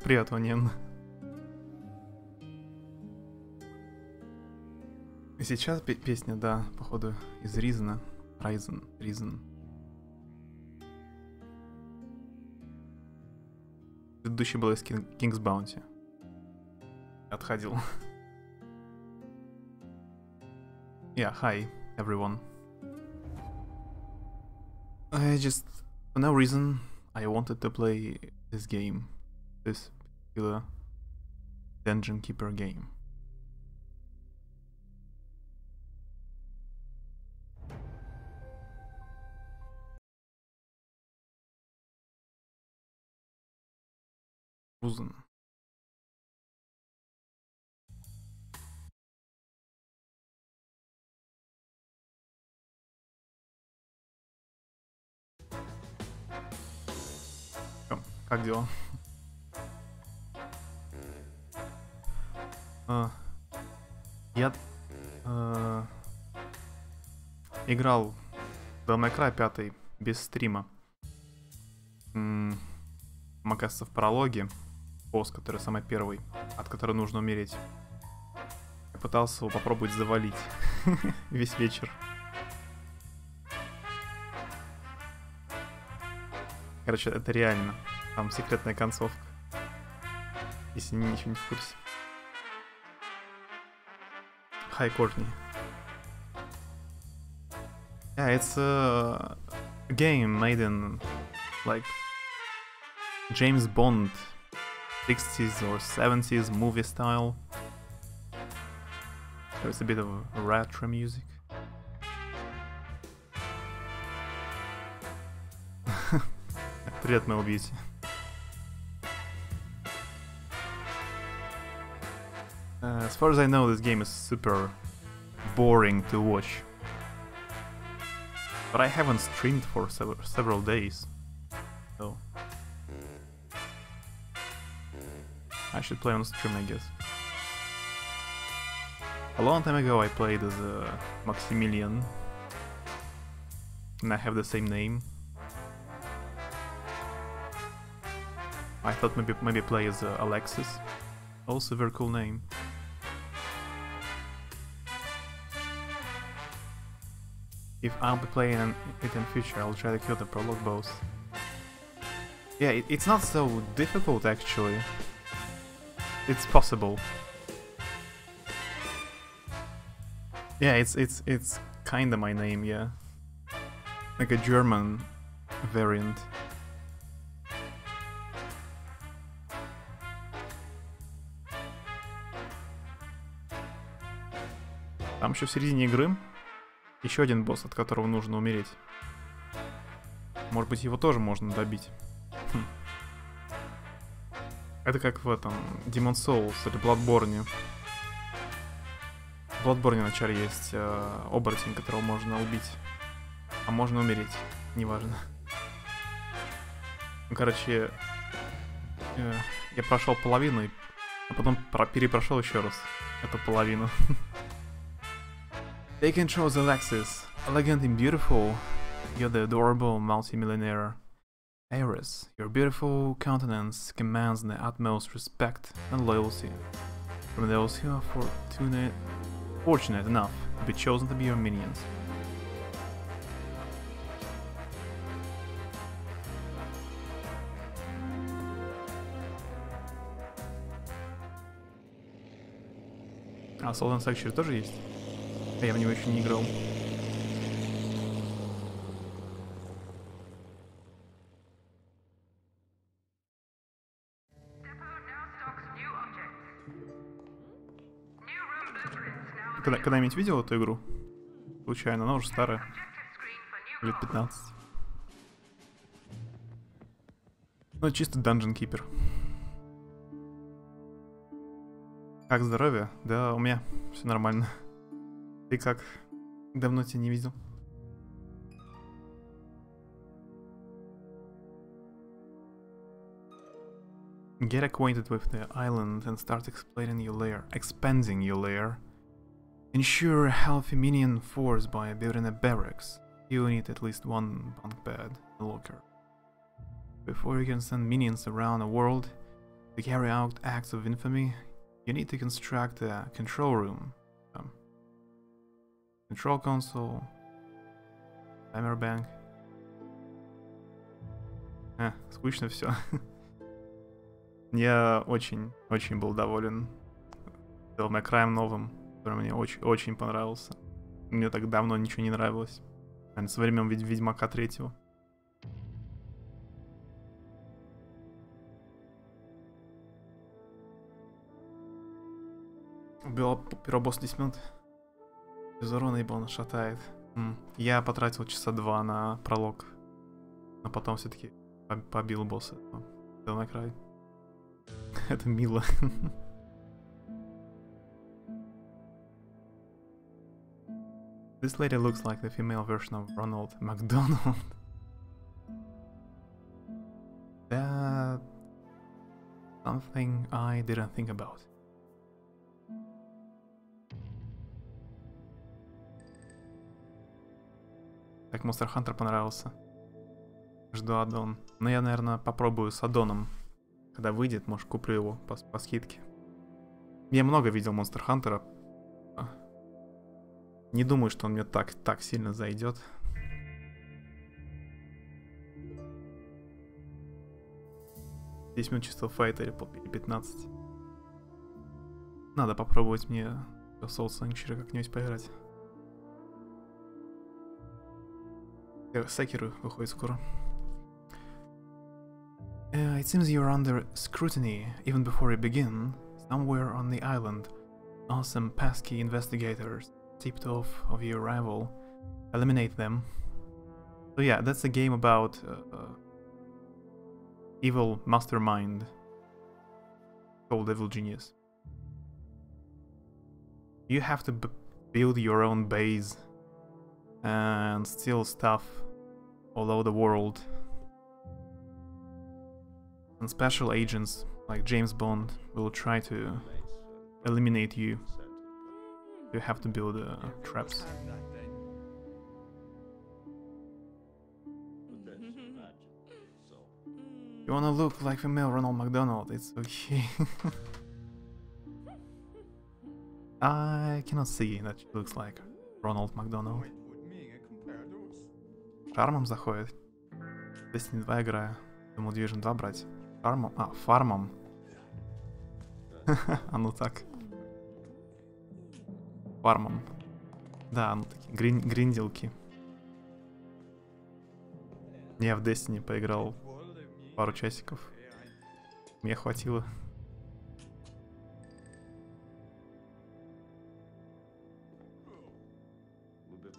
Привет, Ванин. И сейчас песня, да, походу, из Ризна. Ризен. Предыдущий был из King's Bounty. Отходил. Yeah, hi, everyone. For no reason, I wanted to play this game. This particular Dungeon Keeper game. Узен. Как дела? Я играл в Devil May Cry 5 без стрима. Оказывается, в прологе босс, который самый первый, от которого нужно умереть. Я пытался его попробовать завалить весь вечер. Короче, это реально. Там секретная концовка. Если ничего не в курсе. Hi, Courtney. Yeah, it's a game made in like James Bond 60s or 70s movie style. There's a bit of retro music. Привет, Mel Beauty. As far as I know, this game is super boring to watch. But I haven't streamed for several days, so I should play on stream, I guess. A long time ago I played as Maximilian, and I have the same name. I thought maybe play as Alexis, also a very cool name. If I'll be playing it in future, I'll try to kill the prologue boss. Yeah, it's not so difficult actually. It's possible. Yeah, it's kinda my name, yeah. Like a German variant. Там еще в середине игры еще один босс, от которого нужно умереть. Может быть, его тоже можно добить. Это как в этом Demon's Souls или Bloodborne. В Bloodborne вначале есть оборотень, которого можно убить. А можно умереть. Неважно. Ну, короче, я прошел половину, а потом перепрошел еще раз эту половину. They control the Alexis, elegant and beautiful. You're the adorable multimillionaire heiress. Your beautiful countenance commands the utmost respect and loyalty from those who are fortunate enough to be chosen to be your minions. А Soul and Sanctuary тоже есть? Я в него еще не играл. Когда-нибудь видел эту игру? Случайно, она уже старая. Лет 15. Ну, чисто Dungeon Keeper. Как здоровье? Да, у меня все нормально. Ты как? Давно тебя не видел. Get acquainted with the island and start expanding your lair. Ensure a healthy minion force by building a barracks. You need at least one bunk bed and locker. Before you can send minions around the world, To carry out acts of infamy, you need to construct a control room, control console, timer bank. Скучно все. Я очень был доволен Devil May Cry новым, который мне очень понравился. Мне так давно ничего не нравилось. Со времен Ведьмака 3. Убил первого босса 10 минут. Без урона, ибо он шатает. Я потратил часа 2 на пролог. Но потом все-таки побил босса. Devil May Cry. Это мило. This lady looks like the female version of Ronald McDonald. That's something I didn't think about. Так, Monster Hunter понравился. Жду аддон. Но я, наверное, попробую с аддоном. Когда выйдет, может, куплю его по скидке. Я много видел Monster Hunter. Не думаю, что он мне так сильно зайдет. Здесь минут чисто файт или 15. Надо попробовать мне в Soul Sanctuary как-нибудь поиграть. Sekiro выходит скоро. It seems you're under scrutiny even before you begin. Somewhere on the island, awesome pesky investigators tipped off of your arrival. Eliminate them. So yeah, that's a game about evil mastermind called Evil Genius. You have to build your own base and steal stuff all over the world. And special agents like James Bond will try to eliminate you. You have to build traps. You wanna look like female Ronald McDonald, it's okay. I cannot see that she looks like Ronald McDonald. Шармом заходит. Destiny 2 играю. Думал Division 2 брать. Фармом? Фармом. А ну так. Фармом. Да, ну такие гринделки. Я в Destiny поиграл пару часиков. Мне хватило.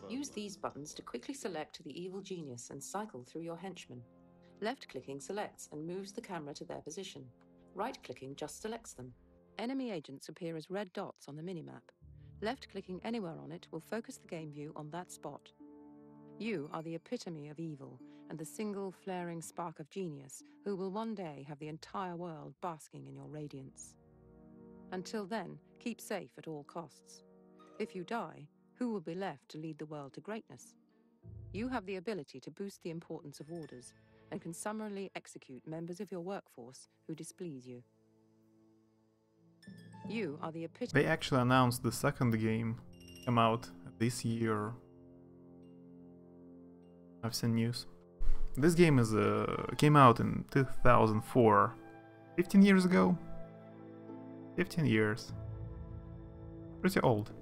Use these buttons to quickly select the evil genius and cycle through your henchmen. Left-clicking selects and moves the camera to their position. Right-clicking just selects them. Enemy agents appear as red dots on the minimap. Left-clicking anywhere on it will focus the game view on that spot. You are the epitome of evil and the single flaring spark of genius who will one day have the entire world basking in your radiance. Until then, keep safe at all costs. If you die, who will be left to lead the world to greatness? You have the ability to boost the importance of orders and can summarily execute members of your workforce who displease you. You are the epitome. They actually announced the second game come out this year. I've seen news. This game is came out in 2004. 15 years ago? 15 years. Pretty old.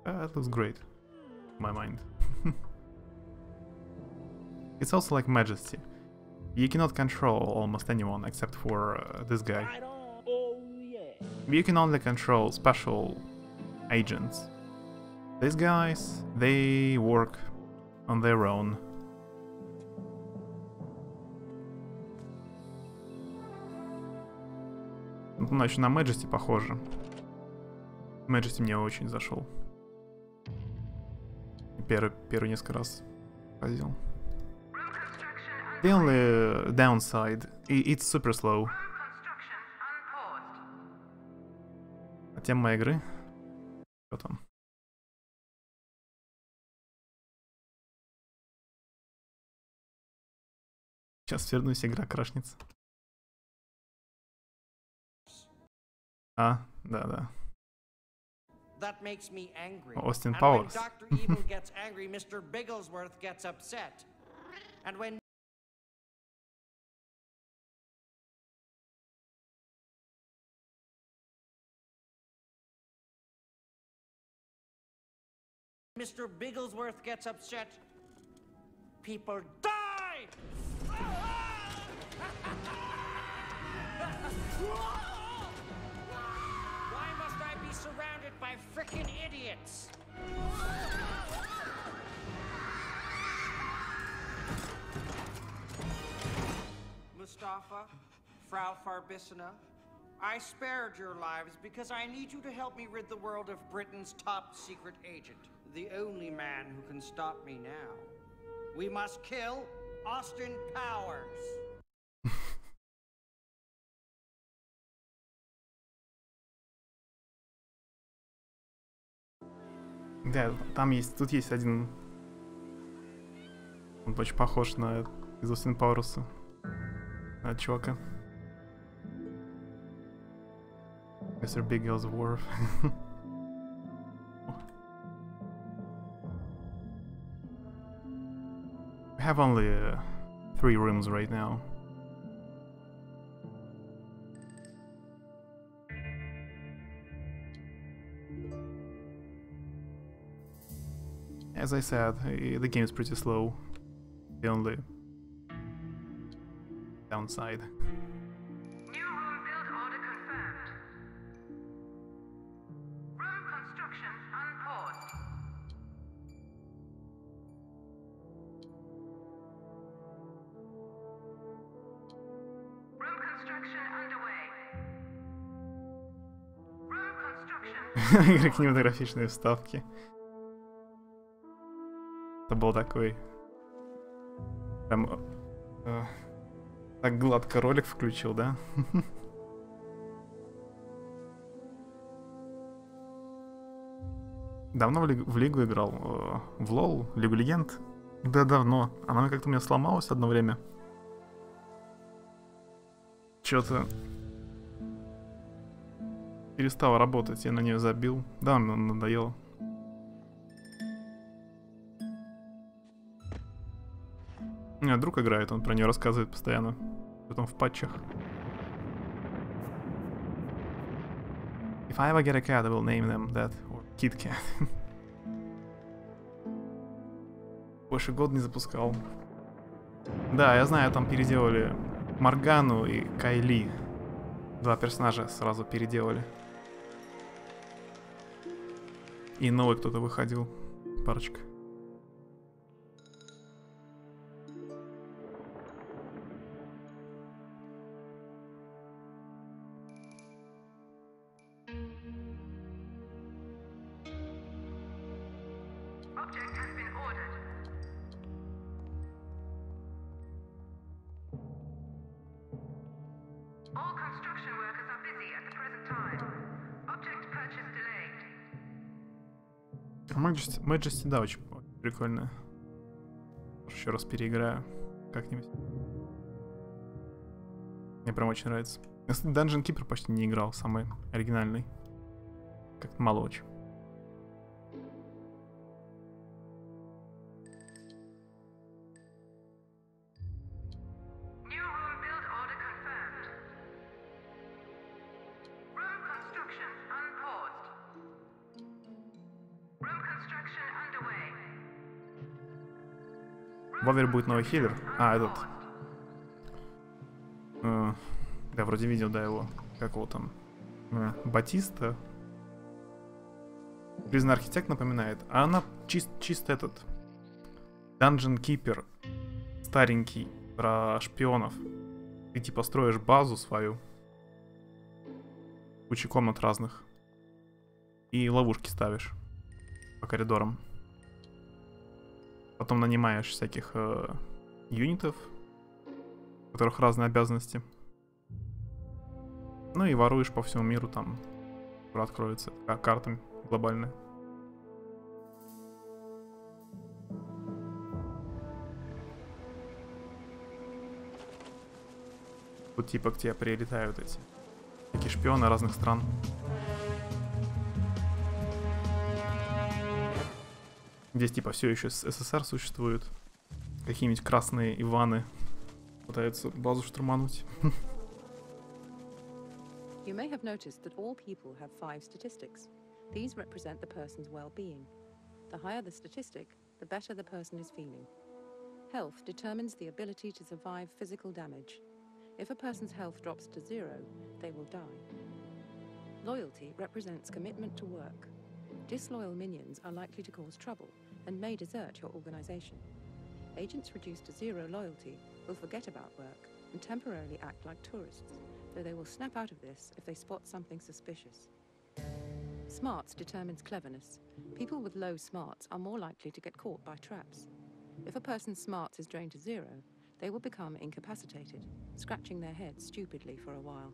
It looks great. In my mind. It's also like Majesty. You cannot control almost anyone except for this guy. You can only control special agents. These guys, they work on their own. Значит, на Majesty похоже. Majesty мне очень зашел. Первый несколько раз ходил. The only downside, it's super slow. А тема игры? Что там? Сейчас вернусь, игра крашнется. А, да-да. That makes me angry. Austin And Powers. when Dr. Evil gets angry, Mr. Bigglesworth gets upset. And when Mr. Bigglesworth gets upset, people die! Why must I be surrounded by frickin' idiots? Mustafa, Frau Farbissina, I spared your lives because I need you to help me rid the world of Britain's top secret agent, the only man who can stop me now. We must kill Austin Powers. Да, там есть, тут есть один. Он очень похож на из Остин Пауэрса. На чувака. Mr. Bigglesworth. We have only 3 rooms right now. As I said, the game is pretty slow. The only downside. New room build order confirmed. Room construction unpaused. Room construction underway. Room construction. Кинематографичные вставки. Это был такой... Прям... так гладко ролик включил, да? Давно в Лигу играл. В Лол, Лигу Легенд. Да, давно. Она как-то у меня сломалась одно время. Чё-то... перестал работать, я на нее забил. Да, мне надоело. У меня друг играет, он про нее рассказывает постоянно. Потом в патчах. If I ever get a cat, I will name them that. Or Kit Cat. Больше года не запускал. Да, я знаю, там переделали Моргану и Кайли. 2 персонажа сразу переделали. И новый кто-то выходил. Парочка. Object has been ordered. All construction workers are busy at the present time. Object purchase delayed. Majesty, да, очень прикольная. Еще раз переиграю как-нибудь. Мне прям очень нравится. Я, кстати, Dungeon Keeper почти не играл, самый оригинальный. Как-то мало очень. New room build order confirmed. Room construction unpaused. Room construction underway. В Овере будет новый хиллер. А, этот. Да, вроде видел, да, его. Как его там? Батиста. Призна архитект напоминает. А она чисто этот. Dungeon Keeper. Старенький. Про шпионов. Ты типа строишь базу свою. Куча комнат разных. И ловушки ставишь. По коридорам. Потом нанимаешь всяких юнитов. У которых разные обязанности. Ну и воруешь по всему миру, там скоро откроется карта глобальная. Тут типа к тебе прилетают эти такие шпионы разных стран. Здесь типа все еще СССР существует. Какие-нибудь красные Иваны пытаются базу штурмануть. You may have noticed that all people have 5 statistics. These represent the person's well-being. The higher the statistic, the better the person is feeling. Health determines the ability to survive physical damage. If a person's health drops to 0, they will die. Loyalty represents commitment to work. Disloyal minions are likely to cause trouble and may desert your organization. Agents reduced to 0 loyalty will forget about work and temporarily act like tourists, though they will snap out of this if they spot something suspicious. Smarts determines cleverness. People with low smarts are more likely to get caught by traps. If a person's smarts is drained to 0, they will become incapacitated, scratching their heads stupidly for a while.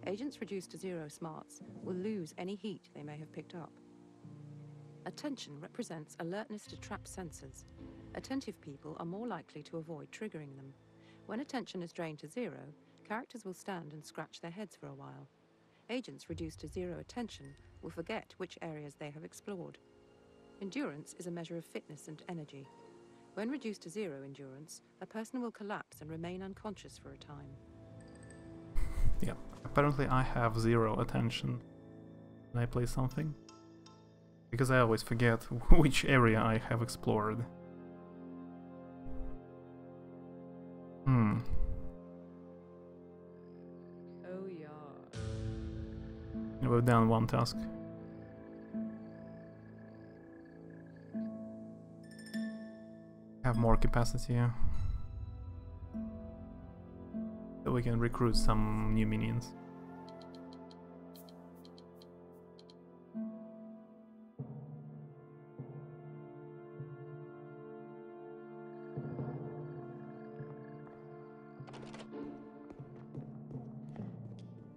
Agents reduced to 0 smarts will lose any heat they may have picked up. Attention represents alertness to trap sensors. Attentive people are more likely to avoid triggering them. When attention is drained to 0, characters will stand and scratch their heads for a while. Agents reduced to 0 attention will forget which areas they have explored. Endurance is a measure of fitness and energy. When reduced to 0 endurance, a person will collapse and remain unconscious for a time. Yeah, apparently I have 0 attention when I play something. Because I always forget which area I have explored. Oh yeah. We've done one task. Have more capacity. So we can recruit some new minions.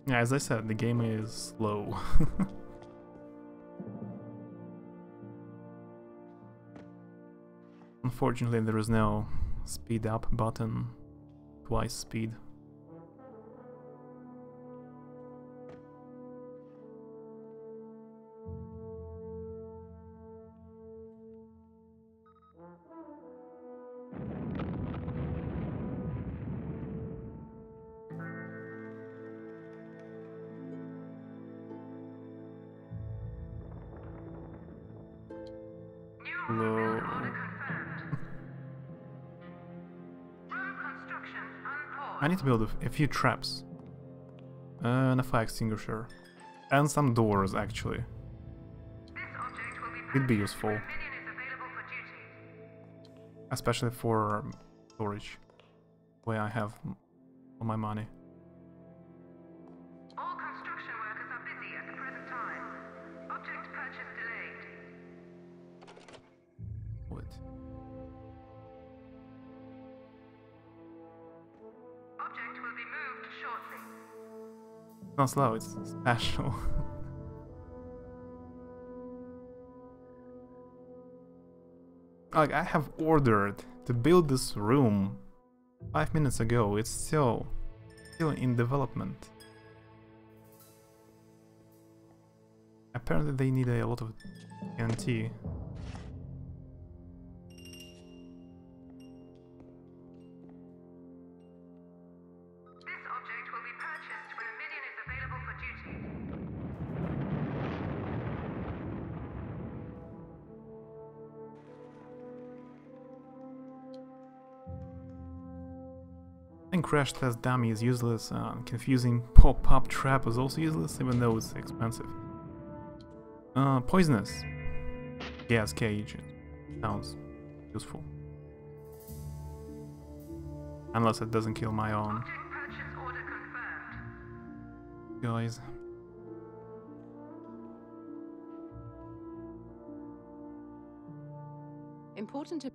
Yeah, as I said, the game is slow. Unfortunately, there is no speed up button, twice speed. Hello. I need to build a few traps. And a fire extinguisher. And some doors, actually. It'd be useful. Especially for storage, where I have all my money. All construction workers are busy at the present time. Object purchase delayed. What? Object will be moved shortly. It's not slow, it's special. Like, I have ordered to build this room 5 minutes ago. It's still in development. Apparently they need a lot of TNT. This object will be purchased when a minion is available for duty. I think crash test dummy is useless. Confusing pop-up trap is also useless, even though it's expensive. Poisonous gas cage sounds useful, unless it doesn't kill my own Object purchase order confirmed. guys. Important to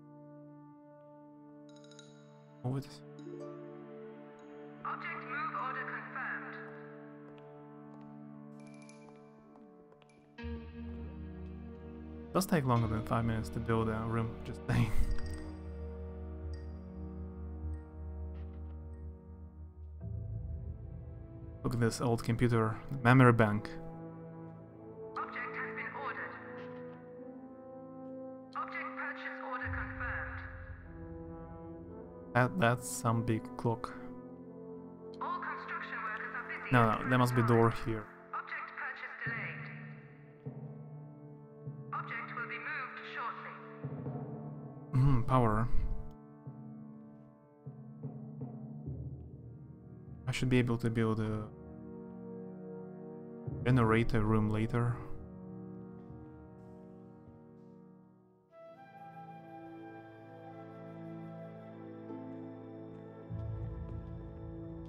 What? Object move order confirmed. Does take longer than 5 minutes to build a room, just saying. Look at this old computer, the memory bank. Object has been ordered. Object purchase order confirmed. That's some big clock. All construction workers are busy. No, there must be a door here. Object purchase delayed. Object will be moved shortly. Power. I should be able to build a generator room later.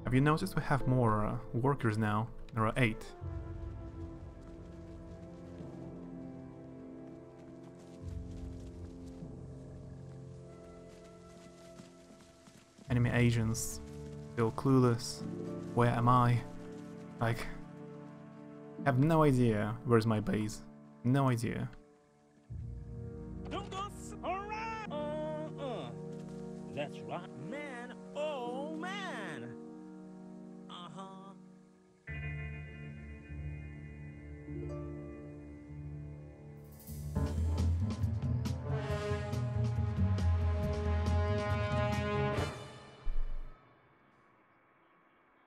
Have you noticed we have more workers now? There are 8. Enemy agents, still clueless. Where am I? Like, I have no idea where's my base. No idea. That's right, man. Oh, man. Uh-huh.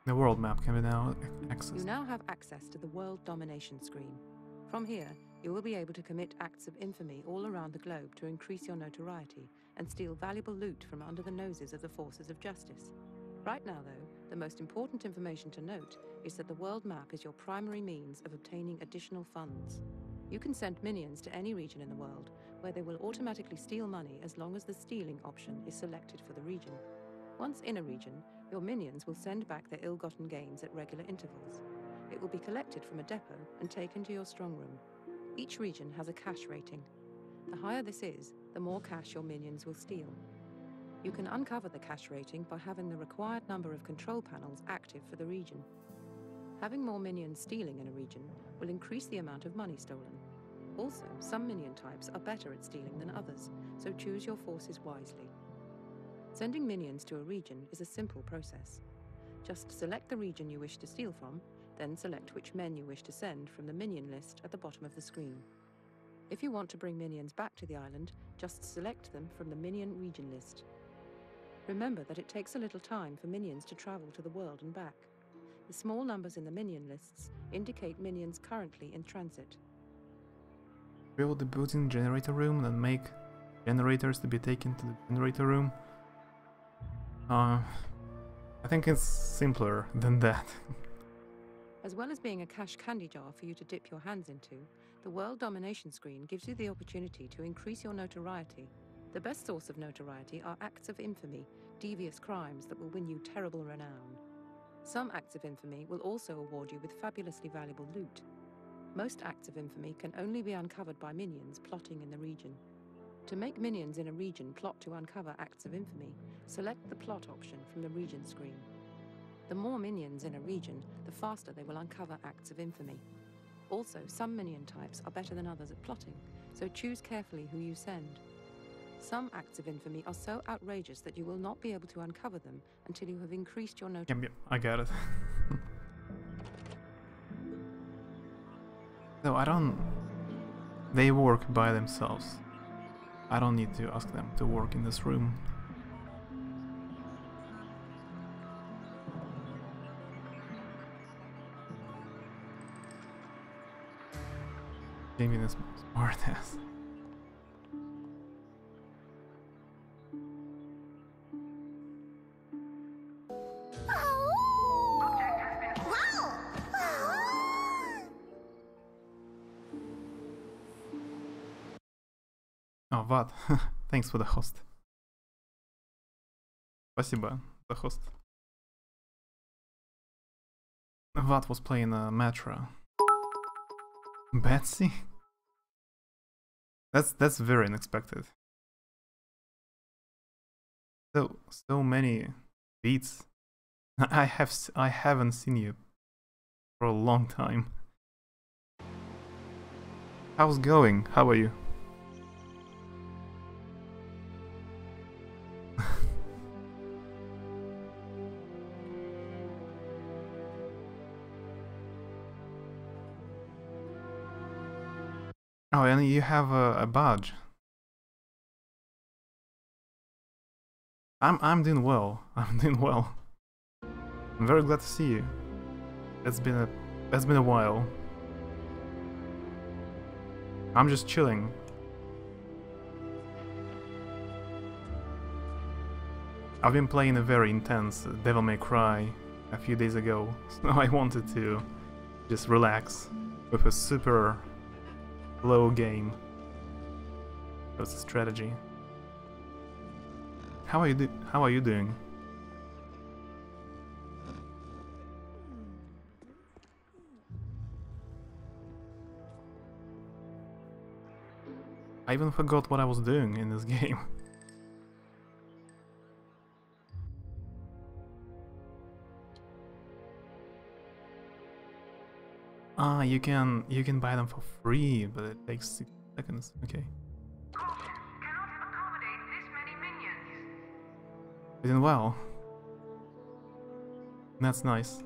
The world map can be now accessed. You now have access to the world domination screen. From here, you will be able to commit acts of infamy all around the globe to increase your notoriety and steal valuable loot from under the noses of the forces of justice. Right now, though, the most important information to note is that the world map is your primary means of obtaining additional funds. You can send minions to any region in the world, where they will automatically steal money as long as the stealing option is selected for the region. Once in a region, your minions will send back their ill-gotten gains at regular intervals. It will be collected from a depot and taken to your strong room. Each region has a cash rating. The higher this is, the more cash your minions will steal. You can uncover the cash rating by having the required number of control panels active for the region. Having more minions stealing in a region will increase the amount of money stolen. Also, some minion types are better at stealing than others, so choose your forces wisely. Sending minions to a region is a simple process. Just select the region you wish to steal from, then select which men you wish to send from the minion list at the bottom of the screen. If you want to bring minions back to the island, just select them from the minion region list. Remember that it takes a little time for minions to travel to the world and back. The small numbers in the minion lists indicate minions currently in transit. Build the built-in generator room and make generators to be taken to the generator room. I think it's simpler than that. As well as being a cash candy jar for you to dip your hands into, the world domination screen gives you the opportunity to increase your notoriety. The best source of notoriety are acts of infamy, devious crimes that will win you terrible renown. Some acts of infamy will also award you with fabulously valuable loot. Most acts of infamy can only be uncovered by minions plotting in the region. To make minions in a region plot to uncover acts of infamy, select the plot option from the region screen. The more minions in a region, the faster they will uncover acts of infamy. Also, some minion types are better than others at plotting, so choose carefully who you send. Some acts of infamy are so outrageous that you will not be able to uncover them until you have increased your notoriety. Yep, I got it. So I don't... They work by themselves. I don't need to ask them to work in this room. Jamie is smart ass. Oh, what? Thanks for the host. Спасибо, the host. What was playing Metro? Betsy? That's very unexpected. So many beats. I haven't seen you for a long time. How's it going? How are you? Oh, and you have a badge. I'm doing well. I'm doing well. I'm very glad to see you. That's been a while. I'm just chilling. I've been playing a very intense Devil May Cry a few days ago, so I wanted to just relax with a super low game. That's a strategy. How are you doing? I even forgot what I was doing in this game. Ah, you can buy them for free, but it takes 6 seconds. Okay. Caution, cannot accommodate this many minions. Doing well. That's nice.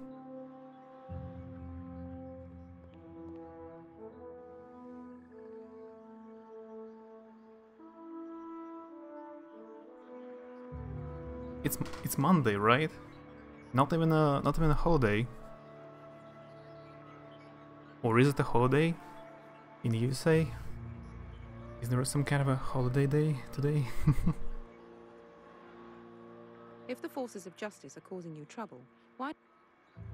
It's Monday, right? Not even a holiday. Or is it a holiday in the USA? Is there some kind of a holiday day today? If the forces of justice are causing you trouble, why?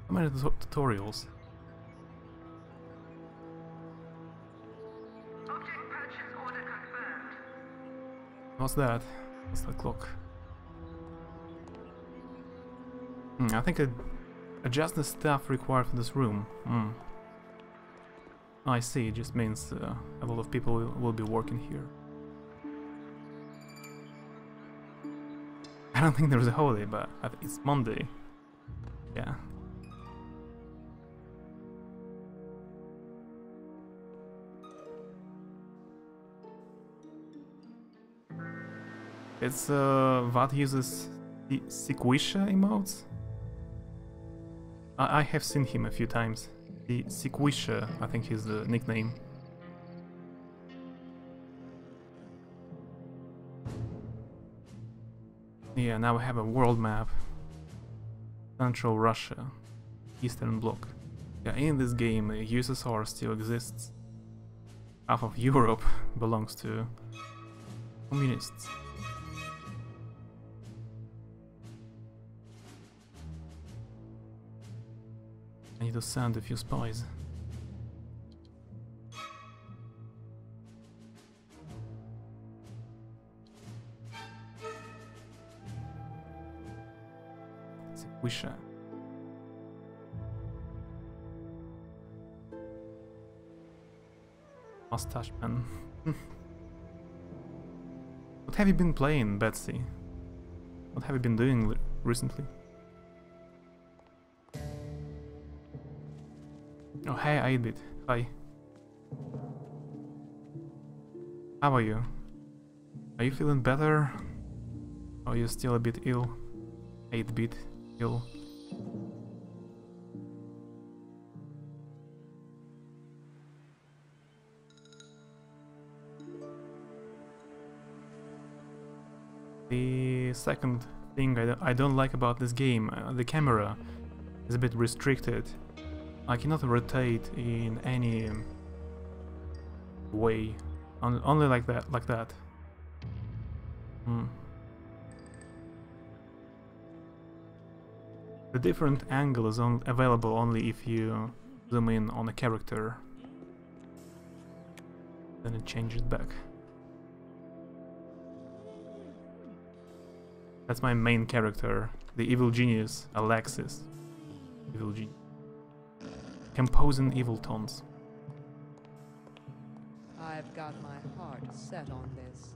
How many tutorials? Object purchase order confirmed. What's that? What's that clock? I think I adjust the stuff required for this room. I see, it just means a lot of people will be working here. I don't think there's a holiday, but I think it's Monday. Yeah. It's what uses the Sequisha emotes? I have seen him a few times. The Sequisha, I think is the nickname. Yeah, now we have a world map. Central Russia, Eastern Bloc. Yeah, in this game, USSR still exists. Half of Europe belongs to communists. I need to send a few spies. Sequisha. Mustache man. What have you been playing, Betsy? What have you been doing recently? Oh, hey, I did. Hi. How are you? Are you feeling better? Or are you still a bit ill? 8-bit ill? The second thing I don't like about this game, the camera is a bit restricted. I cannot rotate in any way, only like that. The different angle is available only if you zoom in on a character. Then it changes back. That's my main character, the evil genius, Alexis. Evil genius. Composing evil tones. I've got my heart set on this.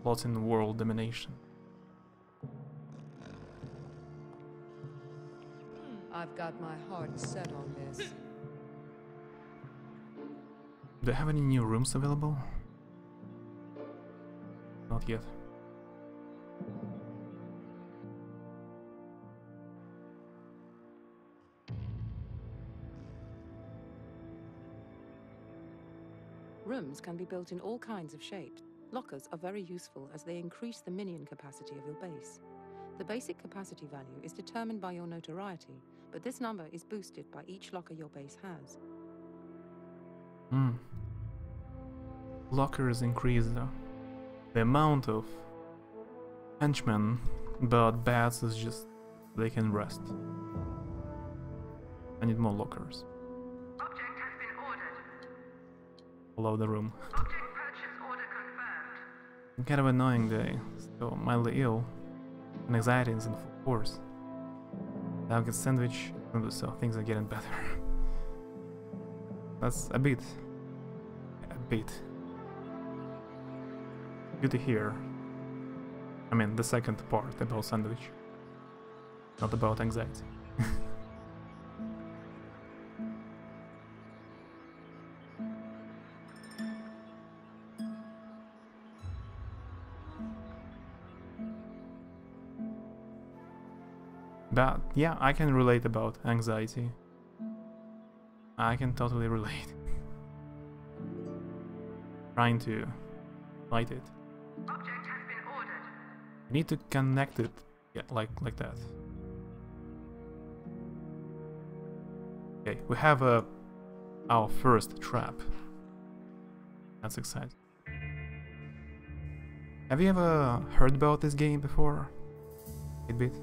Plotting world domination. I've got my heart set on this. Do they have any new rooms available? Not yet. Rooms can be built in all kinds of shapes. Lockers are very useful as they increase the minion capacity of your base. The basic capacity value is determined by your notoriety, but this number is boosted by each locker your base has. Lockers increase the amount of henchmen, but bats is just they can rest. I need more lockers. Object has been ordered. All over the room. Object purchase order confirmed. Kind of annoying day, still mildly ill, and anxiety is in full force. Now I get sandwich, so things are getting better. That's a bit good to hear. I mean, the second part about sandwich, not about anxiety. But yeah, I can relate about anxiety. I can totally relate. Trying to fight it. Object has been ordered. You need to connect it, yeah, like that. Okay, we have our first trap. That's exciting. Have you ever heard about this game before? 8-bit?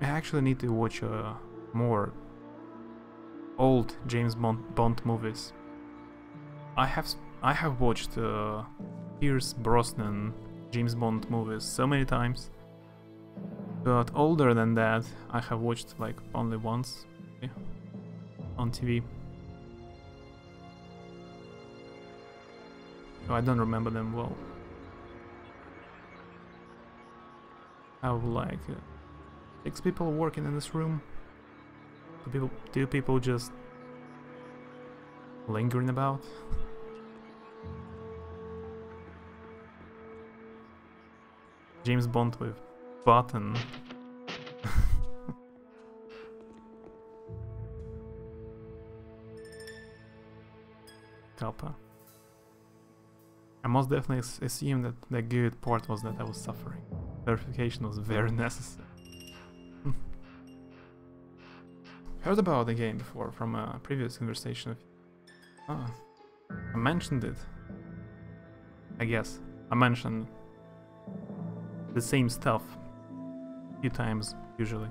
I actually need to watch more old James Bond movies. I have watched Pierce Brosnan James Bond movies so many times, but older than that I have watched like only once on TV. So I don't remember them well. I would like 6 people working in this room. Do people just lingering about? James Bond with button. Kappa. I most definitely assume that the good part was that I was suffering. Verification was very necessary. Heard about the game before from a previous conversation. I mentioned it. I guess I mentioned the same stuff a few times usually.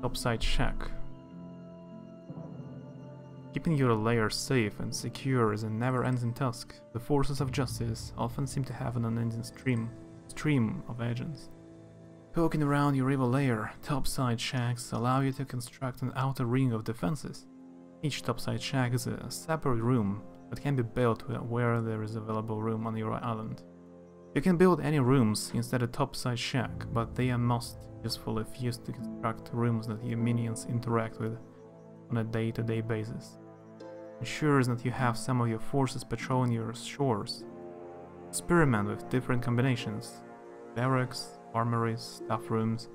Topside shack. Keeping your lair safe and secure is a never-ending task. The forces of justice often seem to have an unending stream of agents. Poking around your evil lair, topside shacks allow you to construct an outer ring of defenses. Each topside shack is a separate room that can be built where there is available room on your island. You can build any rooms instead of topside shack, but they are most useful if used to construct rooms that your minions interact with on a day-to-day basis. Ensures that you have some of your forces patrolling your shores. Experiment with different combinations. Barracks, armories, staff rooms.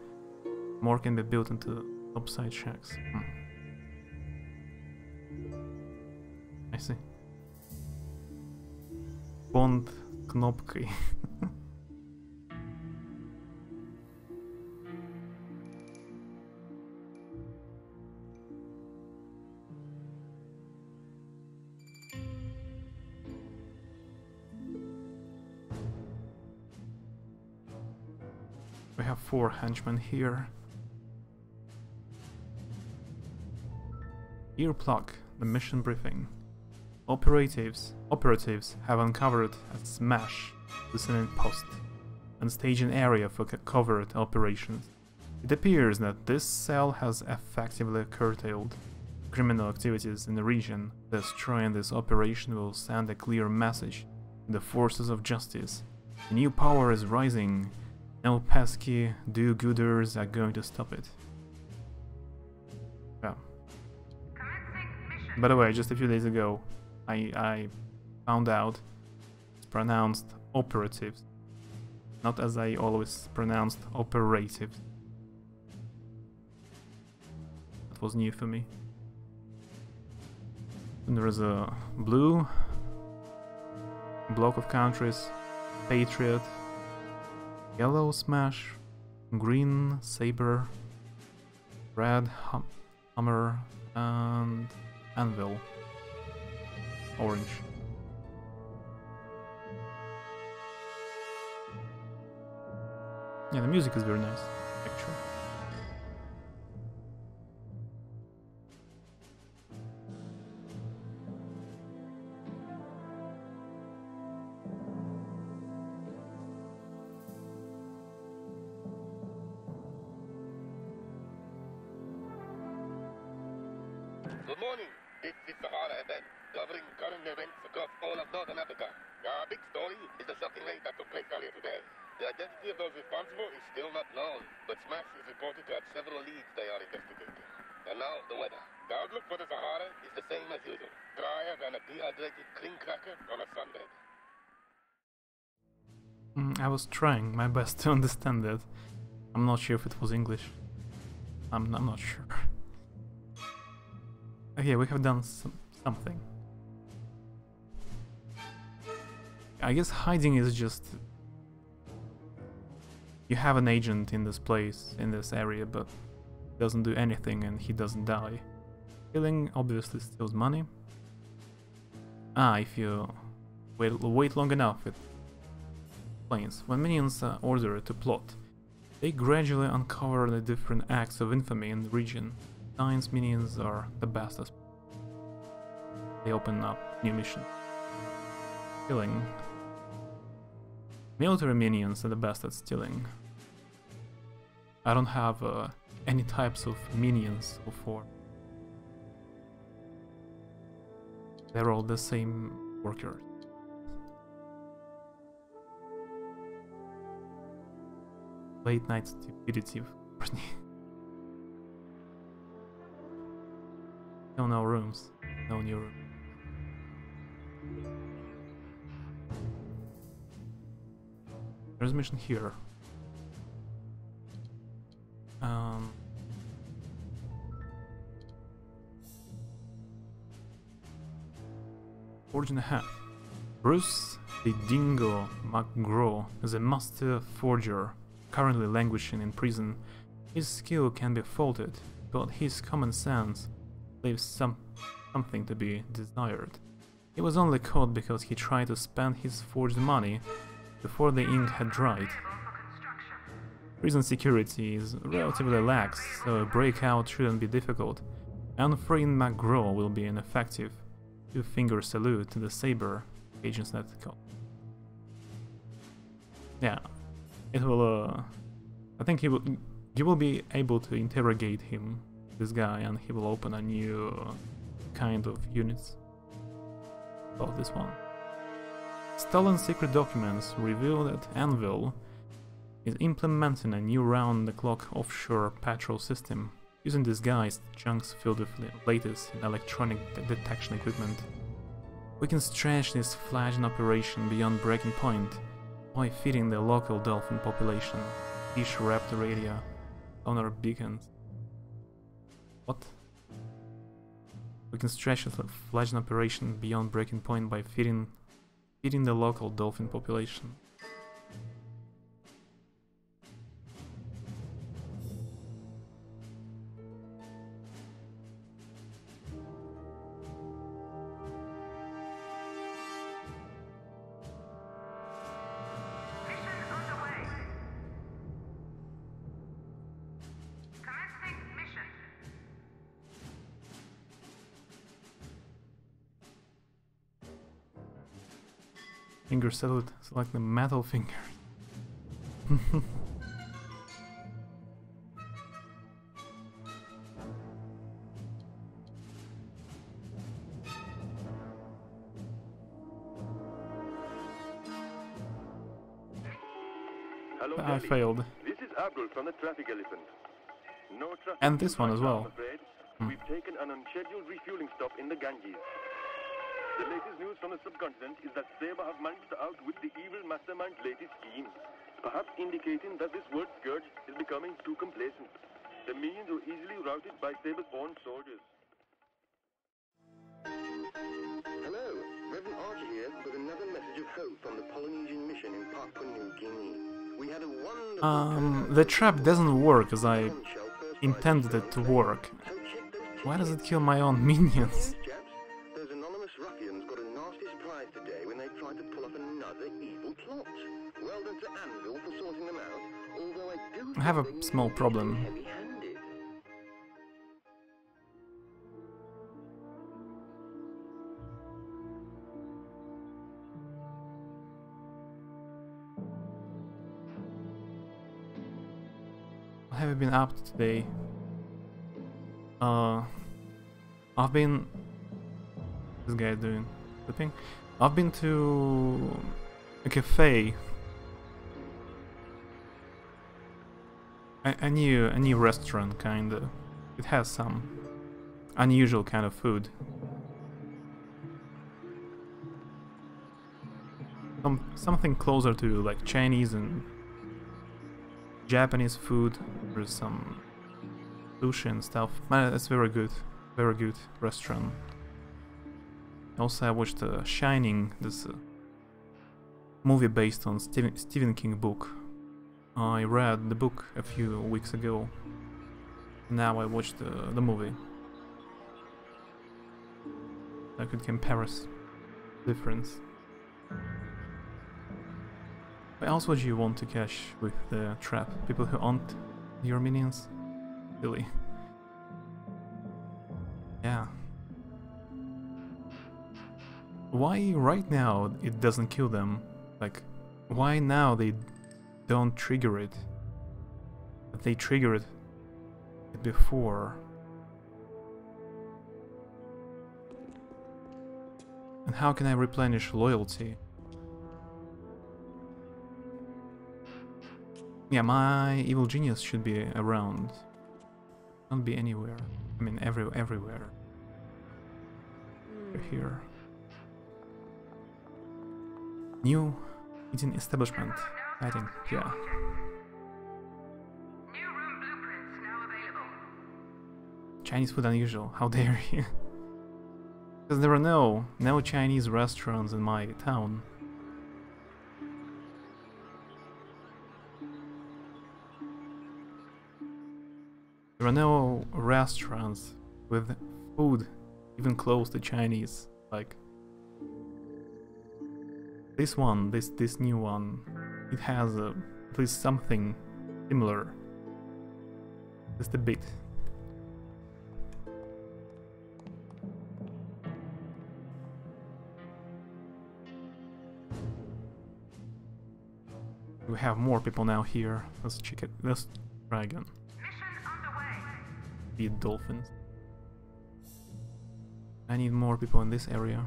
More can be built into topside shacks. I see. Bond Knopki. We have 4 henchmen here. Earplug, the mission briefing. Operatives have uncovered a smash listening post and staging area for covert operations. It appears that this cell has effectively curtailed criminal activities in the region. Destroying this operation will send a clear message to the forces of justice. A new power is rising. No pesky do-gooders are going to stop it. Yeah. By the way, just a few days ago, I found out it's pronounced operatives, not as I always pronounced operatives. was new for me. And there is a blue block of countries, Patriot, yellow Smash, green Saber, red Hummer, and Anvil, orange. Yeah, the music is very nice, actually. Good morning. This is the Sahara event, covering current events across all of Northern Africa. Our big story is the shocking raid that took place earlier today. The identity of those responsible is still not known, but Smash is reported to have several leads they are investigating. And now, the weather. The outlook for the Sahara is the same as usual. Drier than a dehydrated clean cracker on a sunbed. I was trying my best to understand it. I'm not sure if it was English. I'm not sure. Okay, we have done something. I guess hiding is just... You have an agent in this place, in this area, but he doesn't do anything and he doesn't die. Killing obviously steals money. If you wait long enough, it explains. When minions are ordered to plot, they gradually uncover the different acts of infamy in the region. Science minions are the best as they open up new missions. Killing. Military minions are the best at stealing. I don't have any types of minions so far. They're all the same workers. Late night stupidity. No rooms. No new room. There's a mission here. Forge and a half. Bruce the Dingo McGraw is a master forger, currently languishing in prison. His skill can be faulted, but his common sense leaves something to be desired. He was only caught because he tried to spend his forged money before the ink had dried. Prison security is relatively lax, so a breakout shouldn't be difficult, and freeing McGraw will be ineffective. Two-finger salute to the Saber, agents net call. Yeah, it will. I think you will be able to interrogate him, this guy, and he will open a new kind of units. Oh, this one. Stolen secret documents reveal that Anvil is implementing a new round-the-clock offshore patrol system, using disguised chunks filled with the latest in electronic detection equipment. We can stretch this flagging operation beyond breaking point by feeding the local dolphin population, fish raptor radio, sonar beacons. What? We can stretch the flagging operation beyond breaking point by feeding the local dolphin population. Finger salute, select the metal finger. Hello, I failed. This is Abdul from the Traffic Elephant. No traffic. And this one as well. I'm afraid. We've taken an unscheduled refueling stop in the Ganges. The latest news from the subcontinent is that Saber have managed to outwit the evil mastermind's latest scheme, perhaps indicating that this world scourge is becoming too complacent. The minions were easily routed by Saber's own soldiers. Hello, Reverend Archer here with another message of hope from the Polynesian mission in Papua New Guinea. We had a wonderful the trap doesn't work as I intended it to work. Why does it kill my own minions? Those anonymous ruffians got a nasty surprise today when they tried to pull off another evil plot. Well done to Anvil for sorting them out, although I do I have a small problem. heavy-handed. What have I been up to today? I've been... This guy doing flipping. I've been to a cafe. A new restaurant, kinda. It has some unusual kind of food. Something closer to like Chinese and Japanese food. There's some sushi and stuff. Man, it's very good restaurant. Also, I watched Shining, this movie based on Stephen King book. I read the book a few weeks ago. Now I watched the movie. I could compare the difference. What else would you want to catch with the trap? People who aren't your minions? Really? Yeah. Why right now it doesn't kill them? Like, why now they don't trigger it? But they triggered it before. And how can I replenish loyalty? Yeah, my evil genius should be around. Not be anywhere. I mean, everywhere. Here. New eating establishment. I think, yeah. New room blueprints now available. Chinese food unusual. How dare you? Because there are no Chinese restaurants in my town. There are no restaurants with food even close to Chinese. Like this one, this new one, it has at least something similar. Just a bit. We have more people now here. Let's check it. Let's try again. Feed dolphins. I need more people in this area.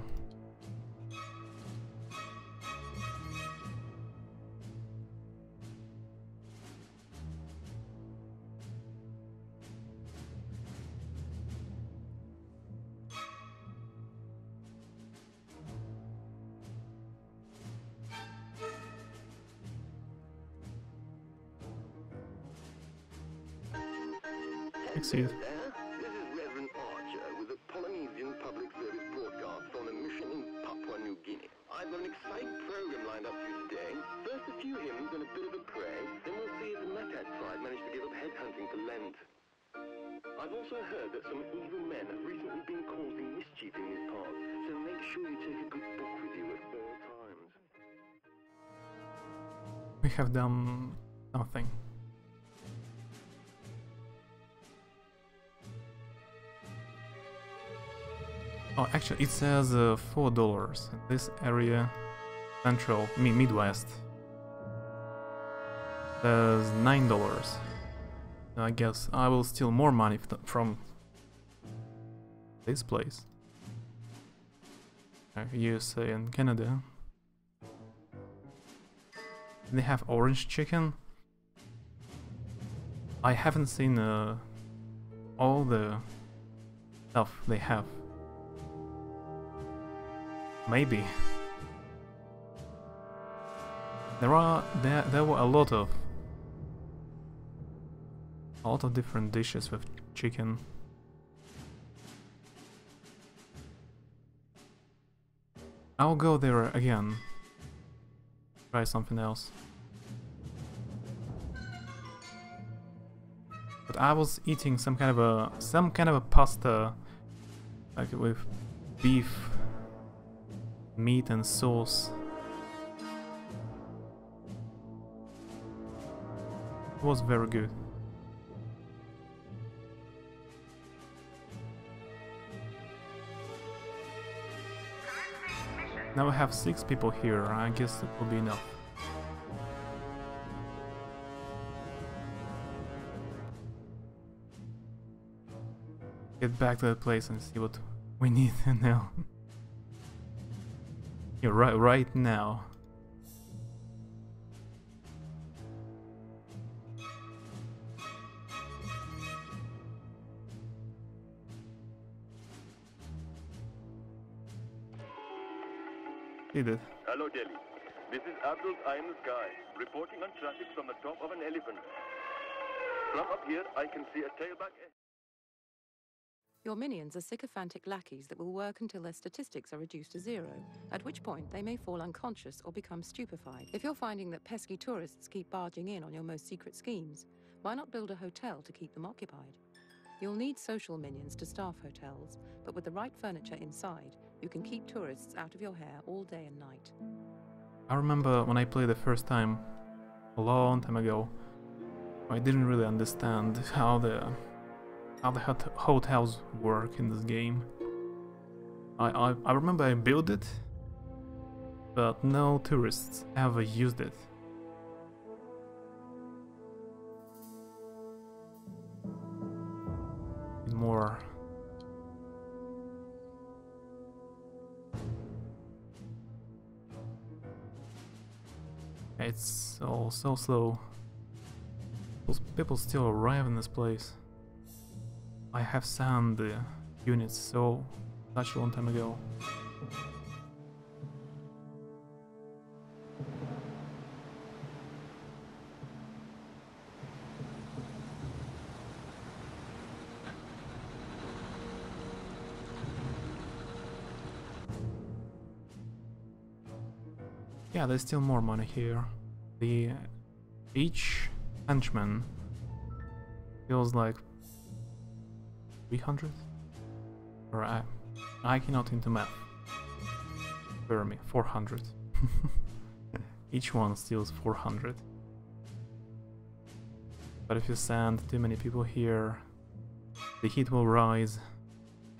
Succeed. This is Reverend Archer with a Polynesian public service broadcast on a mission in Papua New Guinea. I've got an exciting program lined up for you today. First a few hymns and a bit of a pray, then we'll see if the Matat tribe managed to give up headhunting for Lent. I've also heard that some evil men have recently been causing mischief in these parts, so make sure you take a good book with you at all times. We have done something. Oh, actually, it says $4 in this area, central, Midwest. Says $9. So I guess I will steal more money from this place. USA and Canada. They have orange chicken. I haven't seen all the stuff they have. Maybe. There were a lot of different dishes with chicken. I'll go there again. Try something else. But I was eating some kind of a pasta, like with beef, meat and sauce. It was very good. Now we have 6 people here. I guess it will be enough. Get back to the place and see what we need now. Yeah, right now. Did it. Hello, Delhi. This is Abdul's Eye in the Sky, reporting on traffic from the top of an elephant. From up here, I can see a tailback. Your minions are sycophantic lackeys that will work until their statistics are reduced to 0, at which point they may fall unconscious or become stupefied. If you're finding that pesky tourists keep barging in on your most secret schemes, why not build a hotel to keep them occupied? You'll need social minions to staff hotels, but with the right furniture inside, you can keep tourists out of your hair all day and night. I remember when I played the first time, a long time ago, I didn't really understand how the hotels work in this game. I remember I built it, but no tourists ever used it. More. It's all so slow. Those people still arrive in this place. I have sent the units such a long time ago. Yeah, there's still more money here. Each henchman feels like 300? Or I cannot into math. Spare me, 400. Each one steals 400. But if you send too many people here, the heat will rise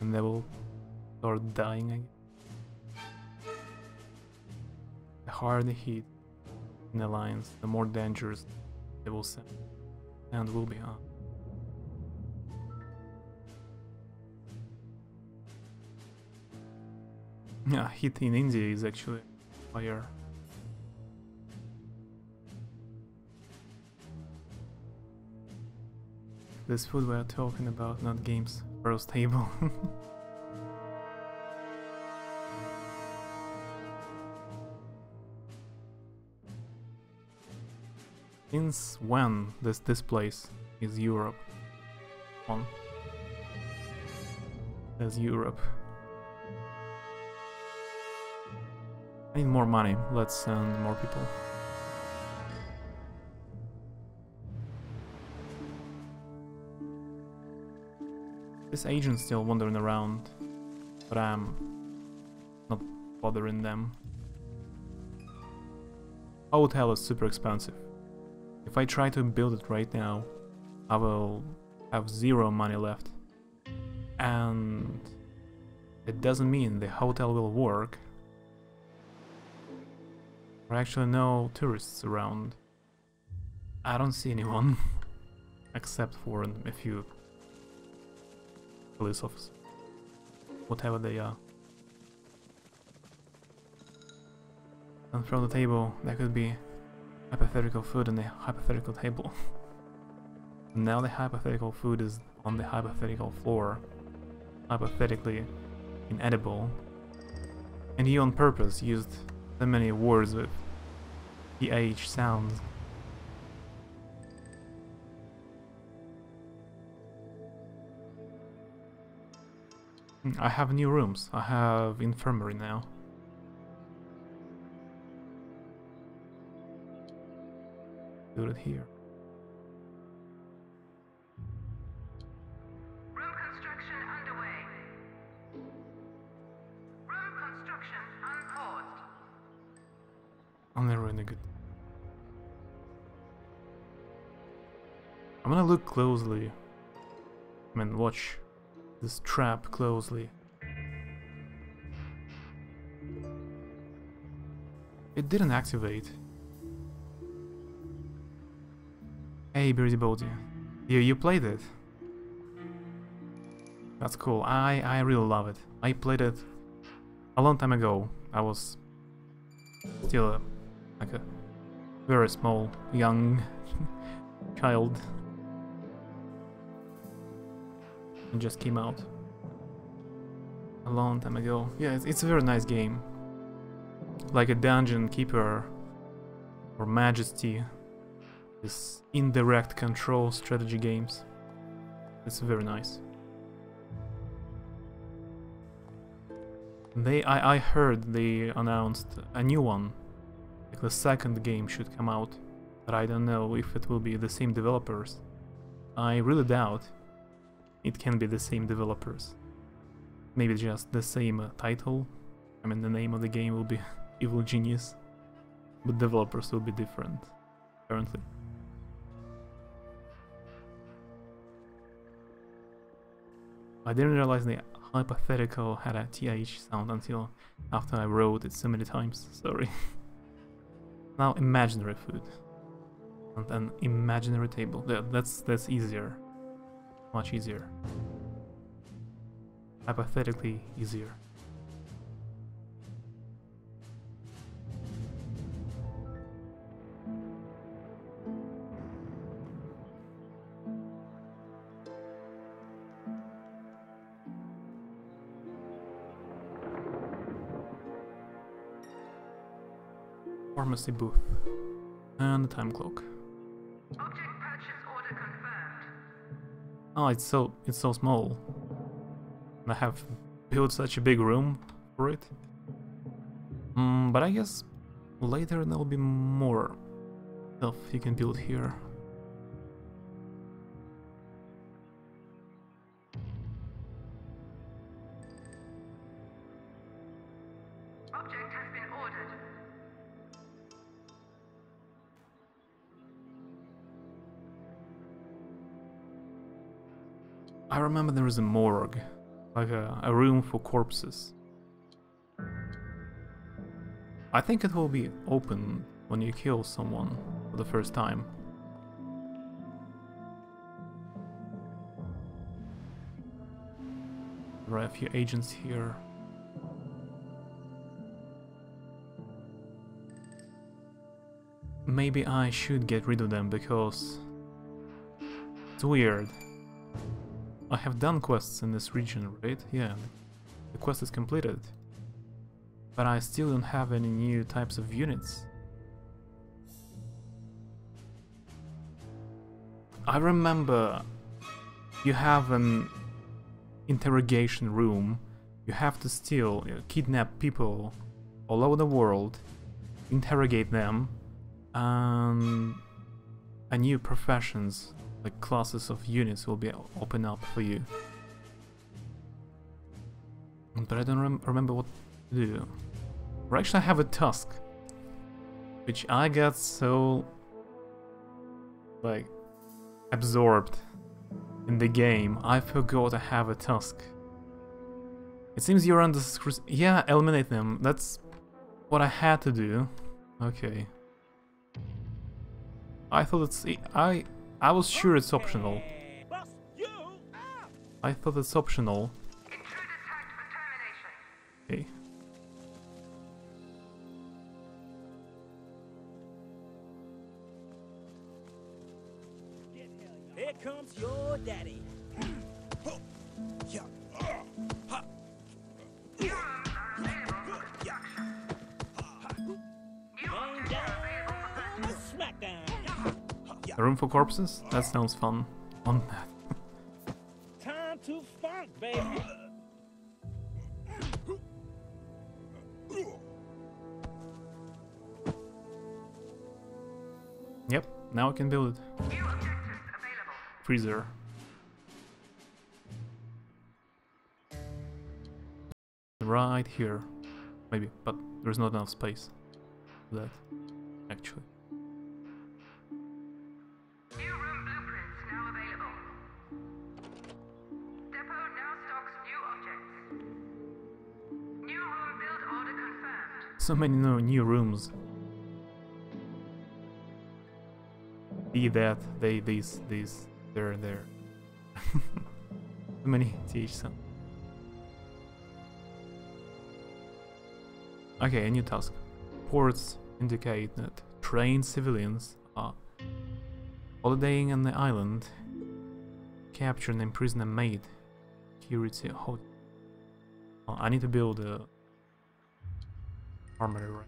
and they will start dying again. The higher the heat in the lines, the more dangerous they will send and will be on. Yeah, heat in India is actually higher. This food we're talking about, not games. First table. Since when this place is Europe? On. As Europe. I need more money. Let's send more people. This agent's still wandering around, but I'm not bothering them. Hotel is super expensive. If I try to build it right now, I will have 0 money left. And it doesn't mean the hotel will work. There are actually no tourists around. I don't see anyone, except for a few police officers, whatever they are. And from the table, there could be hypothetical food on the hypothetical table. Now the hypothetical food is on the hypothetical floor, hypothetically inedible, and he on purpose used so many words with PH sounds. I have new rooms. I have infirmary now. Do it here. Room construction underway. Room construction unpaused. Only really good. I'm gonna look closely. I mean, watch this trap closely. It didn't activate. Hey, Birdie Bodie. You played it? That's cool. I really love it. I played it a long time ago. I was still like a very small, young child. It just came out a long time ago. Yeah, it's a very nice game. Like a dungeon keeper or Majesty. This indirect control strategy games. It's very nice. I heard they announced a new one. Like the second game should come out. But I don't know if it will be the same developers. I really doubt it can be the same developers. Maybe just the same title. I mean, the name of the game will be Evil Genius. But developers will be different, apparently. I didn't realize the hypothetical had a TH sound until after I wrote it so many times, sorry. Now imaginary food. And an imaginary table. Yeah, that's easier. Much easier. Hypothetically easier. Pharmacy booth and the time clock. Object purchase order confirmed. Oh, it's so small. And I have built such a big room for it. But I guess later there will be more stuff you can build here. Object has been ordered. I remember there is a morgue, like a room for corpses. I think it will be open when you kill someone for the first time. There are a few agents here. Maybe I should get rid of them because it's weird. I have done quests in this region, right? Yeah, the quest is completed. But I still don't have any new types of units. I remember you have an interrogation room. You have to still kidnap people all over the world, interrogate them, and new professions, like classes of units, will be open up for you. But I don't remember what to do. Or actually I have a task, which I got so like absorbed in the game, I forgot I have a task. It seems you're under... Yeah, eliminate them. That's what I had to do. Okay. I thought it's... I was sure it's optional. I thought it's optional. Okay. Here comes your daddy. A room for corpses? That sounds fun. On that. Time to funk, baby. now I can build it. New objectives available. Freezer. Right here. Maybe, but there's not enough space for that, actually. New room blueprints now available. Depot now stocks new objects. New room build order confirmed. So many new rooms. That, they, these, there. Too many TH sounds. Okay, a new task. Ports indicate that trained civilians are holidaying on the island, capture and imprison a maid. Security hold. Oh, I need to build a armory, right?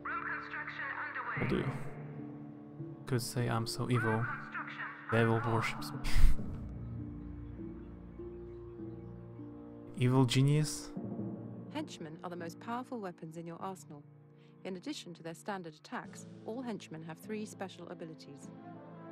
Room construction Will underway. do. Could say I'm so evil. Construction. Devil worships me. Evil genius? Henchmen are the most powerful weapons in your arsenal. In addition to their standard attacks, all henchmen have 3 special abilities.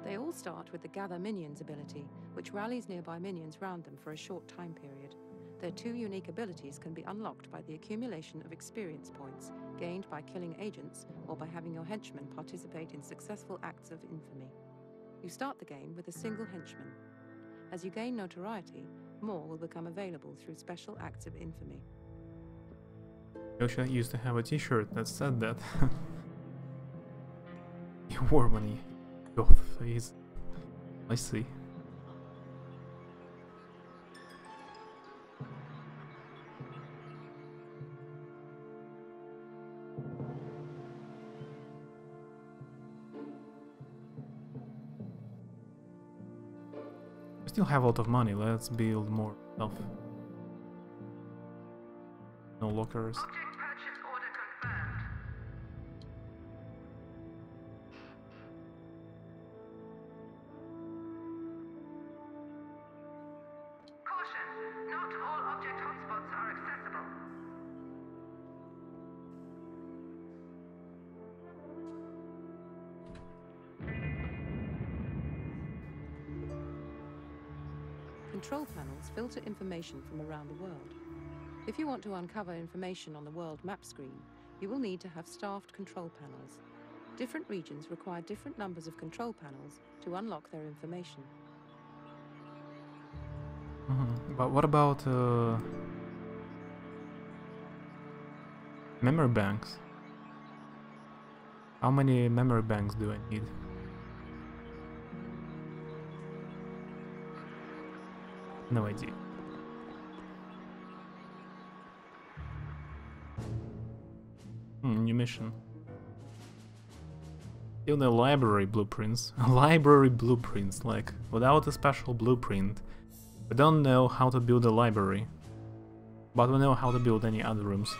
They all start with the Gather Minions ability, which rallies nearby minions round them for a short time period. Their 2 unique abilities can be unlocked by the accumulation of experience points, gained by killing agents or by having your henchmen participate in successful acts of infamy. You start the game with a single henchman. As you gain notoriety, more will become available through special acts of infamy. Yoshi used to have a t-shirt that said that. He wore when he got face. I see. We still have a lot of money, let's build more stuff. No lockers. Object purchase order confirmed. Caution, not all object hotspots are accessible. Control panels filter information from around the world. If you want to uncover information on the world map screen, you will need to have staffed control panels. Different regions require different numbers of control panels to unlock their information. But what about memory banks? How many memory banks do I need? No idea. New mission. Still the library blueprints. Library blueprints, like, without a special blueprint, we don't know how to build a library, but we know how to build any other rooms.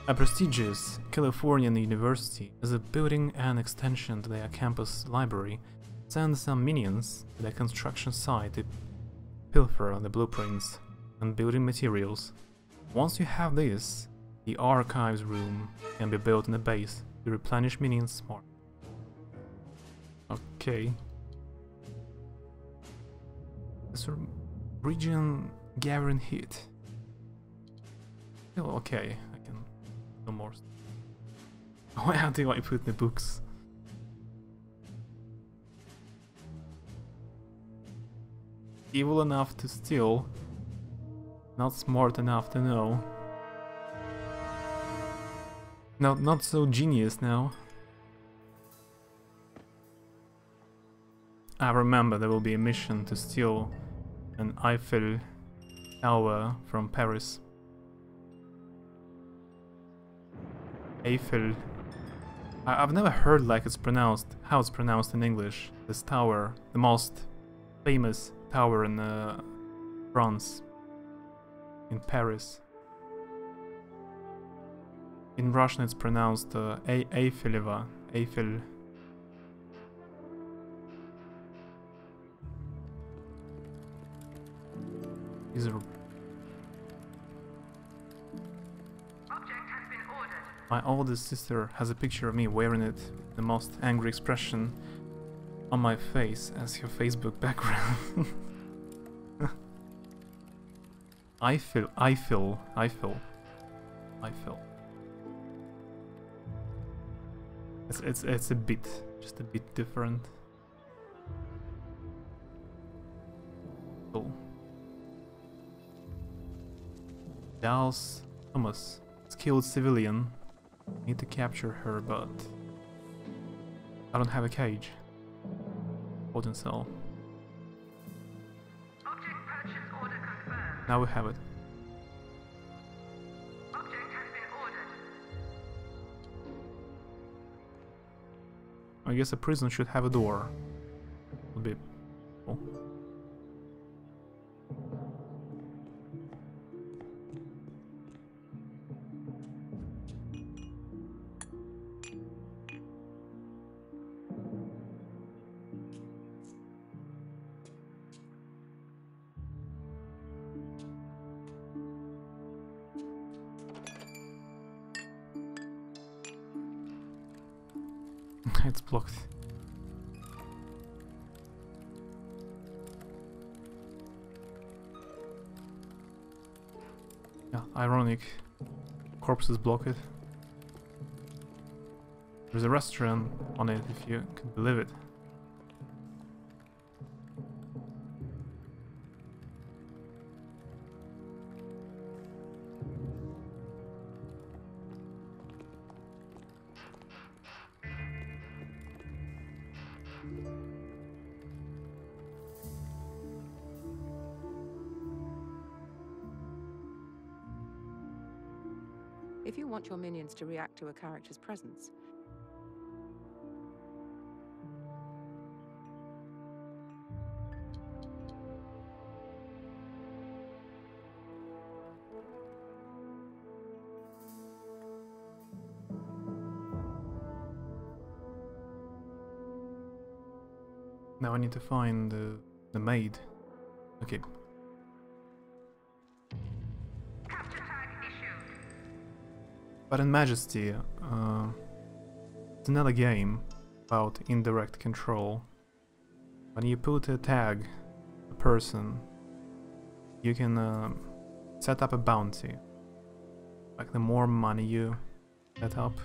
A prestigious Californian university is building an extension to their campus library. Send some minions to the construction site to pilfer the blueprints and building materials. Once you have this, the archives room can be built in the base to replenish minions more. Okay. This region gathering heat. Oh, okay, I can do more. Where do I put the books? Evil enough to steal, not smart enough to know. No, not so genius now. I remember there will be a mission to steal an Eiffel Tower from Paris. Eiffel. I've never heard like it's pronounced, how it's pronounced in English. This tower, the most famous tower in France, in Paris. In Russian it's pronounced Eiffeleva, Eiffel. These are... Object has been ordered. My oldest sister has a picture of me wearing it, the most angry expression on my face as her Facebook background. I feel. It's a bit, just a bit different. Cool. Dallas Thomas, skilled civilian. Need to capture her, but I don't have a cage. Holding cell. Object purchase order confirmed. Now we have it. Object has been ordered. I guess a prison should have a door. Would be cool. It's blocked. Yeah, ironic. Corpses block it. There's a restaurant on it, if you can believe it. If you want your minions to react to a character's presence, now I need to find the maid. Okay. But in Majesty, it's another game about indirect control. When you put a tag, a person, you can set up a bounty. Like the more money you set up,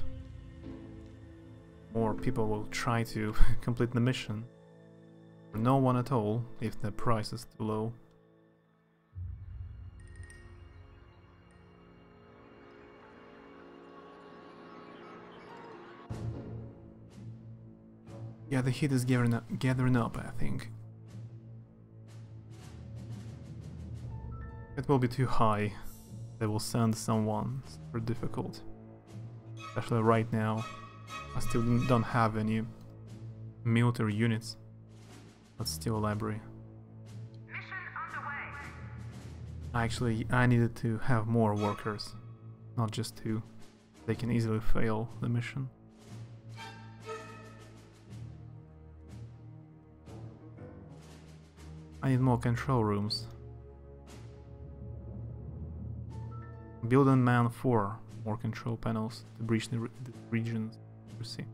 more people will try to complete the mission. Or no one at all if the price is too low. Yeah, the heat is gathering up, I think. It will be too high. They will send someone super difficult. Especially right now. I still don't have any military units. But still a library. Mission underway. Actually, I needed to have more workers. Not just two. They can easily fail the mission. I need more control rooms. Build and man 4 more control panels to breach the regions. You see.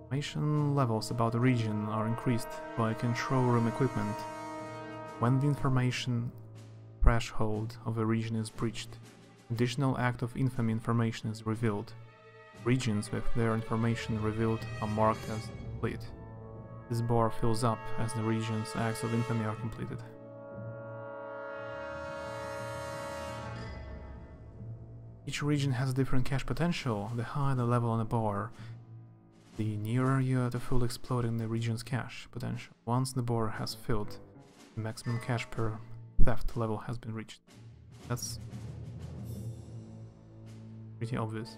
Information levels about the region are increased by control room equipment. When the information threshold of a region is breached, additional act of infamy information is revealed. Regions with their information revealed are marked as complete. This bar fills up as the region's acts of infamy are completed. Each region has a different cache potential. The higher the level on the bar, the nearer you are to full exploding the region's cache potential. Once the bar has filled, the maximum cache per theft level has been reached. That's pretty obvious.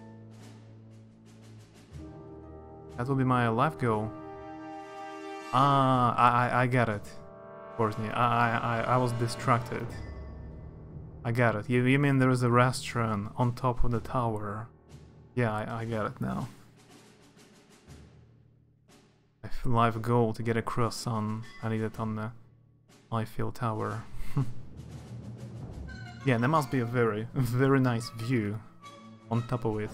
That will be my life goal. I got it. Courtney, I was distracted. I got it. You mean there is a restaurant on top of the tower Yeah, I get it now. Live goal to get across on... I need it on the Eiffel Tower. Yeah, there must be a very nice view on top of it.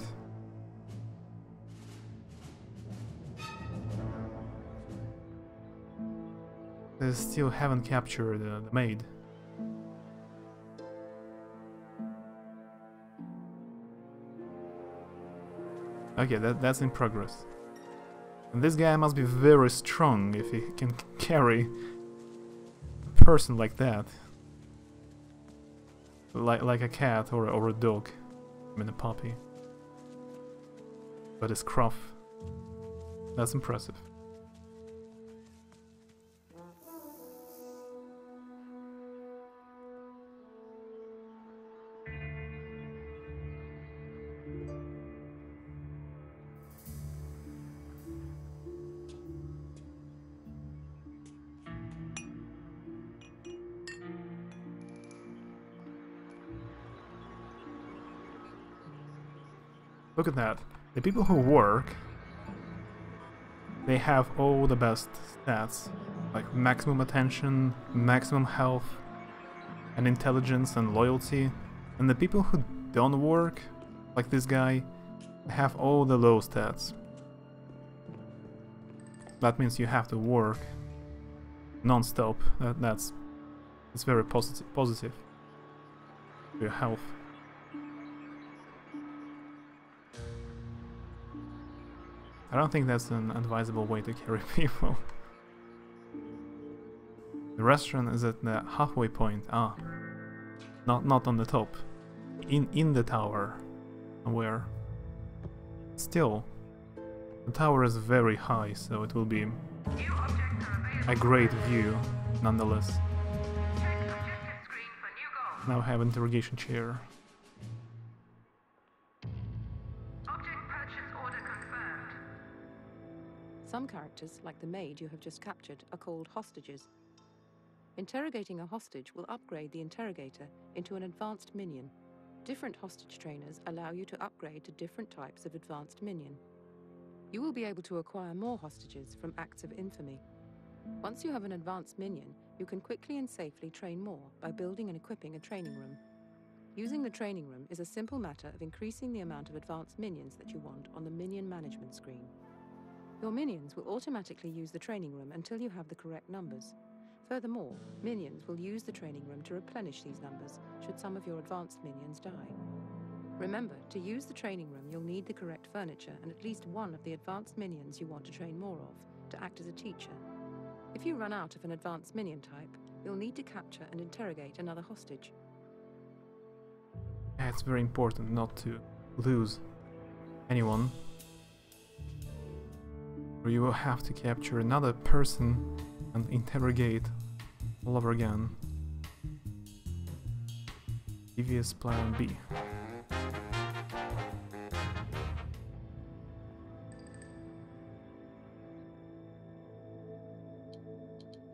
They still haven't captured the maid. Okay, that's in progress. And this guy must be very strong if he can carry a person like that. Like a cat or a dog. I mean a puppy. But his cruff. That's impressive. Look at that. The people who work, they have all the best stats. Like maximum attention, maximum health, and intelligence and loyalty. And the people who don't work, like this guy, have all the low stats. That means you have to work non-stop. It's very positive for your health. I don't think that's an advisable way to carry people. The restaurant is at the halfway point. Ah, not on the top. In the tower, somewhere. Still, the tower is very high, so it will be a great view, nonetheless. Now I have interrogation chair. Some characters, like the maid you have just captured, are called hostages. Interrogating a hostage will upgrade the interrogator into an advanced minion. Different hostage trainers allow you to upgrade to different types of advanced minion. You will be able to acquire more hostages from acts of infamy. Once you have an advanced minion, you can quickly and safely train more by building and equipping a training room. Using the training room is a simple matter of increasing the amount of advanced minions that you want on the minion management screen. Your minions will automatically use the training room until you have the correct numbers. Furthermore, minions will use the training room to replenish these numbers should some of your advanced minions die. Remember, to use the training room you'll need the correct furniture and at least one of the advanced minions you want to train more of, to act as a teacher. If you run out of an advanced minion type, you'll need to capture and interrogate another hostage. Yeah, it's very important not to lose anyone. Or you will have to capture another person and interrogate all over again. Devious plan B.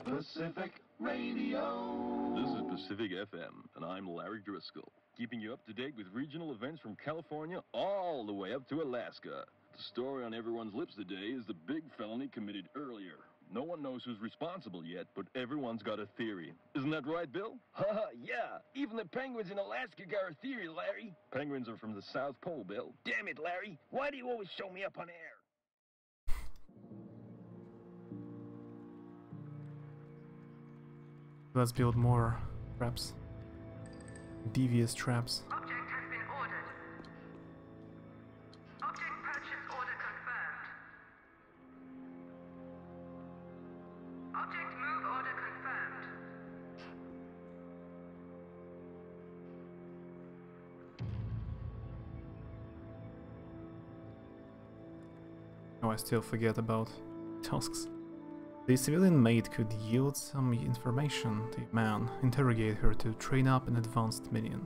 Pacific Radio. This is Pacific FM, and I'm Larry Driscoll, keeping you up to date with regional events from California all the way up to Alaska. The story on everyone's lips today is the big felony committed earlier. No one knows who's responsible yet, but everyone's got a theory. Isn't that right, Bill? Haha, yeah. Even the penguins in Alaska got a theory, Larry. Penguins are from the South Pole, Bill. Damn it, Larry. Why do you always show me up on air? Let's build more traps. Devious traps. Object has been ordered. Object purchase order confirmed. Object move order confirmed. Oh, I still forget about tasks. The civilian maid could yield some information to man, interrogate her to train up an advanced minion.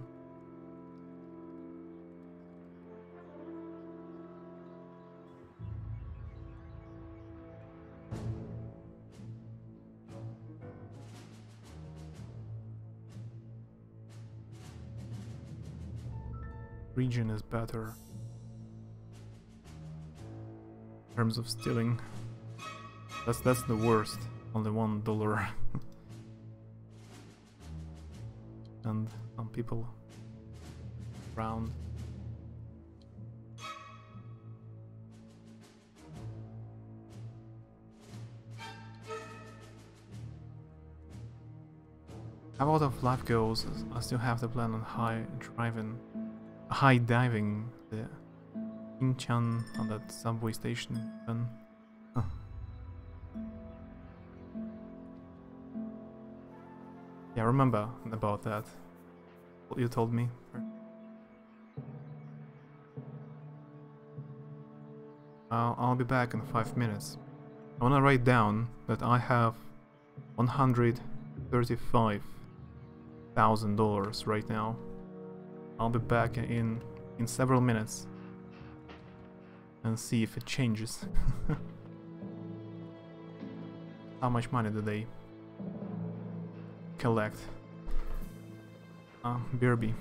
Region is better. terms of stealing. That's the worst. Only $1. And some people around. How out of life goes, I still have the plan on high diving the Inchan on that subway station. Then, yeah, remember about that. What you told me. I'll be back in 5 minutes. I wanna write down that I have $135,000 right now. I'll be back in several minutes and see if it changes. How much money do they collect? BRB.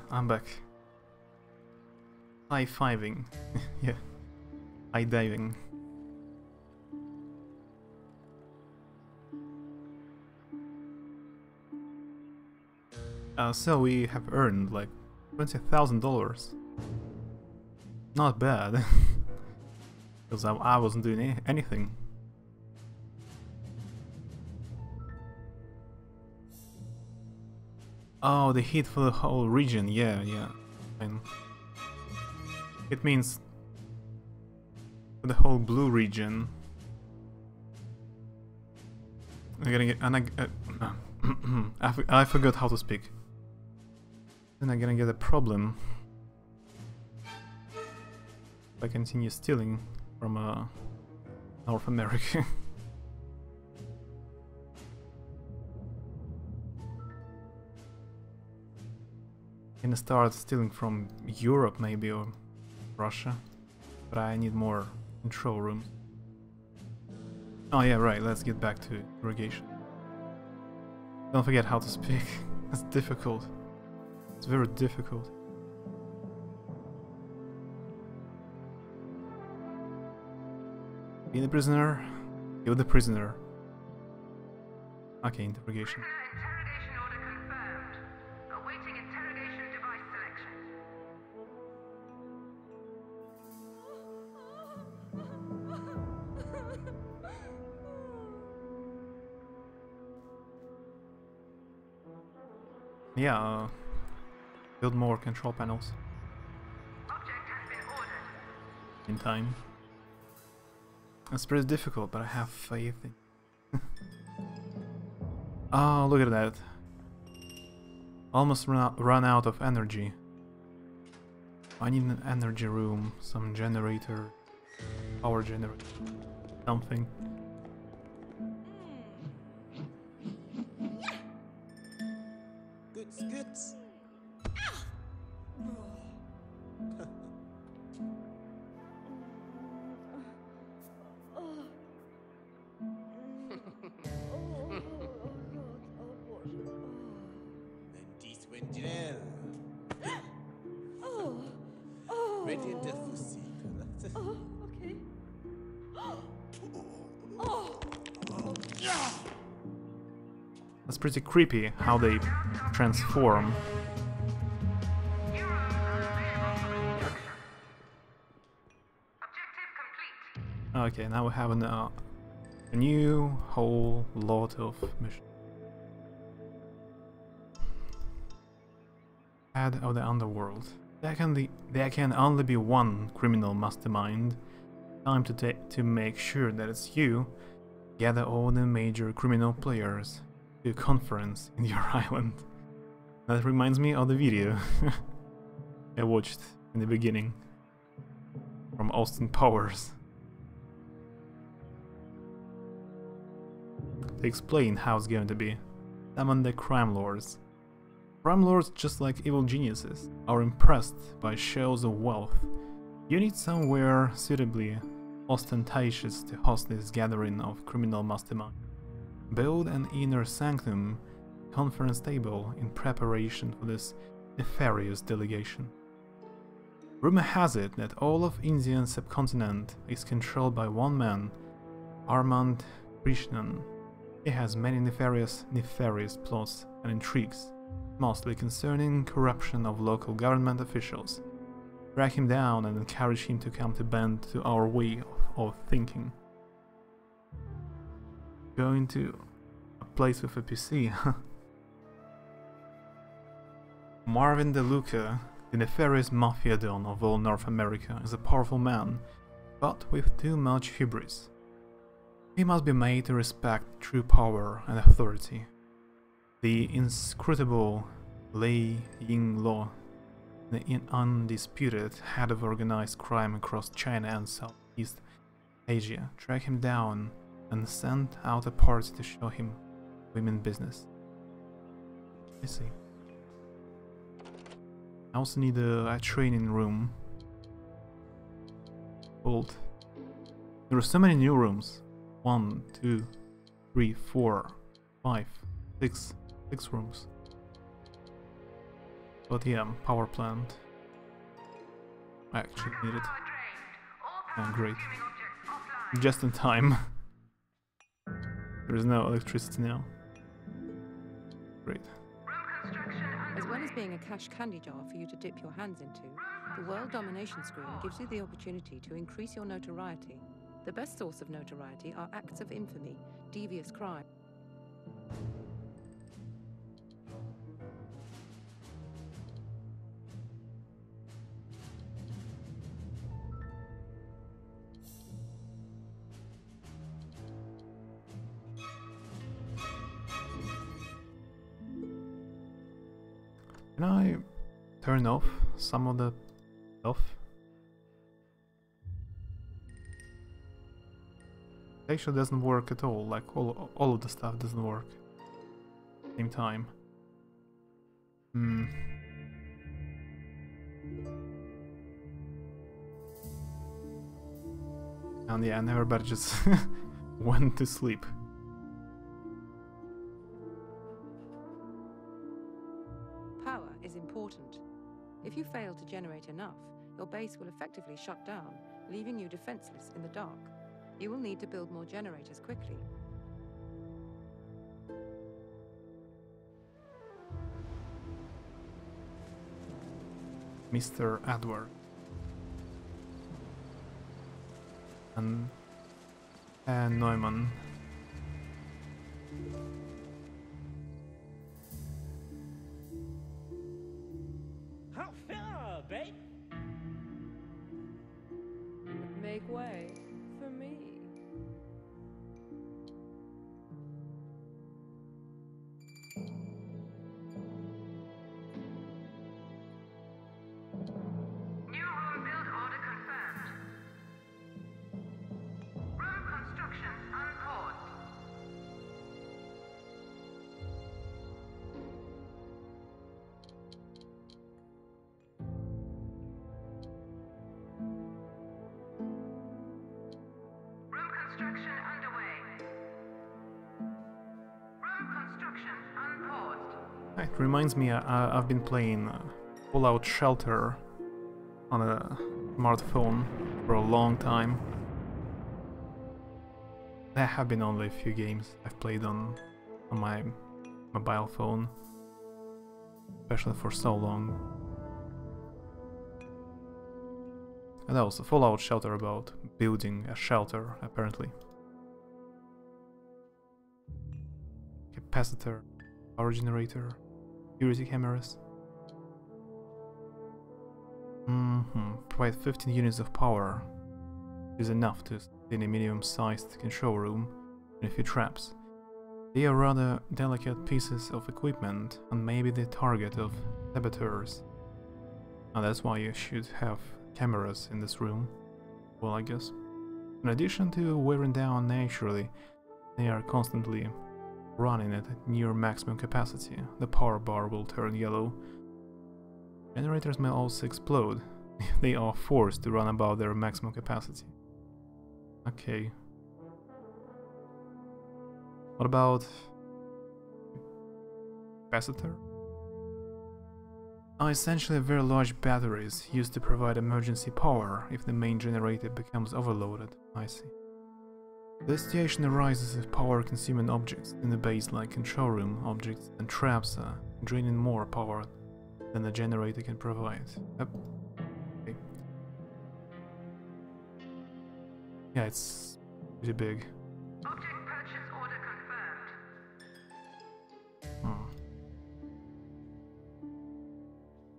I'm back. High-fiving. Yeah. High-diving. So we have earned like $20,000. Not bad. Because I wasn't doing anything. Oh, the heat for the whole region, yeah. And it means for the whole blue region. I'm gonna get, I forgot how to speak. Then I'm gonna get a problem if I continue stealing from North America. Gonna start stealing from Europe maybe, or Russia, but I need more control rooms. Oh yeah, right, let's get back to irrigation. Don't forget how to speak. It's difficult. It's very difficult. Be the prisoner. Kill the prisoner. Okay, interrogation. Interrogation order confirmed. Awaiting interrogation device selection. Yeah, build more control panels. Object has been ordered. In time. It's pretty difficult, but I have faith in. Oh, look at that. Almost run out of energy. I need an energy room, some generator, power generator, something. Goods, goods. Sentinel. Radiant Death Fusil. Okay. That's pretty creepy how they transform. Okay, now we have a new whole lot of missions. Head of the underworld. There can only be one criminal mastermind. Time to make sure that it's you. Gather all the major criminal players to a conference in your island. That reminds me of the video I watched in the beginning from Austin Powers. To explain how it's going to be. Summon the crime lords. Crime lords, just like evil geniuses, are impressed by shows of wealth. You need somewhere suitably ostentatious to host this gathering of criminal masterminds. Build an inner sanctum conference table in preparation for this nefarious delegation. Rumor has it that all of Indian subcontinent is controlled by one man, Armand Krishnan. He has many nefarious plots and intrigues, mostly concerning corruption of local government officials. Track him down and encourage him to come to bend to our way of thinking. Going to a place with a PC. Marvin DeLuca, the nefarious mafia don of all North America, is a powerful man, but with too much hubris. He must be made to respect true power and authority. The inscrutable Lei Yingluo, the undisputed head of organized crime across China and Southeast Asia, track him down and send out a party to show him women business. I see. I also need a training room. Old. There are so many new rooms. 1, 2, 3, 4, 5, 6 rooms. But yeah, power plant. I actually need it. Oh, great. Just in time. There is no electricity now. Great. As well as being a cash candy jar for you to dip your hands into, the World Domination screen gives you the opportunity to increase your notoriety. The best source of notoriety are acts of infamy, devious crime. Can I turn off some of the stuff? It actually doesn't work at all, like all of the stuff doesn't work at the same time. And yeah, and everybody just went to sleep. Power is important. If you fail to generate enough, your base will effectively shut down, leaving you defenseless in the dark. You will need to build more generators quickly. Mr. Edward. And Neumann. How far, babe? Make way for me. New room build order confirmed. Room construction unpaused. Room construction underway. Room construction unpaused. It reminds me, I've been playing Fallout Shelter on a smartphone for a long time. There have been only a few games I've played on my mobile phone, especially for so long. And that was a Fallout Shelter about building a shelter, apparently. Capacitor, power generator, security cameras. Provide 15 units of power. Is enough to sustain a medium-sized control room and a few traps. They are rather delicate pieces of equipment and maybe the target of saboteurs. And that's why you should have cameras in this room. Well, I guess. In addition to wearing down naturally, they are constantly running at near maximum capacity. The power bar will turn yellow. Generators may also explode if they are forced to run above their maximum capacity. Okay. What about capacitor? Are essentially very large batteries used to provide emergency power if the main generator becomes overloaded. I see. The situation arises if power-consuming objects in the base like control room objects and traps are draining more power than the generator can provide. Okay. Yeah, it's pretty big. Object purchase order confirmed.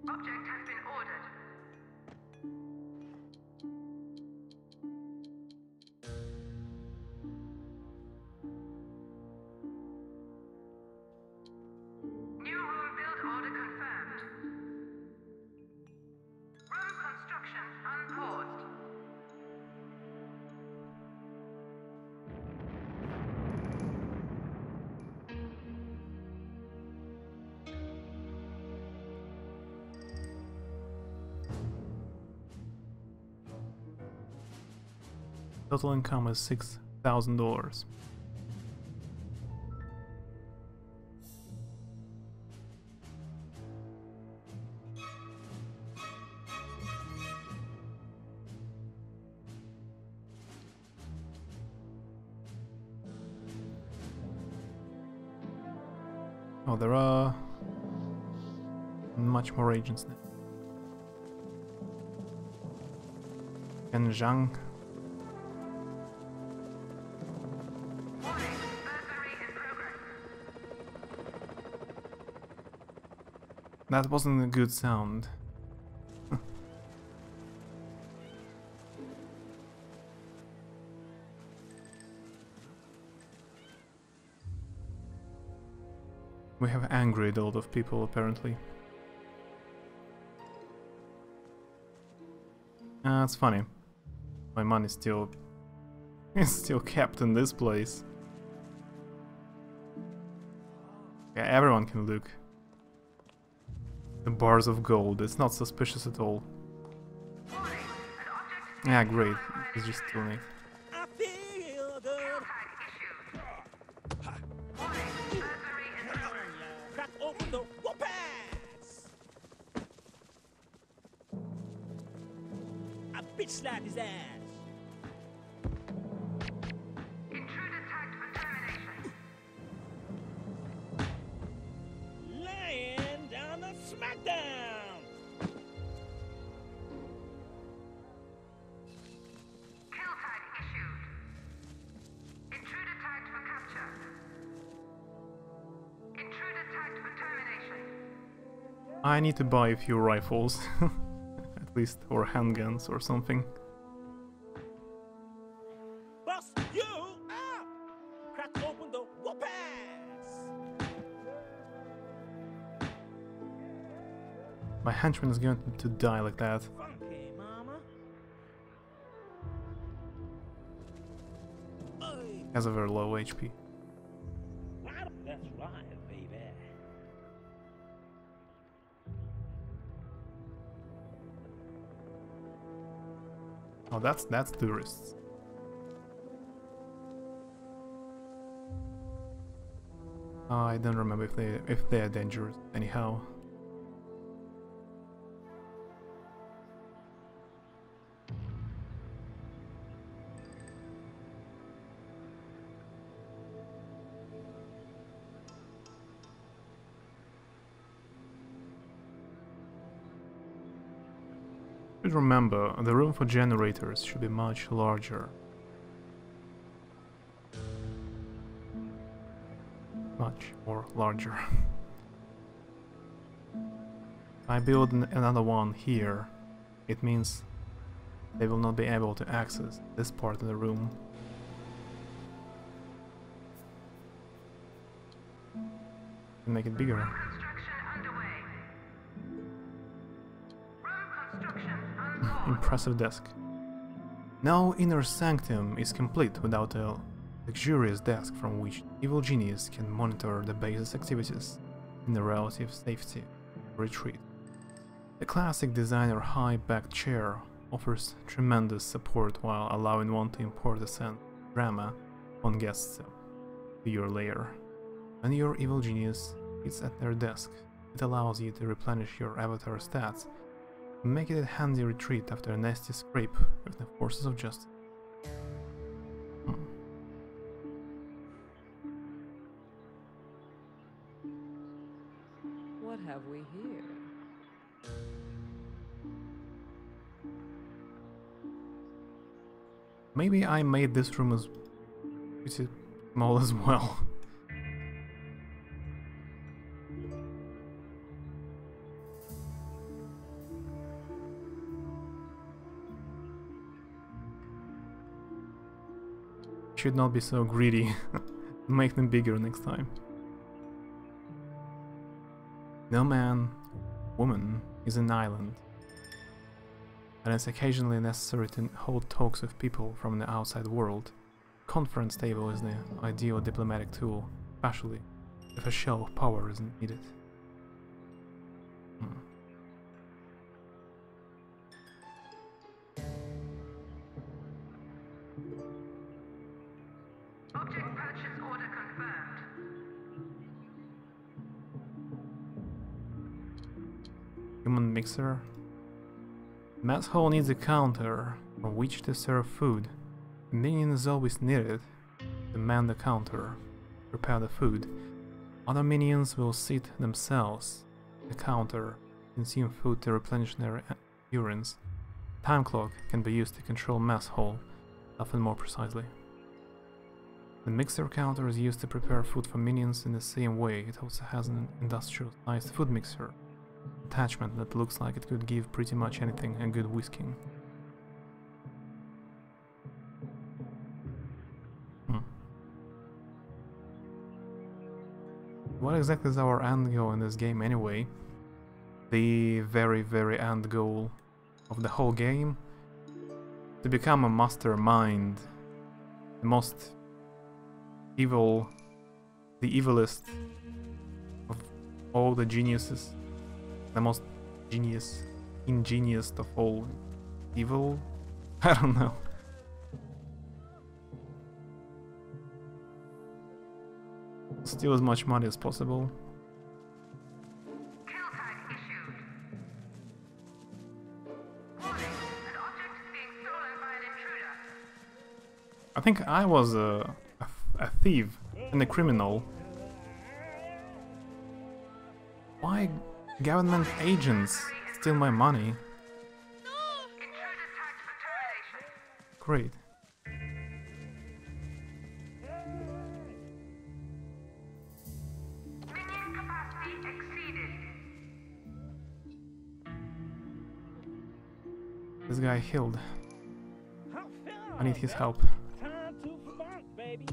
Object has been ordered. New room build order confirmed. Room construction unpaused. Total income is $6,000. Oh, there are much more agents now. And Zhang. That wasn't a good sound. We have angered a lot of people, apparently. That's funny. My money's still It's still kept in this place. Yeah, everyone can look. The bars of gold, it's not suspicious at all. Yeah, great. It's just stealing it. I feel good. Crack open the whoop-ass. I bitch slap his ass. Intruder tagged for termination. Laying down the smackdown. Kill tag issued. Intruder tagged for capture. Intruder tagged for termination. I need to buy a few rifles. At least, or handguns or something. Bust you up. Crack open the whoop-ass. My henchman is going to die like that. Funky, mama. Oy. Has a very low HP. That's right, baby. Oh, that's tourists. I don't remember if they are dangerous anyhow. Should remember, the room for generators should be much larger. Much more larger. If I build another one here, it means they will not be able to access this part of the room. And make it bigger. Impressive desk. No inner sanctum is complete without a luxurious desk from which evil genius can monitor the base's activities in the relative safety of retreat. The classic designer high-backed chair offers tremendous support while allowing one to import a sense of drama on guests to your lair. When your evil genius is at their desk, it allows you to replenish your avatar stats, make it a handy retreat after a nasty scrape with the forces of justice. What have we here? Maybe I made this room as pretty small as well. Should not be so greedy. Make them bigger next time. No man, woman is an island, and it's occasionally necessary to hold talks with people from the outside world. Conference table is the ideal diplomatic tool, especially if a show of power isn't needed. Object purchase order confirmed. Human mixer. Mess hall needs a counter from which to serve food. A minion is always needed to man the counter, prepare the food. Other minions will seat themselves at the counter, consume food to replenish their urines. Time clock can be used to control mess hall, often more precisely. The mixer counter is used to prepare food for minions in the same way. It also has an industrial-sized food mixer attachment that looks like it could give pretty much anything a good whisking. What exactly is our end goal in this game anyway? The very, very end goal of the whole game? To become a mastermind the most evil, the evilest of all the geniuses, the most ingenious of all evil. I don't know. Steal as much money as possible. Kill tag issued. Warning, an object is being stolen by an intruder. I think I was a thief and a criminal. Why government agents steal my money? Intruder tagged for termination. Great. Minion capacity exceeded. This guy healed. I need his help. Time to funk, baby.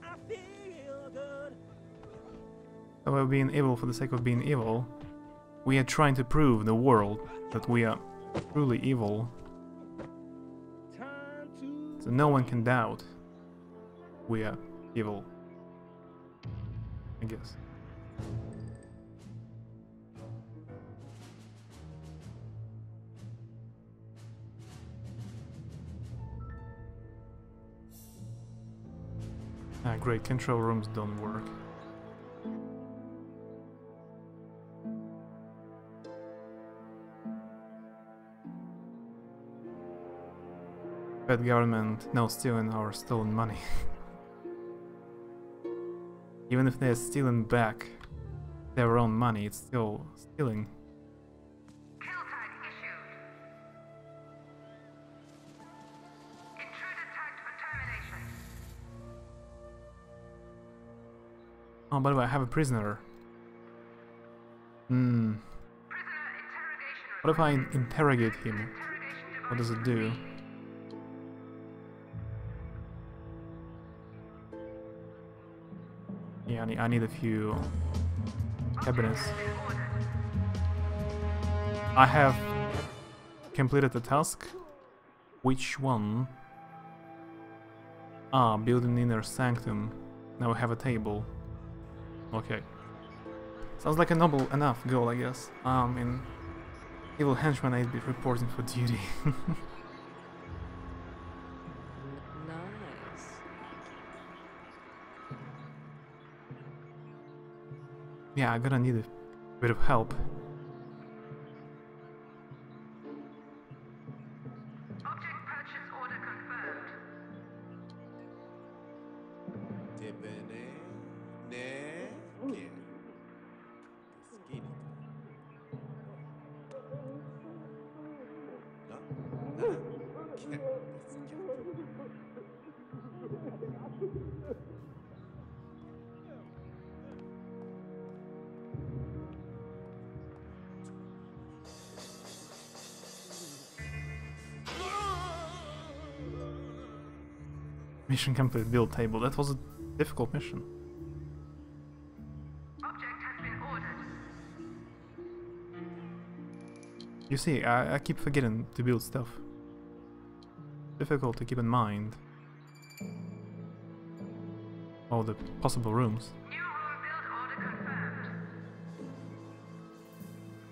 I feel good. So we're being evil for the sake of being evil. We are trying to prove the world that we are truly evil. So no one can doubt we are evil. I guess. Ah, great, control rooms don't work. Bad government, no stealing our stolen money. Even if they're stealing back their own money, it's still stealing. Kill tag issued. Intruder tagged for termination. Oh, by the way, I have a prisoner. Hmm. What if I interrogate him? What does it do? Yeah, I need a few cabinets. I have completed the task. Which one? Ah, build an inner sanctum. Now we have a table. Okay. Sounds like a noble enough goal, I guess. In evil henchman, I'd be reporting for duty. Nice. Yeah, I'm gonna need a bit of help. Object purchase order confirmed. Mission complete, build table. That was a difficult mission. Object has been ordered. You see, I keep forgetting to build stuff. Difficult to keep in mind. All the possible rooms. New room build order confirmed.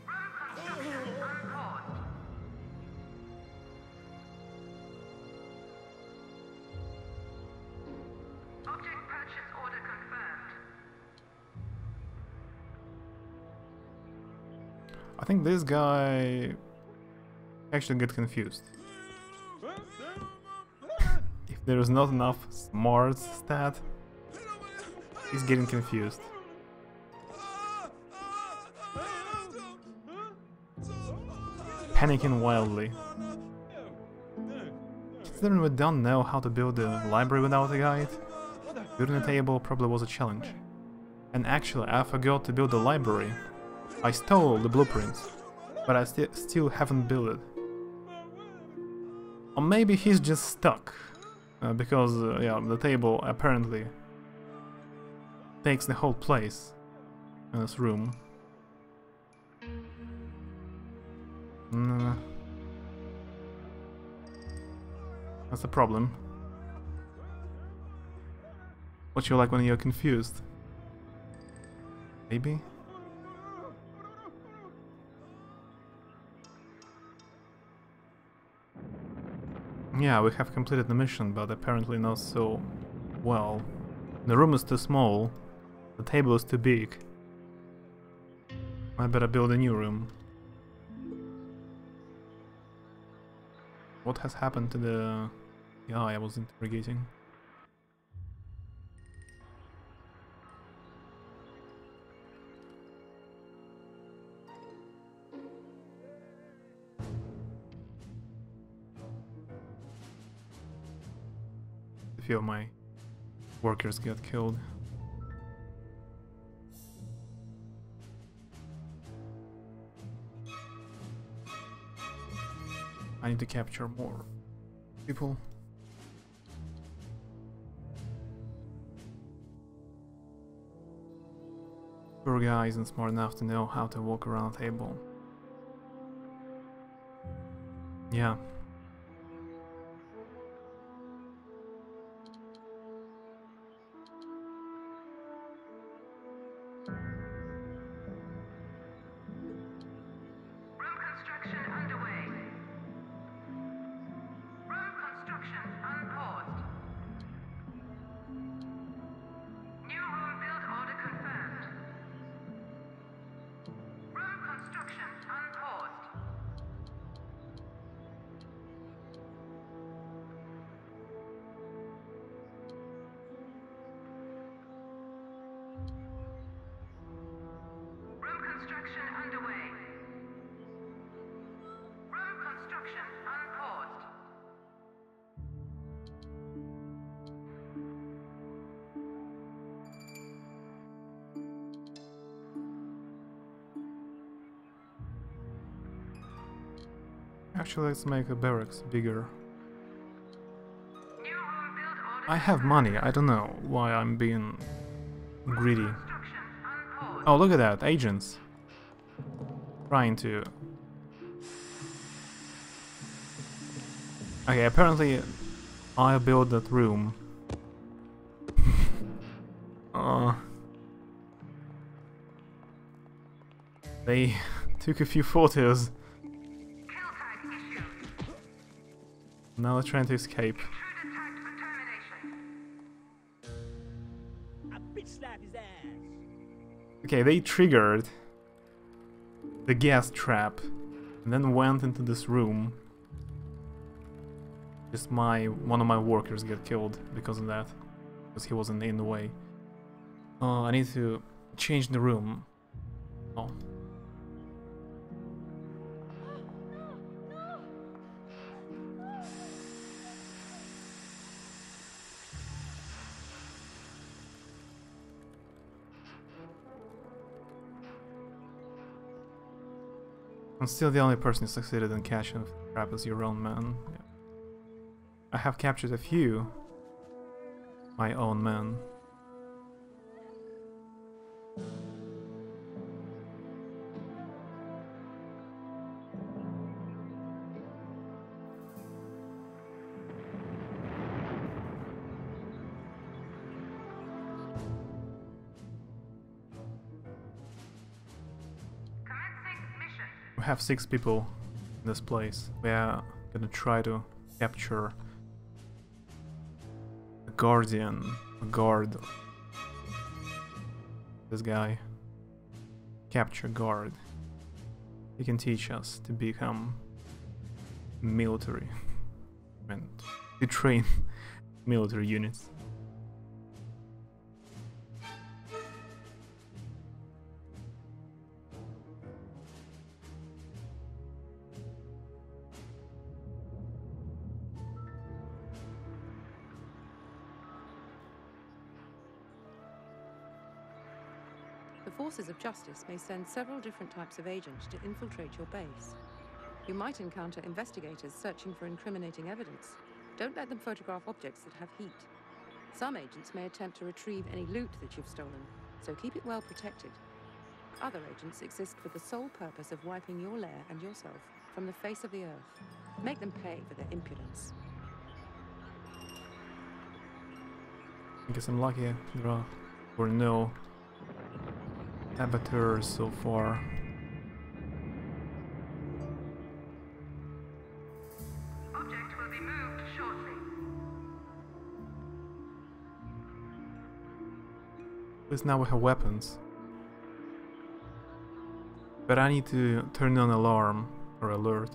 Room construction on pause. Object purchase order confirmed. I think this guy actually get confused. If there is not enough smart stat, he's getting confused. Panicking wildly. Considering we don't know how to build a library without a guide, building a table probably was a challenge. And actually, I forgot to build a library. I stole the blueprints, but I still haven't built it. Or maybe he's just stuck, because yeah, the table apparently takes the whole place in this room. That's the problem. What you like when you're confused? Maybe? Yeah, we have completed the mission, but apparently not so well. The room is too small. The table is too big. I better build a new room. What has happened to the guy I was interrogating? A few of my workers got killed. I need to capture more people. Poor guy isn't smart enough to know how to walk around a table. Yeah. Actually, let's make a barracks bigger. I have money, I don't know why I'm being greedy. Oh, look at that, agents. Trying to... Okay, apparently I built that room. They took a few photos. Now they're trying to escape. Okay, they triggered the gas trap and then went into this room. Just one of my workers got killed because of that, because he wasn't in the way. I need to change the room. Oh. I'm still the only person who succeeded in catching the trap as your own man. Yeah. I have captured a few. My own men. We have 6 people in this place. We are gonna try to capture a guardian, a guard. This guy. Capture guard. He can teach us to become military and to train military units. The forces of justice may send several different types of agents to infiltrate your base. You might encounter investigators searching for incriminating evidence. Don't let them photograph objects that have heat. Some agents may attempt to retrieve any loot that you've stolen, so keep it well protected. Other agents exist for the sole purpose of wiping your lair and yourself from the face of the earth. Make them pay for their impudence. I guess I'm lucky there were no saboteurs so far. Object will be moved shortly. At least now we have weapons. But I need to turn on alarm or alert.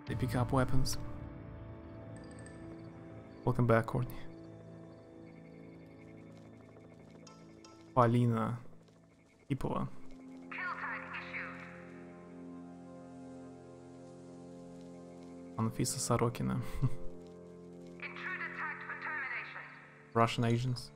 They pick up weapons. Welcome back, Courtney. Полина Ипова. Kill tag issued. Анфиса Сорокина. Intruder tagged for termination. Russian agents.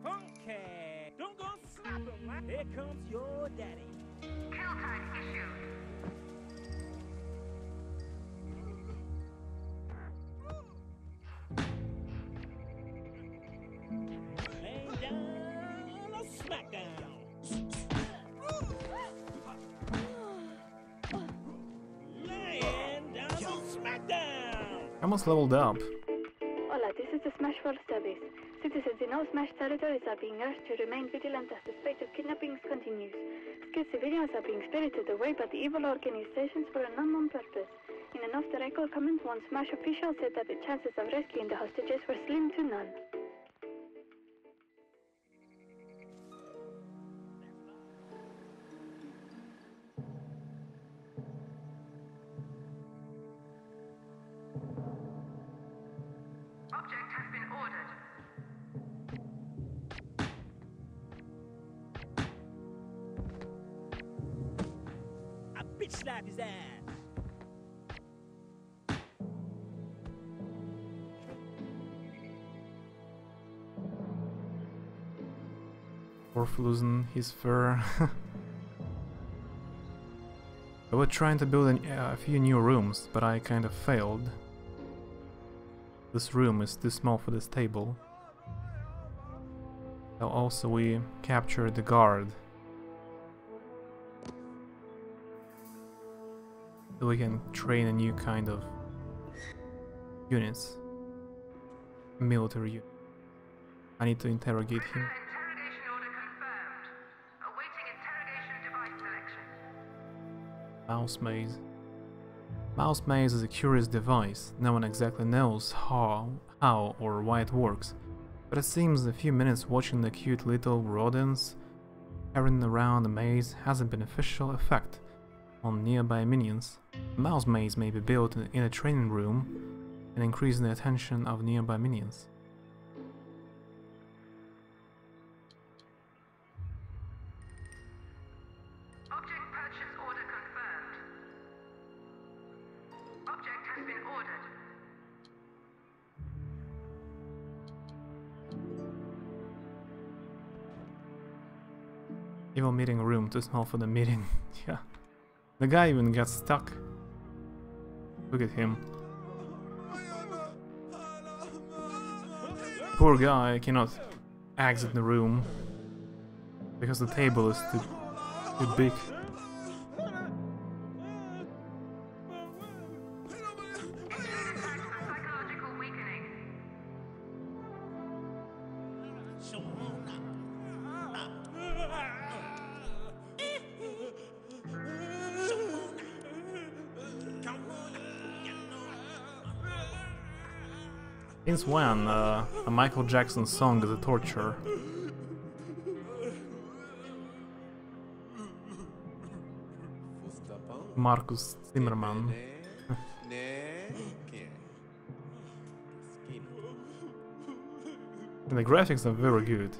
Okay, don't go slap him, man. Here comes your daddy. Kill tag issued. Laying down a smackdown. Laying down a smackdown. I almost leveled up. Hola, this is the Smash World Service. Citizens in all Smash territories are being urged to remain vigilant as the spate of kidnappings continues. Skilled civilians are being spirited away by the evil organizations for an unknown purpose. In an off-the-record comment, one Smash official said that the chances of rescuing the hostages were slim to none. Object has been ordered. I bitch slap his ass. Orf losing his fur. I was trying to build a few new rooms, but I kind of failed. This room is too small for this table. So also we captured the guard. So we can train a new kind of units. Military unit. I need to interrogate him. Interrogation order confirmed. Awaiting interrogation device selection. Mouse maze. Mouse maze is a curious device. No one exactly knows how or why it works, but it seems a few minutes watching the cute little rodents carrying around the maze has a beneficial effect on nearby minions. A mouse maze may be built in a training room and increase the attention of nearby minions. Object purchase order confirmed. Object has been ordered. Evil meeting room too small for the meeting. Yeah. The guy even got stuck. Look at him. Poor guy cannot exit the room because the table is too big. Psychological weakening. Since when a Michael Jackson song is a torture? Marcus Zimmerman. And the graphics are very good.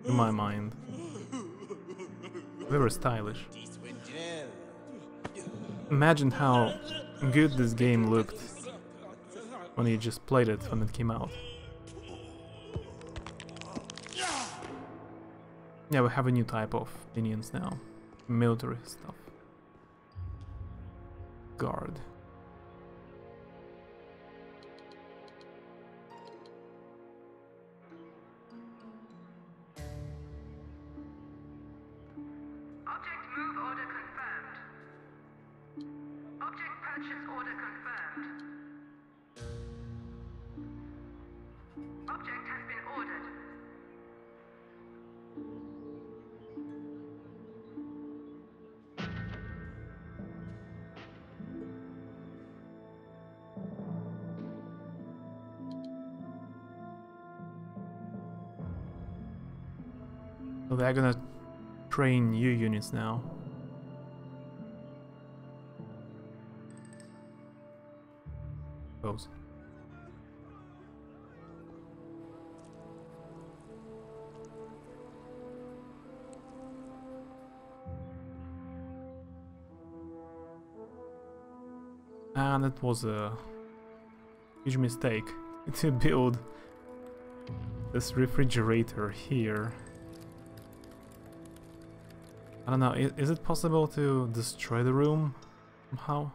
In my mind. Very stylish. Imagine how good this game looked when you just played it when it came out. Yeah, we have a new type of minions now. Military stuff. Guard. Object move order confirmed. Object purchase order confirmed. Object has been ordered. So they're gonna train new units now. Suppose. And it was a huge mistake to build this refrigerator here. I don't know, is it possible to destroy the room somehow?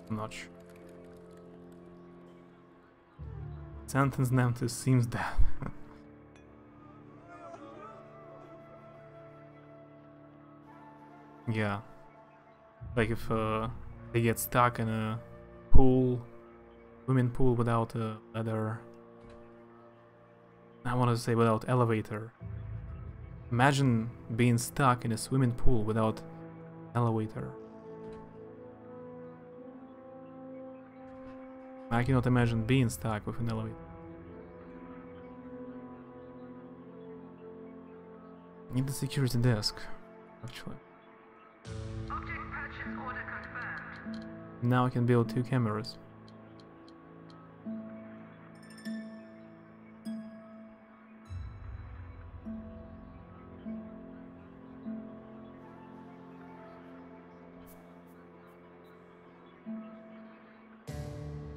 I'm not sure. Sentence them to seems dead. Yeah. Like if they get stuck in a pool, swimming pool without a ladder. I want to say without elevator. Imagine being stuck in a swimming pool without elevator. I cannot imagine being stuck with an elevator. Need the security desk, actually. Object purchase order confirmed. Now I can build 2 cameras.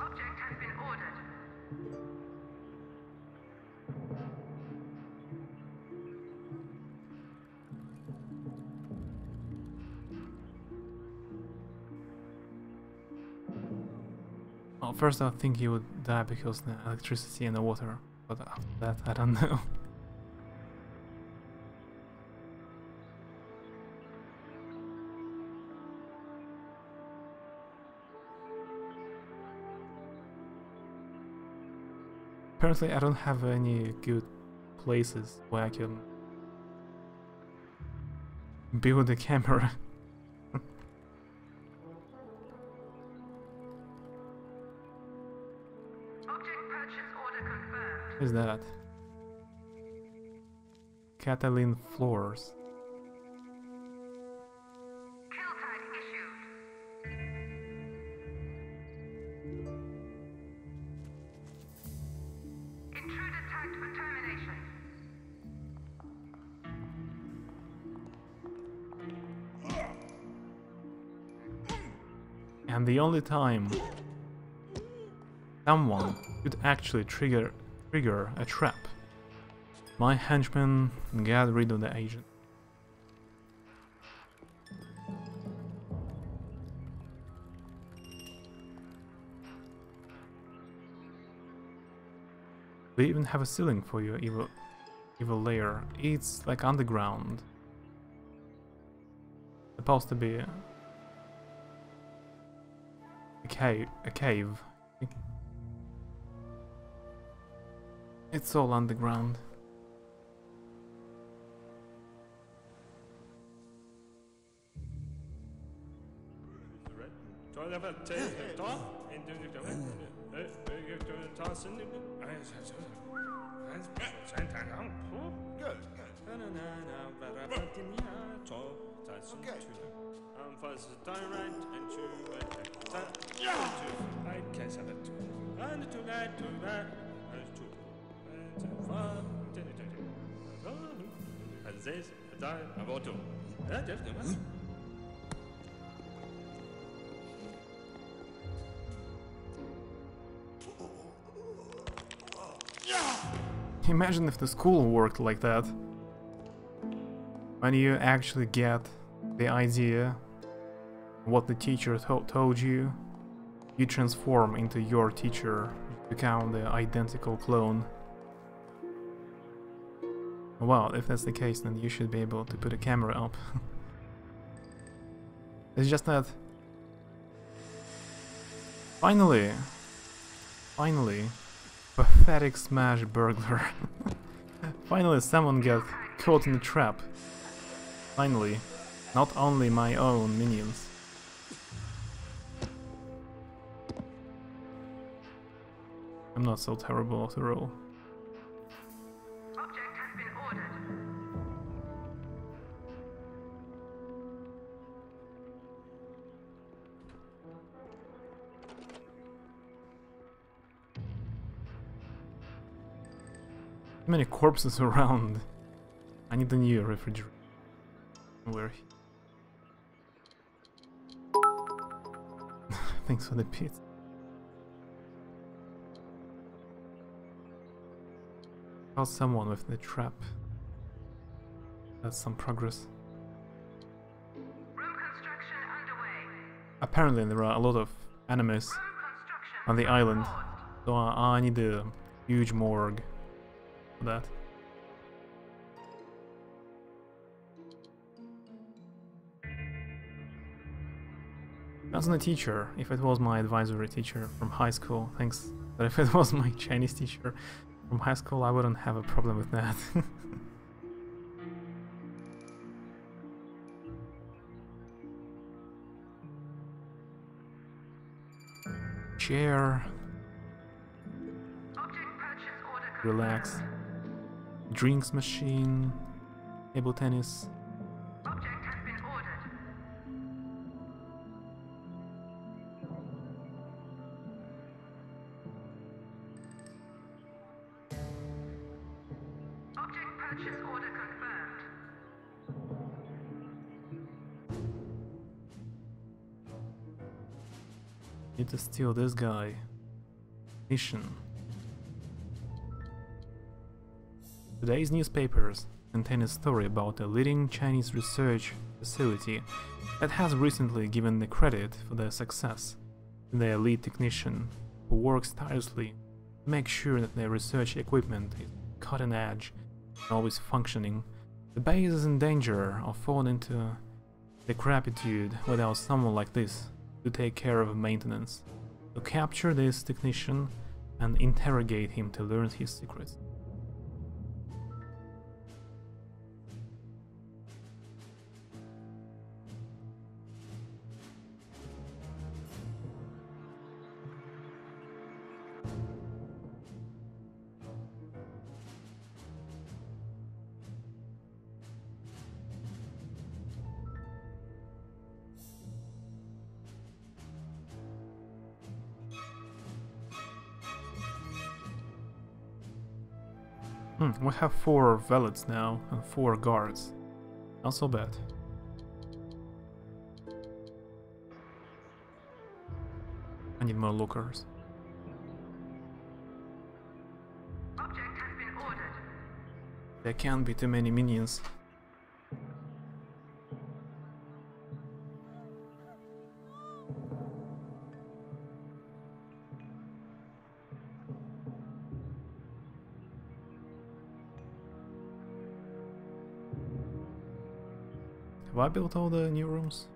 Object has been ordered. Well, first I think he would die because of the electricity and the water, but after that I don't know. Apparently I don't have any good places where I can build a camera. What is that? Catalin floors. Kill tag issued. Intruder tagged for termination. And the only time someone could actually trigger a trap, my henchman got rid of the agent. We even have a ceiling for your evil lair. It's like underground. Supposed to be a cave. It's all underground. Imagine if the school worked like that. When you actually get the idea what the teacher told you, you transform into your teacher, you become the identical clone. Wow, if that's the case, then you should be able to put a camera up. It's just that... Finally! Pathetic smash burglar. Finally someone got caught in a trap. Finally. Not only my own minions. I'm not so terrible after all. Object has been ordered. Too many corpses around. I need a new refrigerator. Where he... Thanks for the pit. Caught someone with the trap. That's some progress. Room construction underway. Apparently there are a lot of enemies on the island, so I need a huge morgue for that. As a teacher, if it was my advisory teacher from high school, thanks, but if it was my Chinese teacher from high school, I wouldn't have a problem with that. Chair. Relax. Drinks machine. Table tennis. Object has been ordered. Object purchase order confirmed. Need to steal this guy. Mission. Today's newspapers contain a story about a leading Chinese research facility that has recently given the credit for their success to their lead technician who works tirelessly to make sure that their research equipment is cutting edge and always functioning. The base is in danger of falling into decrepitude without someone like this to take care of maintenance. To capture this technician and interrogate him to learn his secrets. We have 4 valets now and 4 guards. Not so bad. I need more lookers. Object has been ordered. There can't be too many minions. Have I built all the new rooms?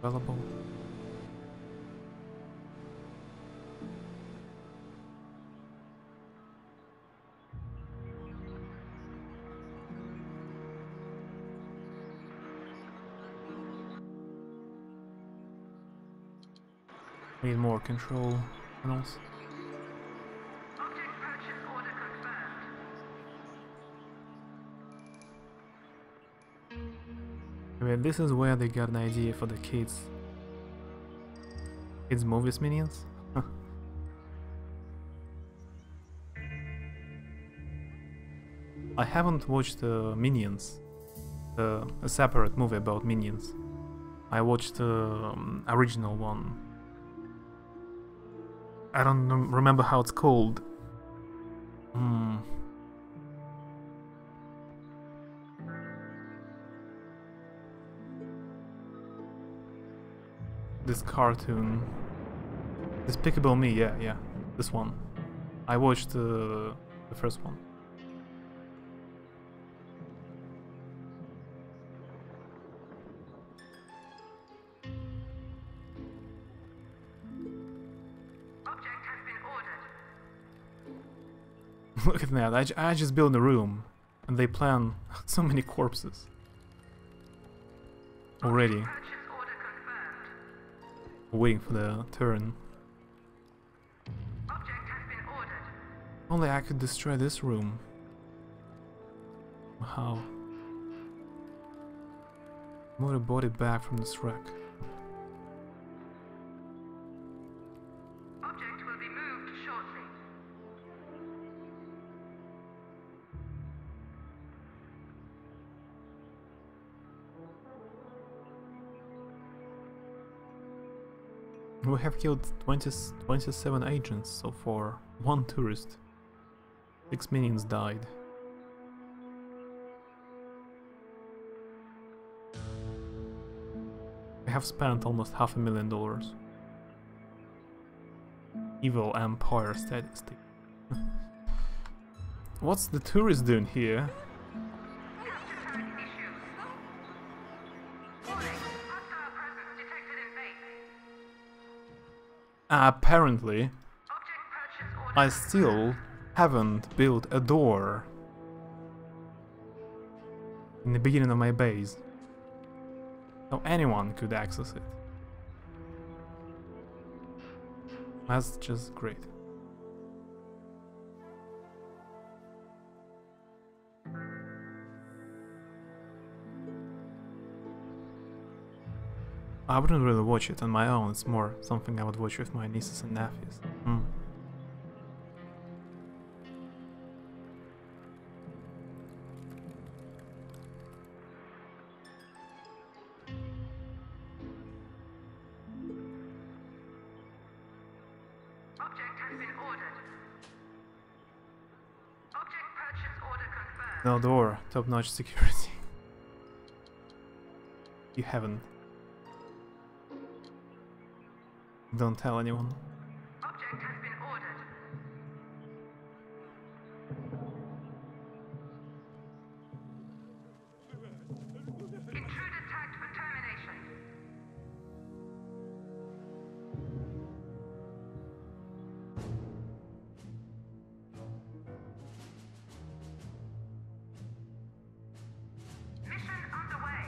Available? Need more control panels. Object purchase order confirmed. I mean, this is where they got an idea for the kids. Kids movies minions? I haven't watched Minions, a separate movie about Minions. I watched the original one. I don't remember how it's called. This cartoon. Despicable Me, yeah, this one. I watched the first one. Object has been ordered. Look at that, I just built a room, and they plan so many corpses. Already. Purchase order confirmed. Waiting for the turn. Object has been ordered. Only I could destroy this room. How? Move the body back from this wreck. Object will be moved shortly. We have killed 27 agents so far. 1 tourist. 6 minions died. We have spent almost $500,000. Evil Empire statistic. What's the tourist doing here? Apparently, I still haven't built a door in the beginning of my base, so anyone could access it. That's just great. I wouldn't really watch it on my own, it's more something I would watch with my nieces and nephews. Object has been ordered. Object purchase order confirmed. No door, top-notch security. You haven't. Don't tell anyone. Object has been ordered. Intruder tagged for termination. Mission underway.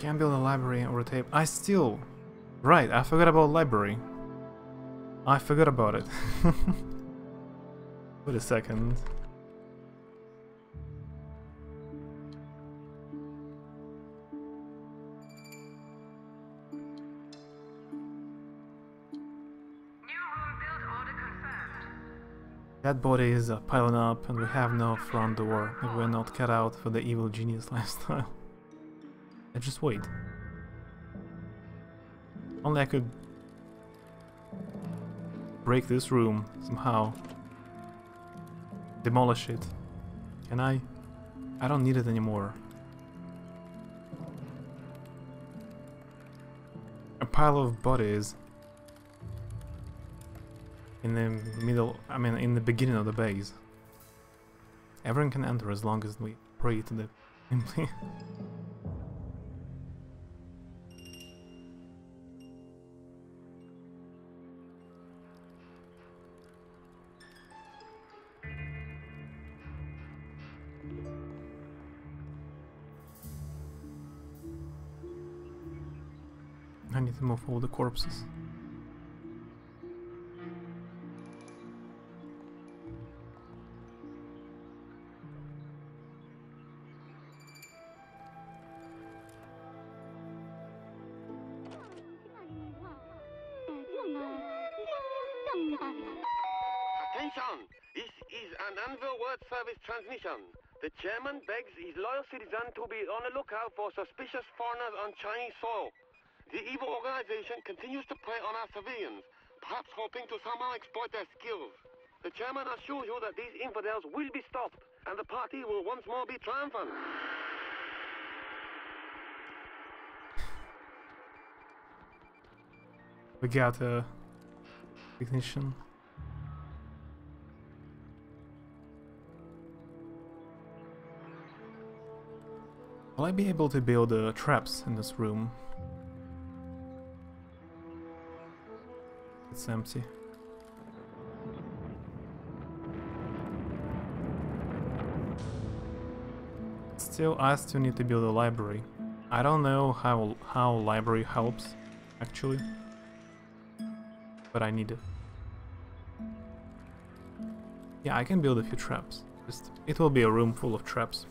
Can't build a library or a tape. I still... Right, I forgot about library. I forgot about it. Wait a second. That body is piling up and we have no front door if we're not cut out for the evil genius lifestyle. Just wait. Only I could break this room somehow. Demolish it. Can I? I don't need it anymore. A pile of bodies in the middle, I mean in the beginning of the base. Everyone can enter as long as we pray to the simply. I need to move all the corpses. Attention! This is an Anvil World Service transmission. The chairman begs his loyal citizens to be on the lookout for suspicious foreigners on Chinese soil. The evil organization continues to prey on our civilians, perhaps hoping to somehow exploit their skills. The chairman assures you that these infidels will be stopped, and the party will once more be triumphant. We got a ignition. Will I be able to build traps in this room? It's empty. Still, I still need to build a library. I don't know how library helps, actually. But I need it. Yeah, I can build a few traps. Just, it will be a room full of traps.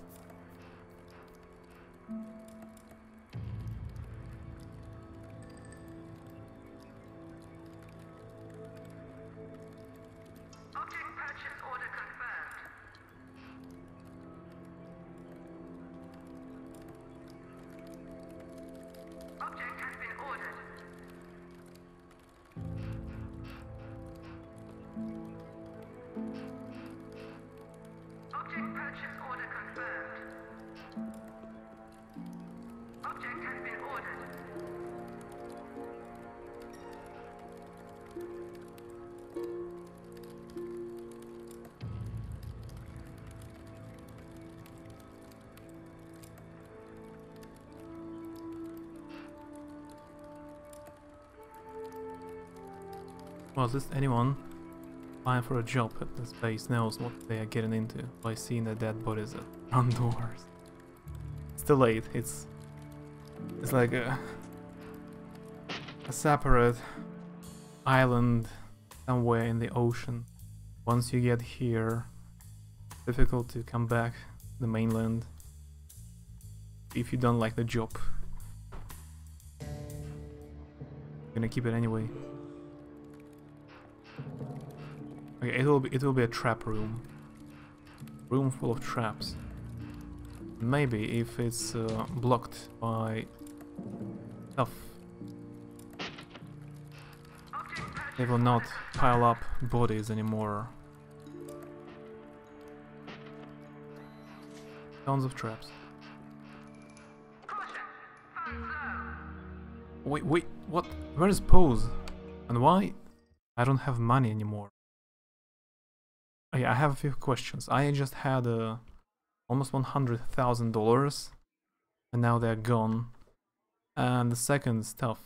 Well, at least anyone applying for a job at this place knows what they are getting into by seeing the dead bodies at front doors. It's too late. It's like a separate island somewhere in the ocean. Once you get here, it's difficult to come back to the mainland if you don't like the job. I'm gonna keep it anyway. Okay, it will be a trap room. Room full of traps. Maybe if it's blocked by stuff, they will not pile up bodies anymore. Tons of traps. Wait, what? Where is Pose? And why? I don't have money anymore. Oh yeah, I have a few questions. I just had almost $100,000 and now they're gone. And the second stuff.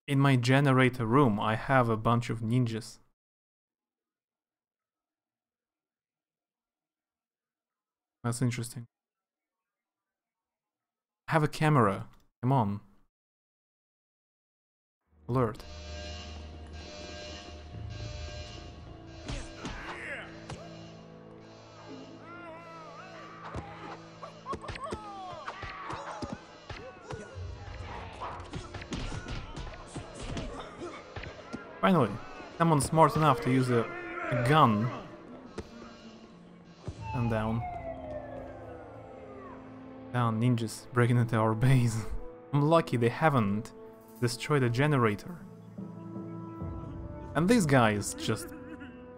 In my generator room, I have a bunch of ninjas. That's interesting. I have a camera. Come on. Alert. Finally, someone smart enough to use a gun. And down. Down, ninjas breaking into our base. I'm lucky they haven't destroyed a generator. And these guys just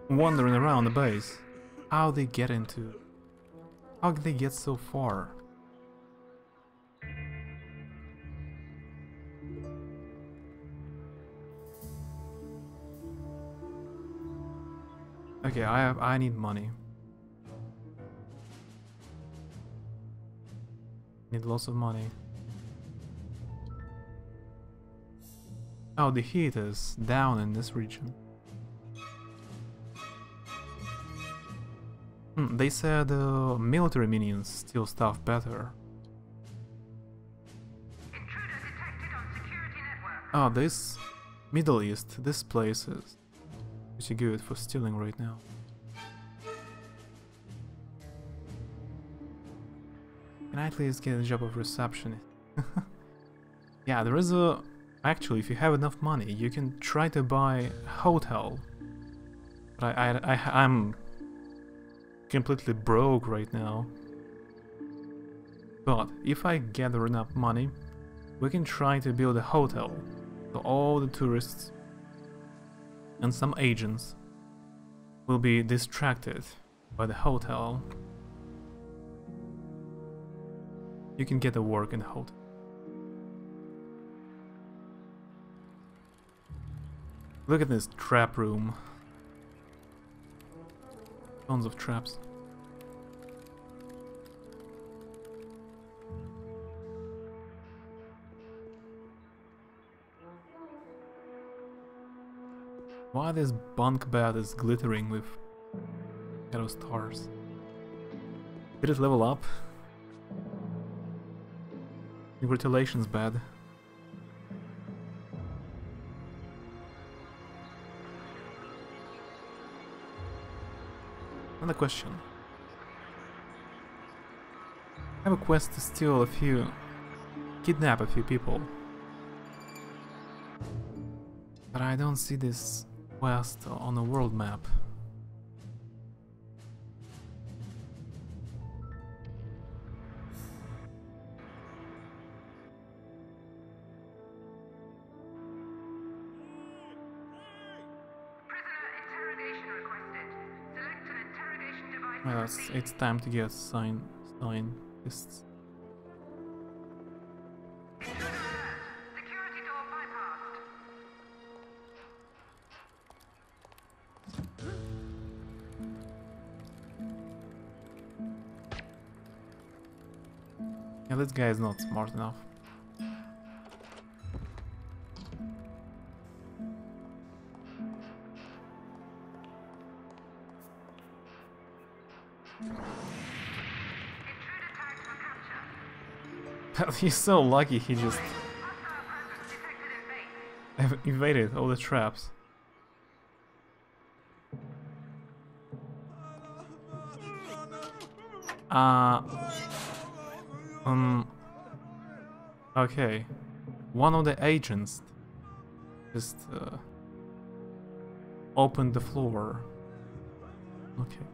wandering around the base. How they get into... How did they get so far? Okay, I need money. Need lots of money. Oh, the heat is down in this region. They said military minions steal stuff better. Oh, this Middle East, this place is pretty good for stealing right now. Can I at least get a job of receptionist? Yeah, there is a... Actually, if you have enough money, you can try to buy a hotel. But I'm completely broke right now. But if I gather enough money, we can try to build a hotel so all the tourists and some agents will be distracted by the hotel. You can get to work in the hotel. Look at this trap room. Tons of traps. Why this bunk bed is glittering with shadow stars? Did it level up? Congratulations, bed. Another question. I have a quest to kidnap a few people. But I don't see this quest on a world map. Well, it's time to get scientists. Yeah, this guy is not smart enough. He's so lucky he just evaded all the traps. Okay. One of the agents just opened the floor. Okay.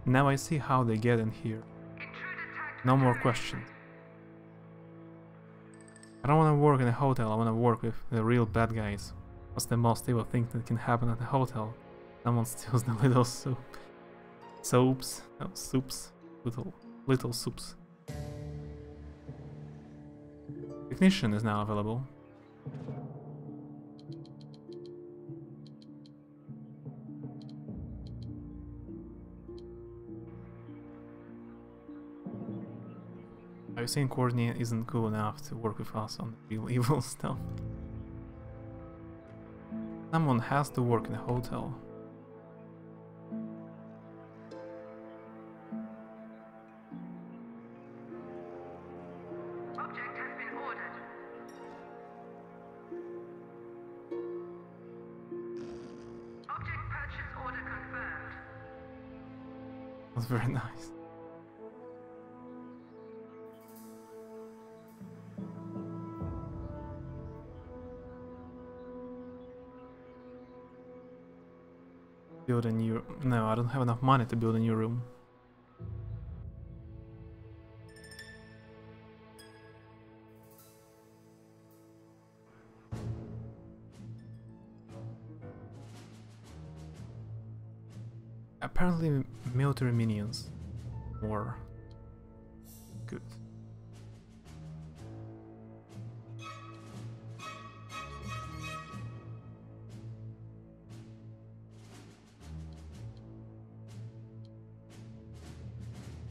Now I see how they get in here. No more questions. I don't want to work in a hotel, I want to work with the real bad guys. What's the most evil thing that can happen at a hotel? Someone steals the little soups. Little soups. Technician is now available. I've seen Courtney isn't cool enough to work with us on the real evil stuff. Someone has to work in a hotel. Object has been ordered. Object purchase order confirmed. That's very nice. Build a new... No, I don't have enough money to build a new room. Apparently military minions. More good.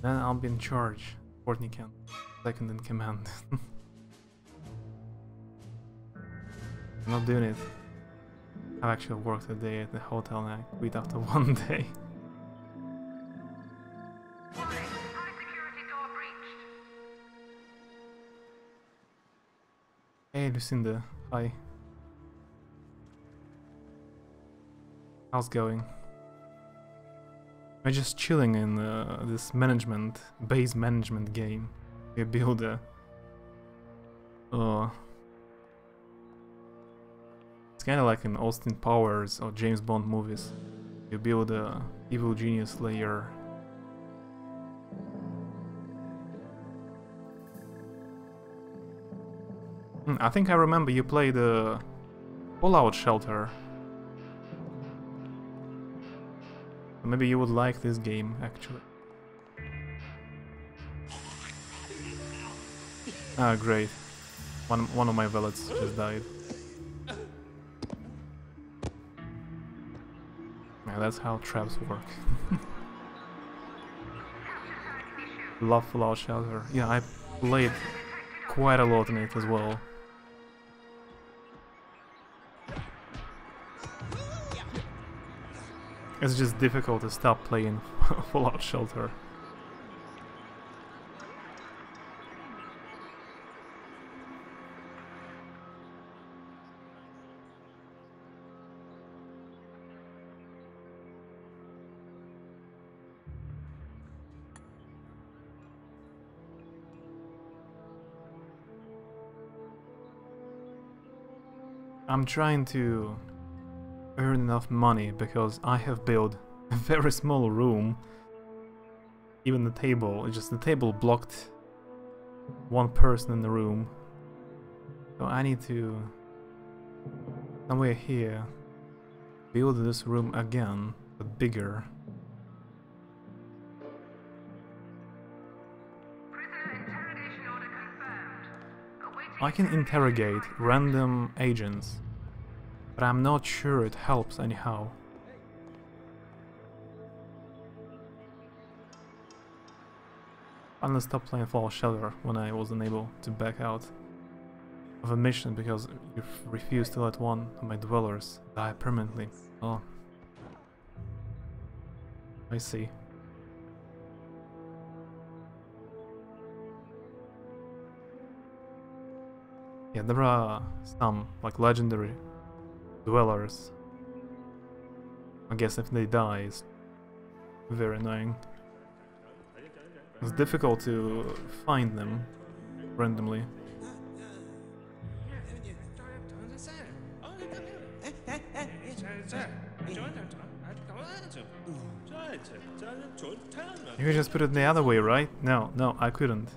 Then I'll be in charge. Courtney can. Second in command. I'm not doing it. I've actually worked a day at the hotel and I quit after one day. Hey Lucinda, hi. How's it going? I'm just chilling in this base management game. We build a... it's kinda like in Austin Powers or James Bond movies. You build a evil genius layer. I think I remember you played the Fallout Shelter. Maybe you would like this game, actually. Ah, great. One of my valets just died. Yeah, that's how traps work. Love Fallout Shelter. Yeah, I played quite a lot in it as well. It's just difficult to stop playing Fallout Shelter. I'm trying to earn enough money because I have built a very small room. Even the table, it's just the table blocked one person in the room. So I need to, somewhere here, build this room again, but bigger. I can interrogate random agents, but I'm not sure it helps anyhow. Unless stop playing Fallout Shelter when I wasn't able to back out of a mission because you refused to let one of my dwellers die permanently. Oh, I see. Yeah, there are some, like, legendary dwellers. I guess if they die, it's very annoying. It's difficult to find them randomly. You could just put it the other way, right? No, I couldn't.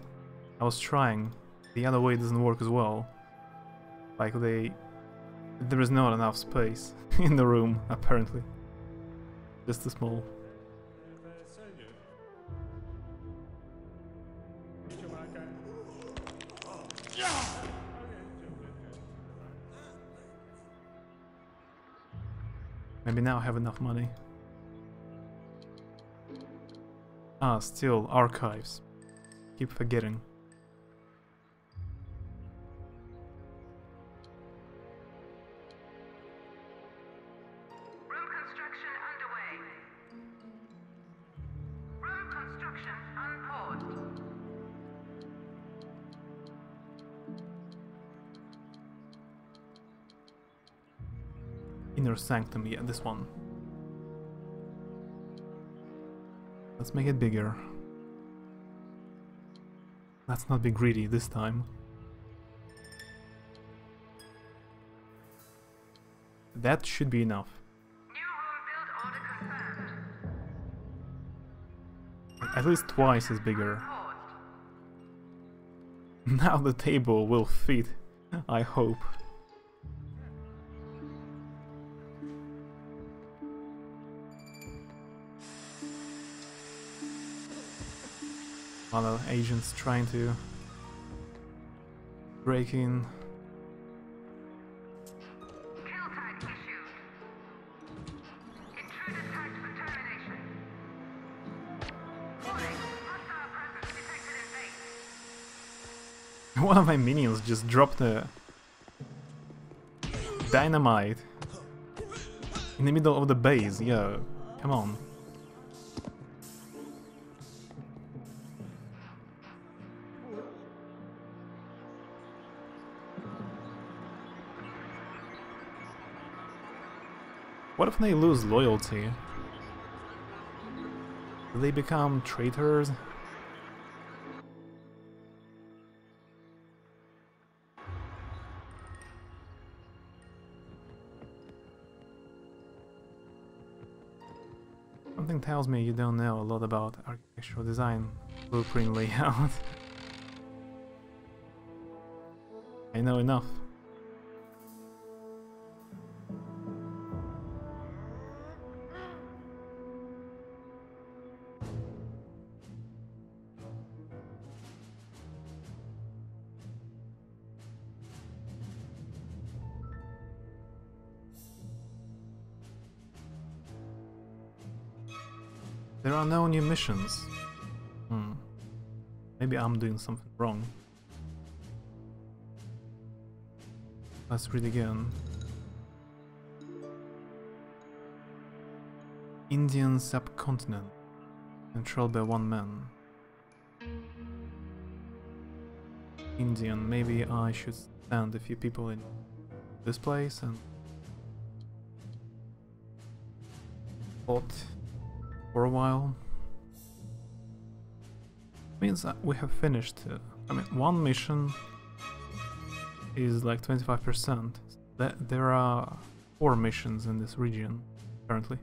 I was trying. The other way doesn't work as well. Like there is not enough space in the room, apparently. Just too small. Maybe now I have enough money. Ah, still archives. Keep forgetting. Inner Sanctum, yeah, this one. Let's make it bigger. Let's not be greedy this time. That should be enough. At least twice as bigger. Now the table will fit, I hope. Other agents trying to break in. One of my minions just dropped a dynamite in the middle of the base. Yeah, come on. What if they lose loyalty? Do they become traitors? tells me you don't know a lot about architectural design, blueprint layout. I know enough. There are no new missions. Maybe I'm doing something wrong. Let's read again. Indian subcontinent, controlled by one man. Indian, maybe I should send a few people in this place and plot for a while. Means that we have finished. I mean, one mission is like 25%. There are 4 missions in this region currently.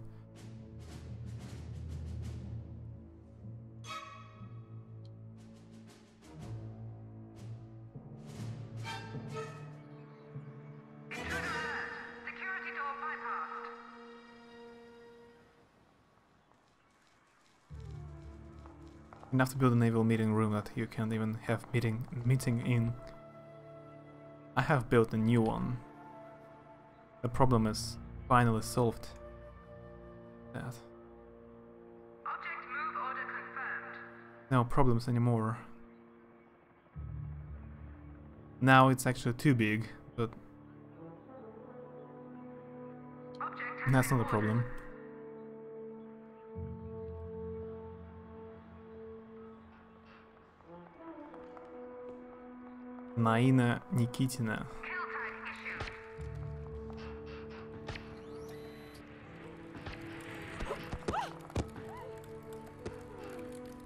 Enough to build a naval meeting room that you can't even have meeting in. I have built a new one. The problem is finally solved. That. Object move order confirmed. No problems anymore. Now it's actually too big, but that's not a problem. Naina Nikitina.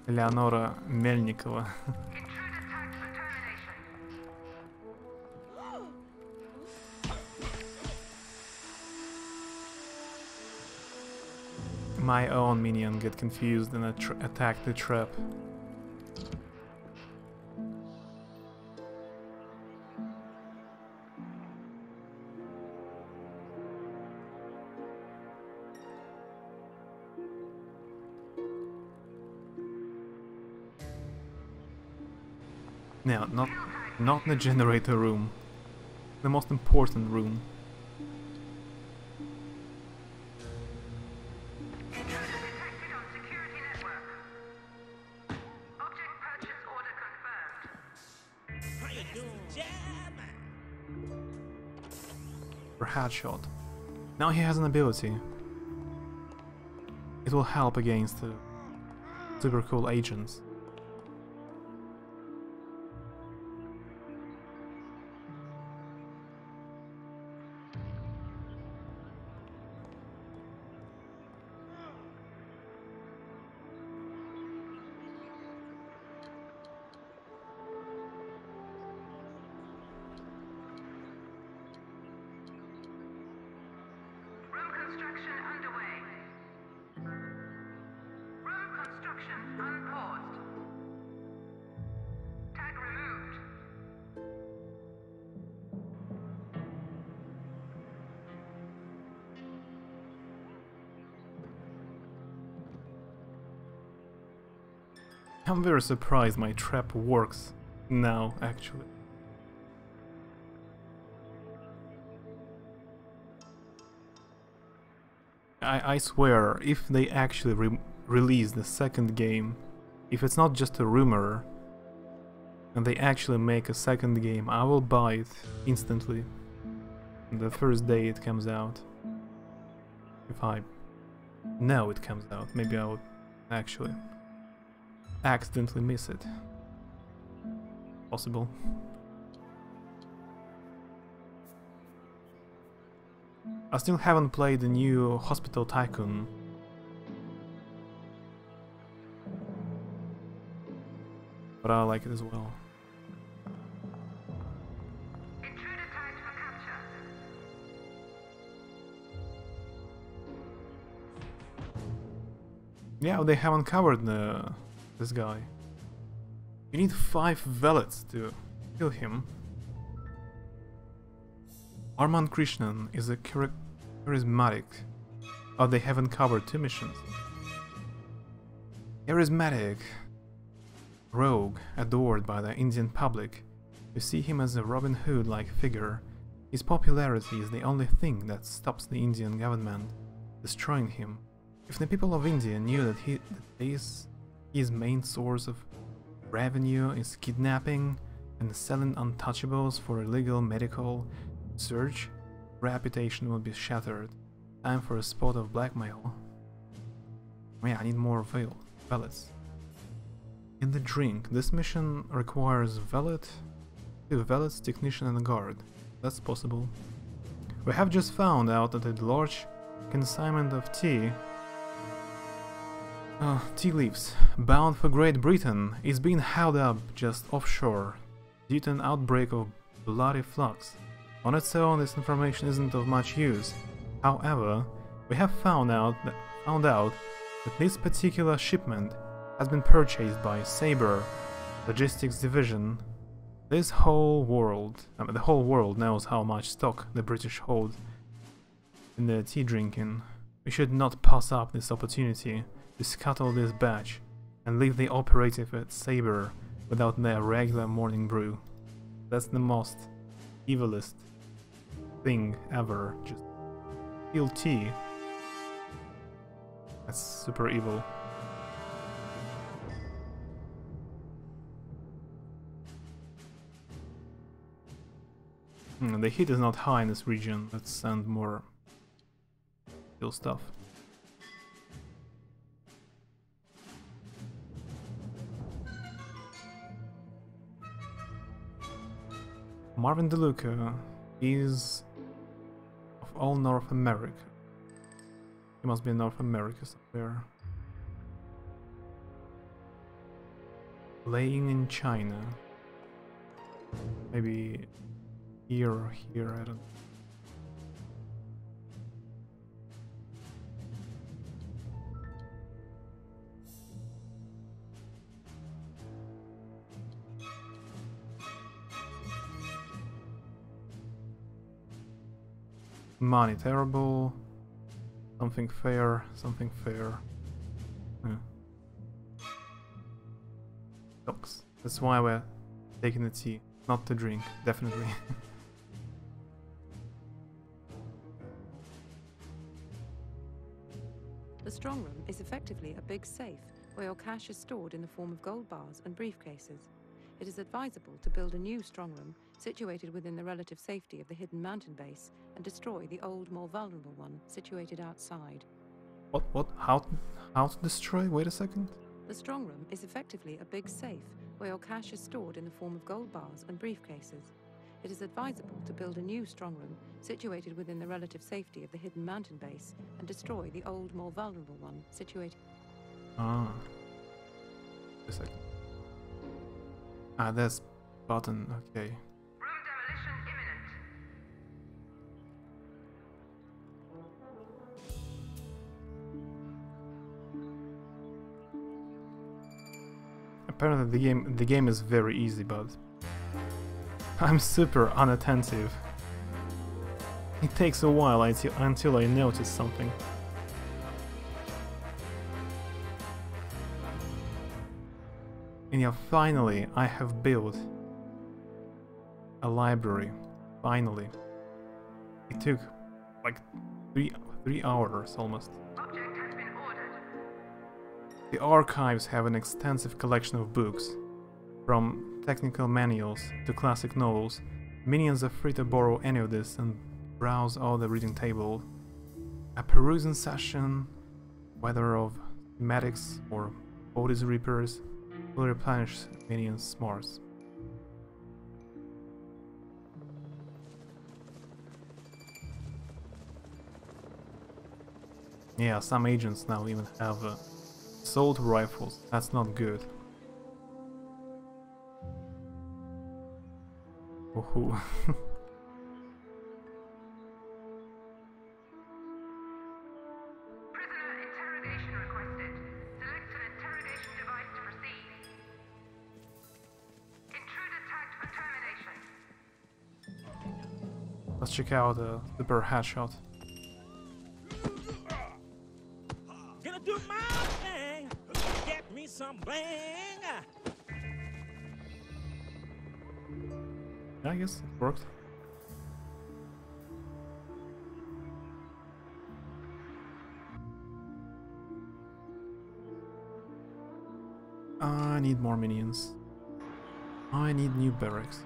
Leonora Melnikova. My own minion get confused and attack the trap. No, not the generator room. The most important room. For headshot. Now he has an ability. It will help against the super cool agents. I'm very surprised my trap works now, actually. I swear, if they actually release the second game, if it's not just a rumor, and they actually make a second game, I will buy it instantly. The first day it comes out. If I know it comes out, maybe I will actually accidentally miss it. Possible. I still haven't played the new Hospital Tycoon. But I like it as well. Yeah, they haven't covered this guy. You need 5 valets to kill him. Armand Krishnan is a charismatic. Oh, they haven't covered 2 missions. Charismatic rogue adored by the Indian public. You see him as a Robin Hood-like figure. His popularity is the only thing that stops the Indian government destroying him. If the people of India knew that his main source of revenue is kidnapping and selling untouchables for illegal medical research, reputation would be shattered. Time for a spot of blackmail. Oh yeah, I need more valets. In the drink, this mission requires valet, 2 valets, technician and a guard. That's possible. We have just found out that a large consignment of tea leaves, bound for Great Britain, is being held up just offshore due to an outbreak of bloody flux. On its own, this information isn't of much use. However, we have found out that this particular shipment has been purchased by Sabre Logistics Division. The whole world knows how much stock the British hold in the tea drinking. We should not pass up this opportunity to scuttle this batch and leave the operative at Sabre without their regular morning brew. That's the most evilest thing ever. Just steal tea. That's super evil. The heat is not high in this region. Let's send more steel stuff. Marvin DeLuca is of all North America. He must be in North America somewhere. Playing in China. Maybe here or here, I don't know. Money terrible. Something fair, something fair. Dogs. That's why we're taking the tea, not the drink, definitely. The strong room is effectively a big safe where your cash is stored in the form of gold bars and briefcases. It is advisable to build a new strong room situated within the relative safety of the hidden mountain base and destroy the old, more vulnerable one situated outside. What? How to destroy? Wait a second. The strong room is effectively a big safe where your cash is stored in the form of gold bars and briefcases. It is advisable to build a new strong room situated within the relative safety of the hidden mountain base and destroy the old, more vulnerable one situated... Ah. Wait a second. Ah, there's button, okay. Room demolition imminent. Apparently the game is very easy, but I'm super unattentive. It takes a while until I notice something. And yeah, finally I have built a library. Finally. It took like three hours almost. Object has been ordered. The archives have an extensive collection of books, from technical manuals to classic novels. Minions are free to borrow any of this and browse all the reading table. A perusing session, whether of thematics or bodies reapers, will replenish minions' smarts. Yeah, some agents now even have assault rifles. That's not good. Woohoo. Prisoner interrogation requested. Let's check out the super headshot. Gonna do my thing. Get me some bling. Yeah, I guess it worked. I need more minions. I need new barracks.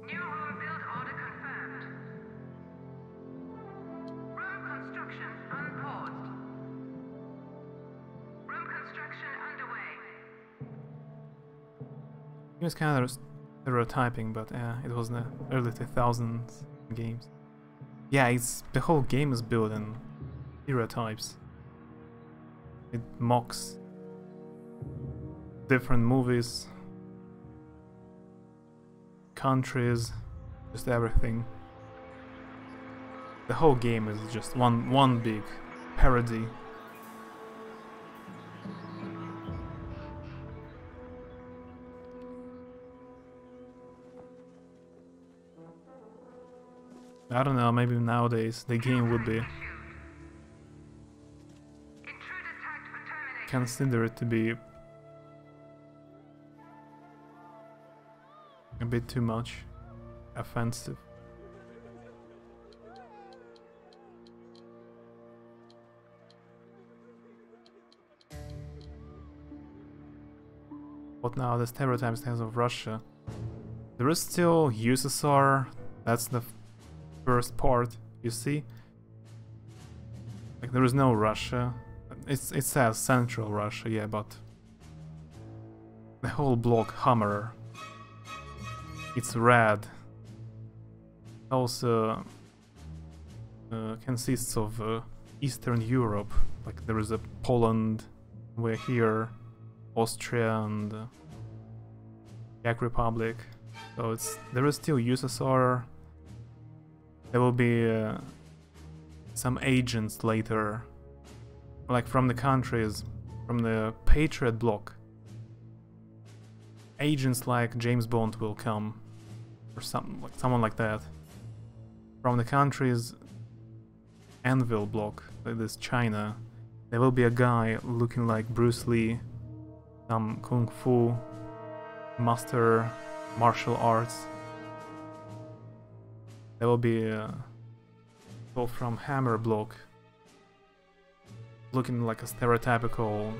New home build order confirmed. Room construction unpaused. Room construction underway. It was kind of stereotyping, but it was in the early 2000s games. Yeah, it's the whole game is built in stereotypes. It mocks different movies, countries, just everything. The whole game is just one big parody. I don't know, maybe nowadays the game would be considered to be a bit too much offensive. What now? The stereotypes of Russia. There is still USSR. That's the first part, you see? Like, there is no Russia. It says Central Russia, yeah, but the whole block, Humour, it's red. Also consists of Eastern Europe. Like, there is a Poland, we're here, Austria and Czech Republic. So there is still USSR. There will be some agents later, like from the countries, from the Patriot bloc. Agents like James Bond will come, or someone like that. From the countries Anvil bloc, like this China, there will be a guy looking like Bruce Lee, some kung fu master, martial arts. There will be people from Hammer block looking like a stereotypical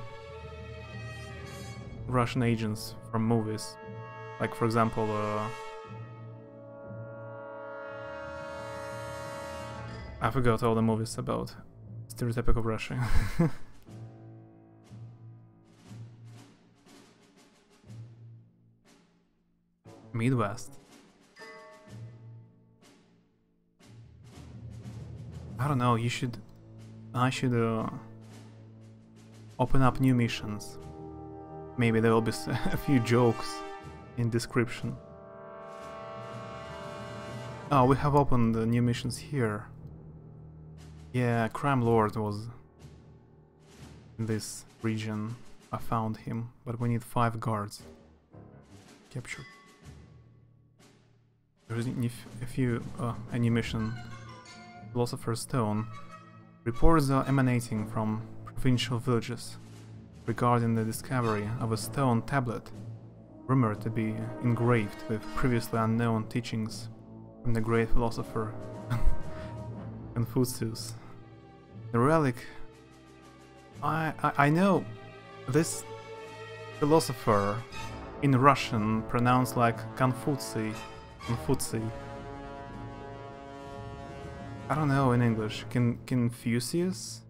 Russian agents from movies. Like, for example, I forgot all the movies about stereotypical Russia. Midwest. I don't know, I should open up new missions. Maybe there will be a few jokes in description. Oh, we have opened the new missions here. Yeah, Crime Lord was in this region. I found him, but we need 5 guards. Captured. There's a few new mission. Philosopher's Stone. Reports are emanating from provincial villages regarding the discovery of a stone tablet rumored to be engraved with previously unknown teachings from the great philosopher Confucius. The relic... I know this philosopher in Russian pronounced like Confuci. I don't know in English. Confucius?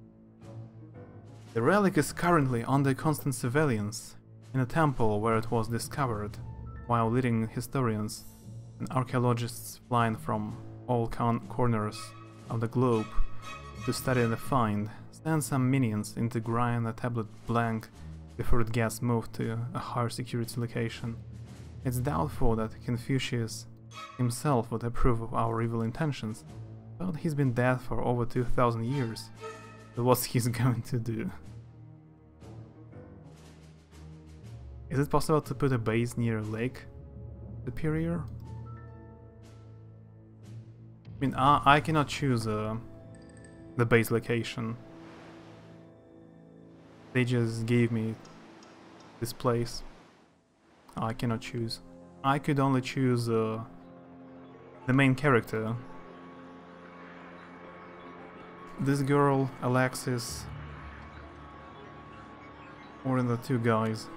The relic is currently under constant surveillance in a temple where it was discovered, while leading historians and archaeologists flying from all corners of the globe to study the find send some minions into grind the tablet blank before it gets moved to a higher security location. It's doubtful that Confucius himself would approve of our evil intentions, but he's been dead for over 2000 years, so what's he going to do? Is it possible to put a base near a lake superior? I mean, I cannot choose the base location. They just gave me this place. I cannot choose. I could only choose the main character. This girl, Alexis, or the two guys.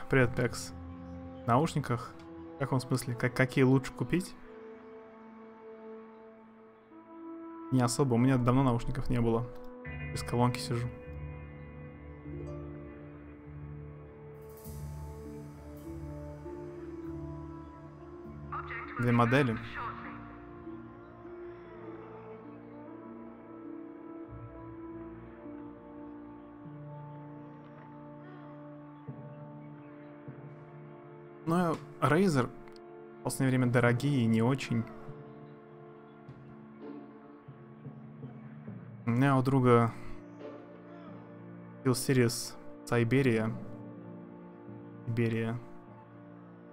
Привет, Пекс. В наушниках? В каком смысле? Какие лучше купить? Не особо, у меня давно наушников не было. Без колонки сижу. Две модели. Но Razer в последнее время дорогие и не очень. У меня у друга SteelSeries Siberia.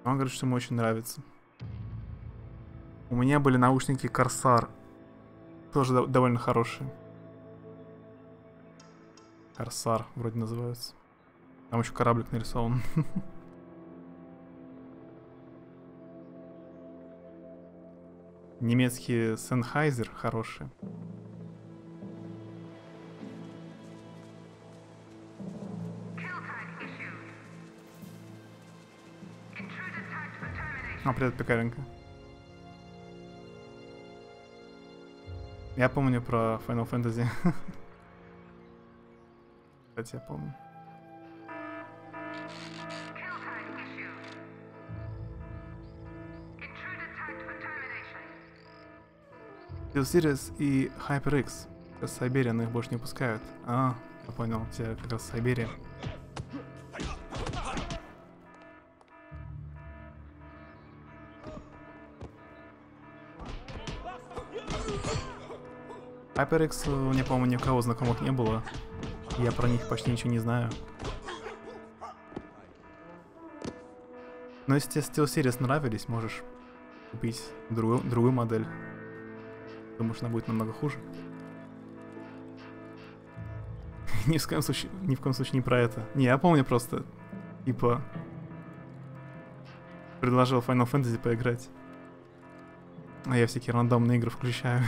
Он говорит, что ему очень нравится. У меня были наушники Corsair. Тоже довольно хорошие. Corsair вроде называются. Там еще кораблик нарисован. Немецкие Sennheiser хорошие. Привет, Пекаренко. Я помню про Final Fantasy. Кстати, я помню. SteelSeries и HyperX. С Siberia, но их больше не выпускают. А, я понял, у тебя как раз Siberia. HyperX у меня, по-моему, ни у кого знакомых не было. Я про них почти ничего не знаю. Но если тебе SteelSeries нравились, можешь купить другую модель. Думаю, что она будет намного хуже. Ни в коем случае не про это. Не, я помню просто, типа, предложил Final Fantasy поиграть. А я всякие рандомные игры включаю.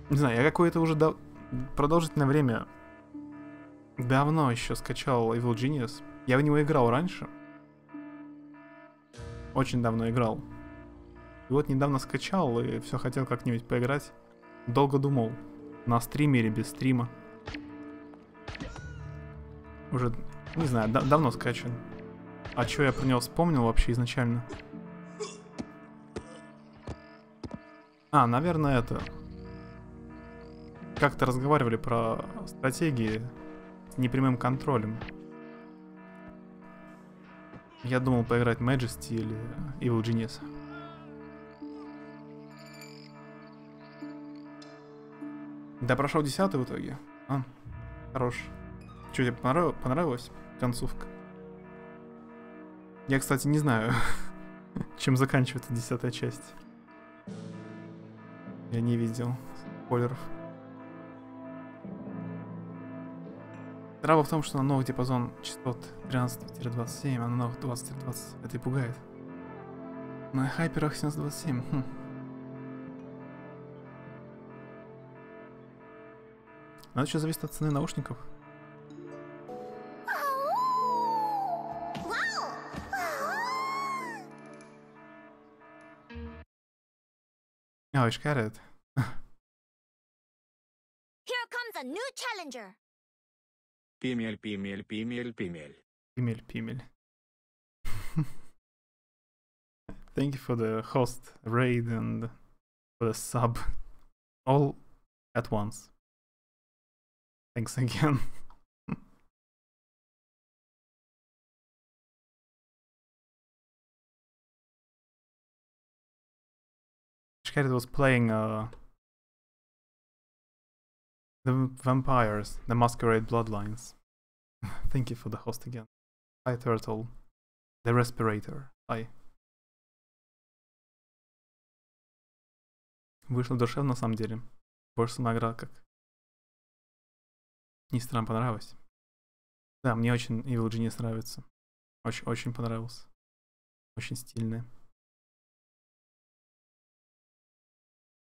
Не знаю, я какое-то уже продолжительное время давно еще скачал Evil Genius. Я в него играл раньше. Очень давно играл. И вот недавно скачал и все хотел как-нибудь поиграть. Долго думал, на стриме или без стрима. Уже, не знаю, давно скачан. А что я про него вспомнил вообще изначально? А, наверное, это... Как-то разговаривали про стратегии с непрямым контролем. Я думал поиграть Majesty или Evil Genius. Да, прошел 10-й в итоге. А, хорош. Что, тебе понравилась концовка? Я, кстати, не знаю, чем заканчивается 10-я часть. Я не видел спойлеров. Трава в том, что на новый диапазон частот 13-27, а на новых 20-20. Это и пугает. На хайперах 17-27. Но это еще зависит от цены наушников. Oh, ich got it. Here comes a new challenger. Пимель. Пимель. Thank you for the host raid and for the sub. All at once. Thanks again. Shkarit was playing The vampires, the masquerade bloodlines. Thank you for the host again. Hi, Turtle. The respirator. Hi. Вышло душевно на самом деле. Больше сама игра как ни странно понравилась. Да, мне очень Evil Genius нравится. Очень понравился. Очень стильный.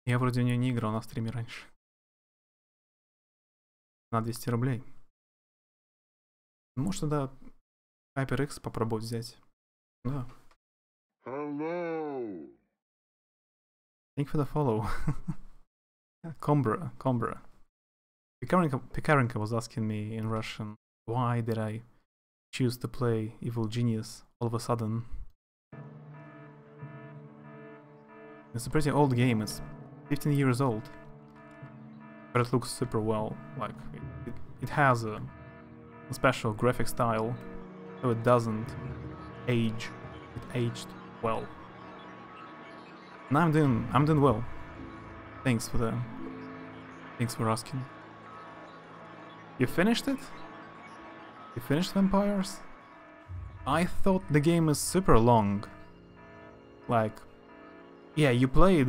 Я вроде в нее не играл на стриме раньше. На 200 рублей. Может тогда HyperX попробовать взять. Да. Hello. Thank you for the follow. Combra. Pekarenko was asking me in Russian, why did I choose to play Evil Genius all of a sudden? It's a pretty old game, it's 15 years old. But it looks super well, like, it has a special graphic style, so it doesn't age, it aged well. And I'm doing well. Thanks for asking. You finished it? You finished Vampires? I thought the game is super long. Like, yeah, you played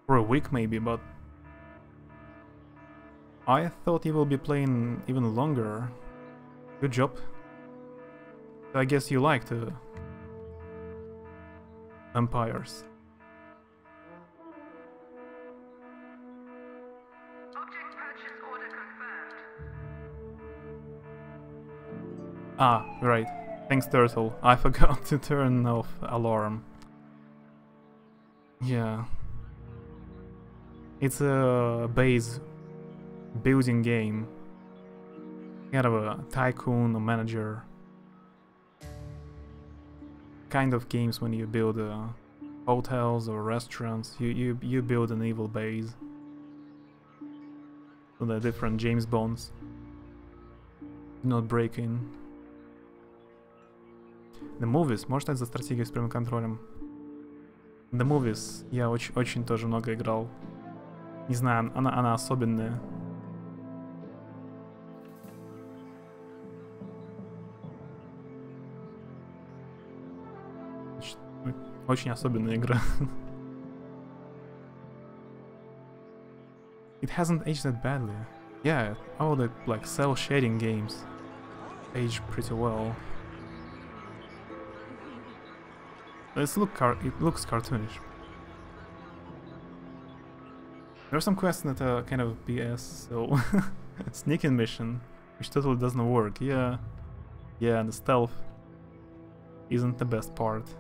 for a week maybe, but I thought you will be playing even longer. Good job. I guess you liked Vampires. Object purchase order confirmed. Ah, right. Thanks, Turtle. I forgot to turn off alarm. Yeah. It's a base building game. Kind of a tycoon or manager. Kind of games when you build hotels or restaurants. You build an evil base. So the different James Bonds. Not break in. The Movies. Может, это за стратегию с прямым контролем? The Movies. Я очень тоже много играл. Не знаю, она особенная. Очень особенная игра. It hasn't aged that badly. Yeah, all the like cell shading games age pretty well. It looks cartoonish. There are some quests that are kind of BS, so sneaking mission, which totally doesn't work. Yeah, and the stealth isn't the best part.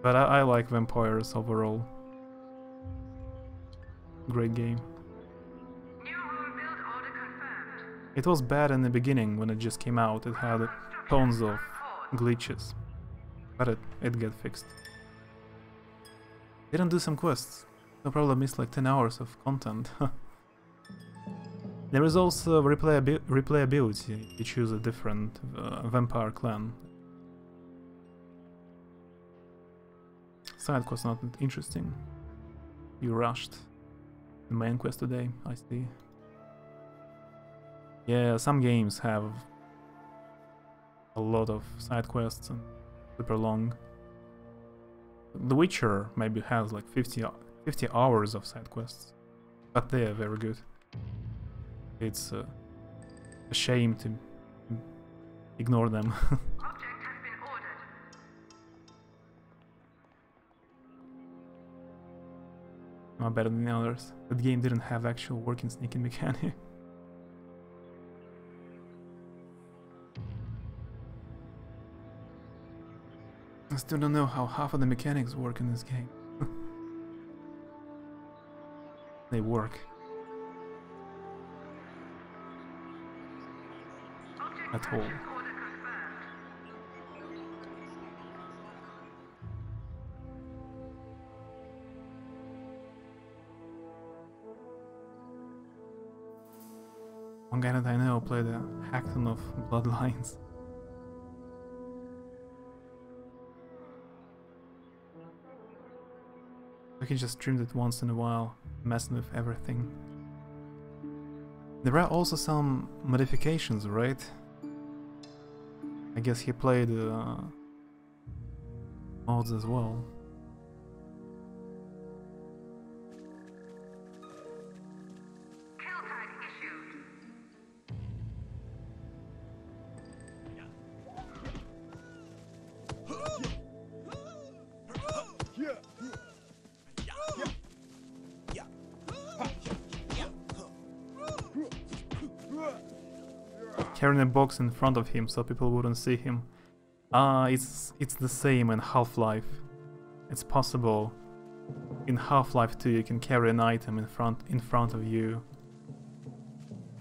But I like Vampires overall. Great game. It was bad in the beginning when it just came out. It had tons of glitches. But it got fixed. Didn't do some quests. I probably missed like 10 hours of content. There is also replayability. You choose a different vampire clan. Side quest not interesting. You rushed the main quest today, I see. Yeah, some games have a lot of side quests and super long. The Witcher maybe has like 50 hours of side quests, but they are very good. It's a shame to ignore them. Not better than the others. That game didn't have actual working sneaking mechanic. I still don't know how half of the mechanics work in this game. They work. At all. One guy that I know played a hackton of Bloodlines. can just stream it once in a while, messing with everything. There are also some modifications, right? I guess he played mods as well. Carrying a box in front of him so people wouldn't see him. It's the same in Half-Life. It's possible. In Half-Life 2 you can carry an item in front of you.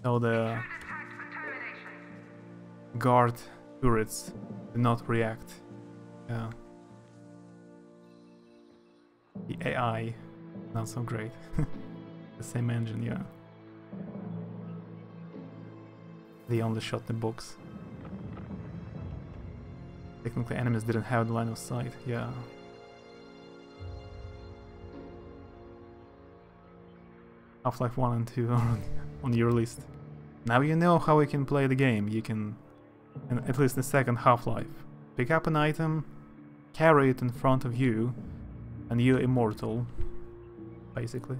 So the guard turrets do not react. Yeah. The AI, not so great. The same engine, yeah. They only shot the box. Technically enemies didn't have the line of sight, yeah. Half-Life 1 and 2 are on your list. Now you know how you can play the game. You can, at least in the second Half-Life, pick up an item, carry it in front of you, and you're immortal, basically.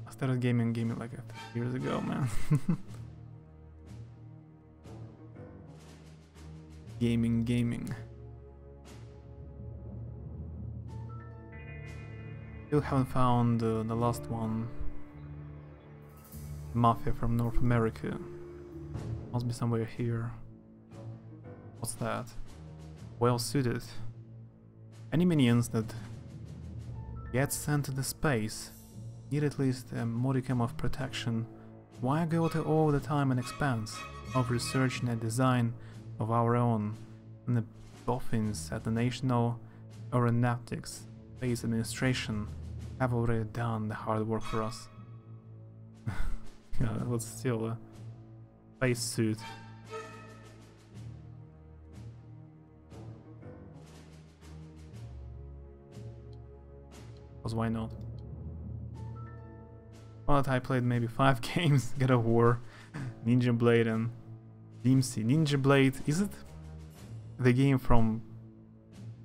I started gaming like 3 years ago, man. Gaming. Still haven't found the last one. Mafia from North America. Must be somewhere here. What's that? Well suited. Any minions that get sent to the space need at least a modicum of protection. Why go to all the time and expense of researching a design of our own when the boffins at the National Aeronautics Space Administration have already done the hard work for us? Yeah, that was still a space suit. Because why not? Well, that I played maybe 5 games, God of War, Ninja Blade and DMC. Ninja Blade, is it the game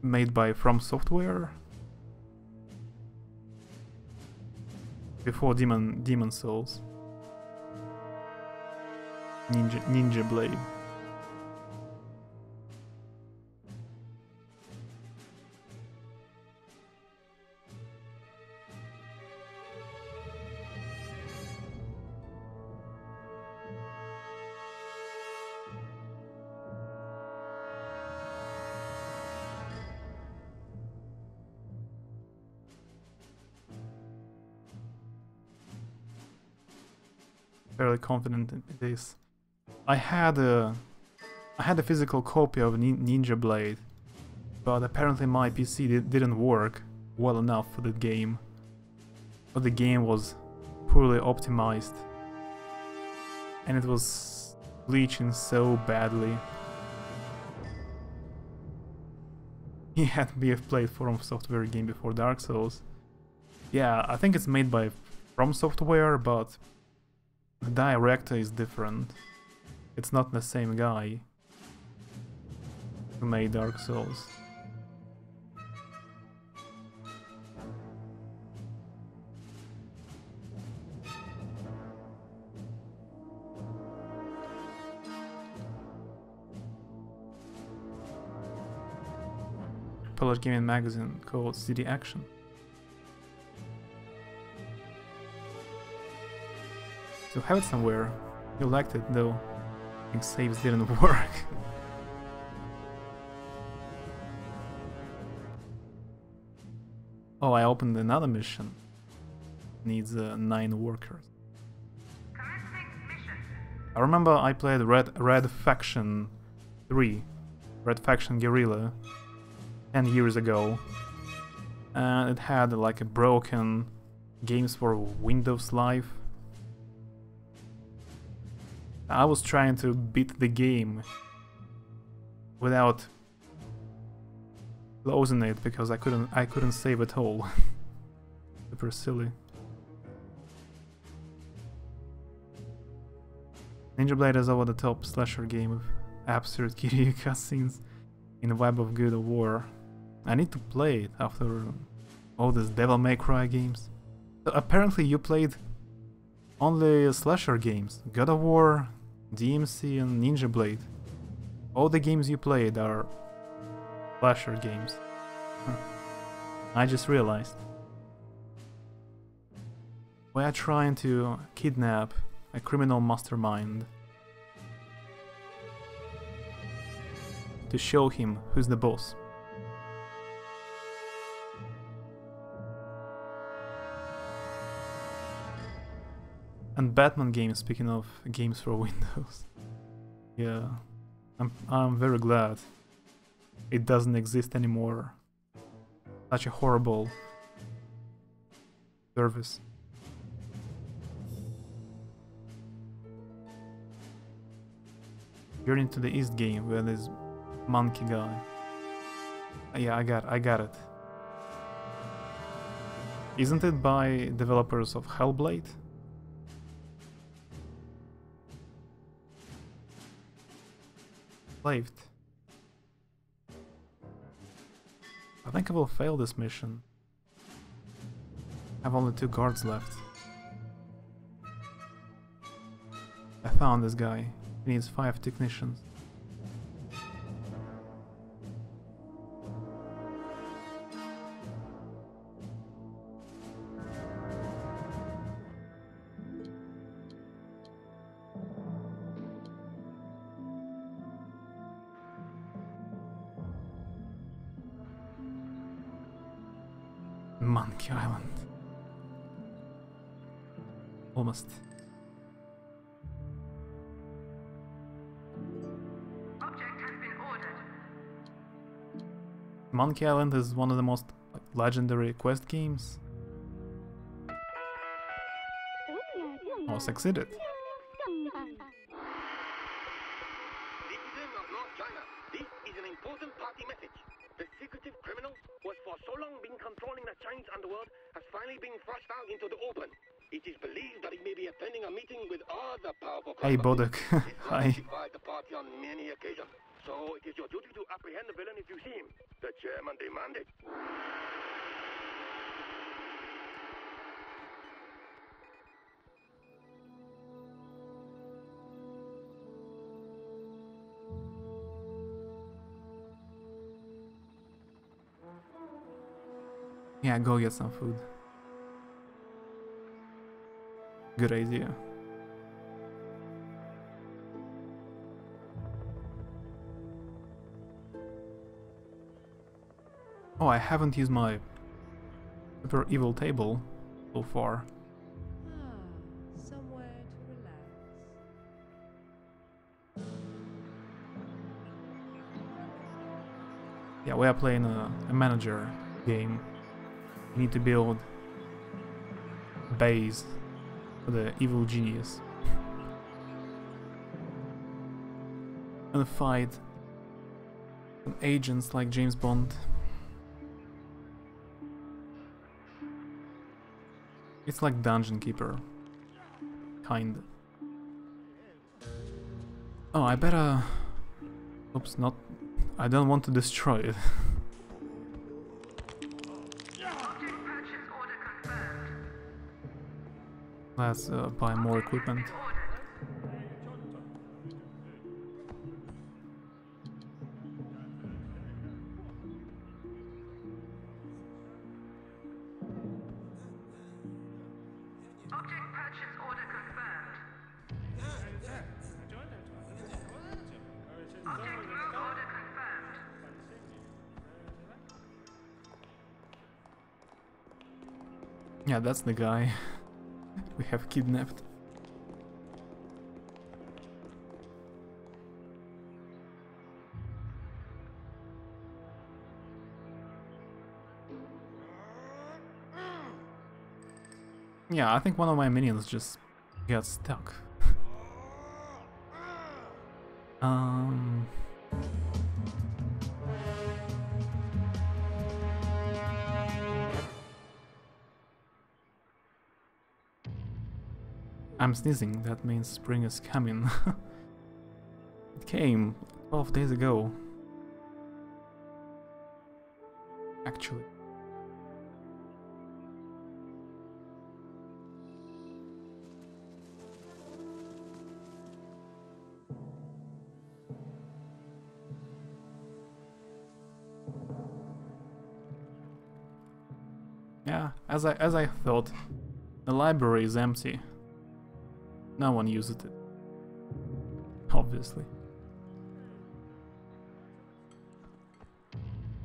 made by From Software? Before Demon Souls. Ninja Blade. Fairly confident in this. I had a physical copy of Ninja Blade, but apparently my PC didn't work well enough for the game. But the game was poorly optimized, and it was glitching so badly. He had to have played From Software game before Dark Souls. Yeah, I think it's made by From Software, but the director is different. It's not the same guy who made Dark Souls. Popular gaming magazine called CD Action. So have it somewhere. You liked it though. I think saves didn't work. Oh, I opened another mission. Needs 9 workers. I remember I played Red Faction 3, Red Faction Guerrilla, 10 years ago. And it had like a broken games for Windows Live. I was trying to beat the game without closing it because I couldn't save at all. Super silly. Ninja Blade is over-the-top slasher game with absurd Kiryu cutscenes in the vibe of God of War. I need to play it after all these Devil May Cry games. So apparently you played only slasher games. God of War, DMC and Ninja Blade. All the games you played are slasher games. I just realized. We are trying to kidnap a criminal mastermind to show him who's the boss. And Batman games, speaking of games for Windows. Yeah, I'm very glad it doesn't exist anymore. Such a horrible service. Journey to the East game where this monkey guy. Yeah, I got it. Isn't it by developers of Hellblade? Slaved. I think I will fail this mission. I have only 2 guards left. I found this guy. He needs 5 technicians. Monkey Island. Almost. Monkey Island is one of the most legendary quest games. Oh, succeeded. Citizens of North China, this is an important party message. The secretive criminal who has for so long been controlling the Chinese underworld has finally been thrust out into the open. It is believed that he may be attending a meeting with other powerful Hey Bodek. Hi. the party on many occasions. So it is your duty to apprehend the villain if you see him. The chairman demanded. Yeah, go get some food. Good idea. Oh, I haven't used my super evil table so far. Somewhere to relax. Yeah, we are playing a manager game. You need to build a base for the evil genius. And fight some agents like James Bond. It's like Dungeon Keeper. Kinda. Oh, I better... Oops, not... I don't want to destroy it. Let's buy more equipment. Yeah, that's the guy we have kidnapped. Yeah, I think one of my minions just got stuck. I'm sneezing, that means spring is coming. It came 12 days ago. Actually. Yeah, as I thought, the library is empty. No one uses it. Obviously.